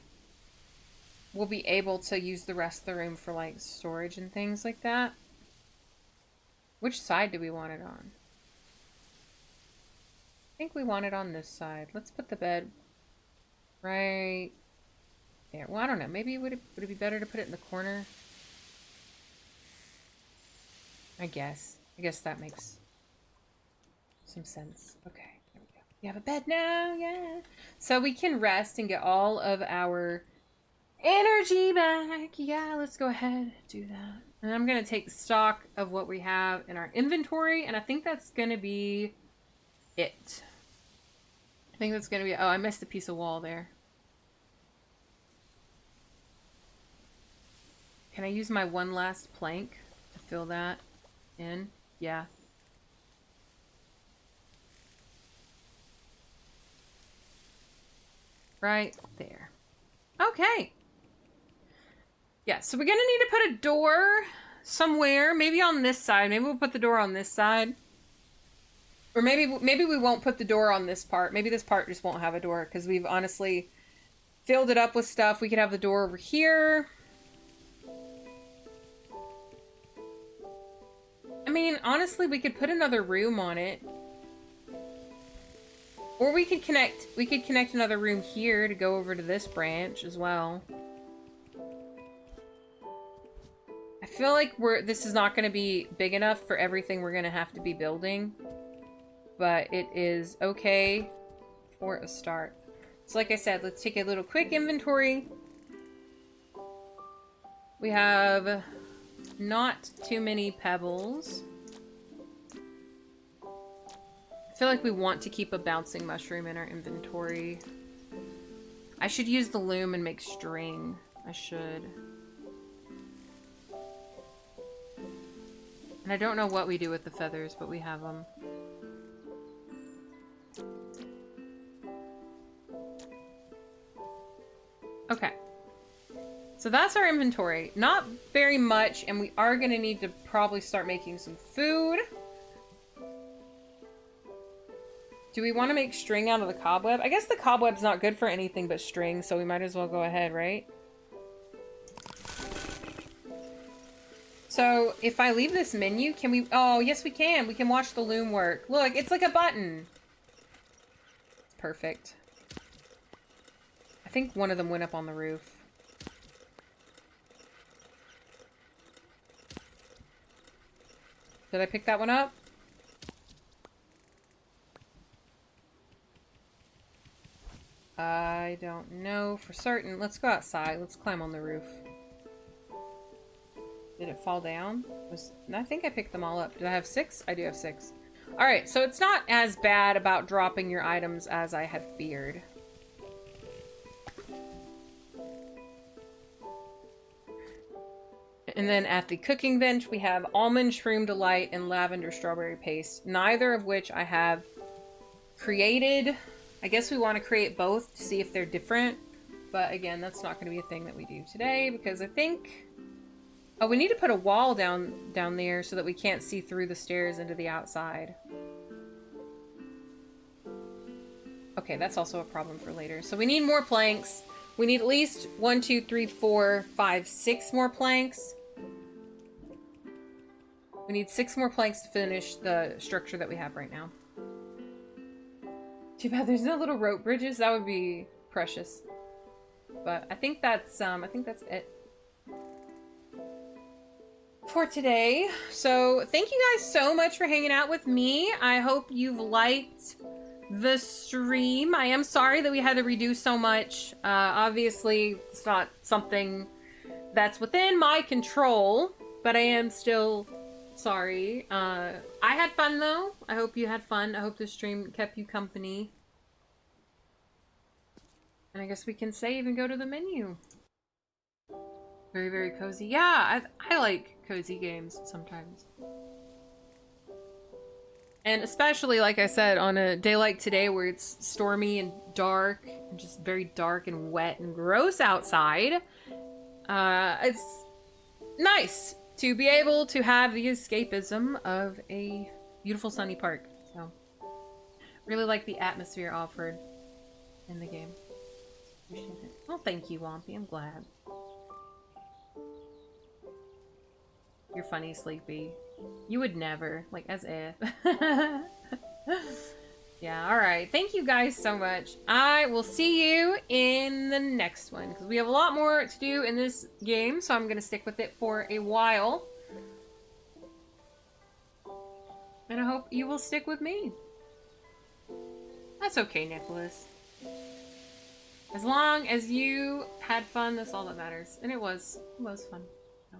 will be able to use the rest of the room for like storage and things like that. Which side do we want it on? I think we want it on this side. Let's put the bed right there. Well, I don't know. Maybe would it be better to put it in the corner? I guess that makes some sense. Okay, there we go. We have a bed now, yeah. So we can rest and get all of our energy back. Yeah, let's go ahead and do that. And I'm going to take stock of what we have in our inventory, and I think that's going to be it. I think that's going to be... Oh, I missed a piece of wall there. Can I use my one last plank to fill that in? Yeah. Right there. Okay. Yeah, so we're gonna need to put a door somewhere. Maybe on this side. Maybe we'll put the door on this side. Or maybe we won't put the door on this part. Maybe this part just won't have a door because we've honestly filled it up with stuff. We could have the door over here. I mean, honestly, we could put another room on it. Or we could connect another room here to go over to this branch as well. I feel like this is not going to be big enough for everything we're going to have to be building. But it is okay for a start. So like I said, let's take a little quick inventory. We have not too many pebbles. I feel like we want to keep a bouncing mushroom in our inventory. I should use the loom and make string. I should. And I don't know what we do with the feathers, but we have them. Okay. So that's our inventory. Not very much, and we are going to need to probably start making some food. Do we want to make string out of the cobweb? I guess the cobweb's not good for anything but string, so we might as well go ahead, right? So, if I leave this menu, can we... Oh, yes we can. We can watch the loom work. Look, it's like a button. Perfect. I think one of them went up on the roof. Did I pick that one up? I don't know for certain. Let's go outside. Let's climb on the roof. Did it fall down? I think I picked them all up. Did I have 6? I do have 6. Alright, so it's not as bad about dropping your items as I had feared. And then at the cooking bench, we have Almond Shroom Delight and Lavender Strawberry Paste. Neither of which I have created. I guess we want to create both to see if they're different. But again, that's not going to be a thing that we do today because I think... Oh, we need to put a wall down there so that we can't see through the stairs into the outside. Okay, that's also a problem for later. So we need more planks. We need at least 1, 2, 3, 4, 5, 6 more planks. We need 6 more planks to finish the structure that we have right now. Too bad there's no little rope bridges. That would be precious. But I think that's it for today. So thank you guys so much for hanging out with me. I hope you've liked the stream. I am sorry that we had to redo so much. Obviously, it's not something that's within my control, but I am still sorry. I had fun though. I hope you had fun. I hope the stream kept you company. And I guess we can save and go to the menu. Very, very cozy. Yeah, I like cozy games sometimes. And especially, like I said, on a day like today where it's stormy and dark, and just very dark and wet and gross outside, it's nice to be able to have the escapism of a beautiful sunny park. So, really like the atmosphere offered in the game. Appreciate it. Well, thank you, Wompy. I'm glad. You're funny, Sleepy. You would never. Like, as if. Yeah, alright. Thank you guys so much. I will see you in the next one, because we have a lot more to do in this game, so I'm going to stick with it for a while. And I hope you will stick with me. That's okay, Nicholas. As long as you had fun, that's all that matters. And it was fun. So.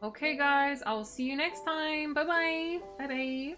Okay, guys, I will see you next time. Bye-bye. Bye-bye.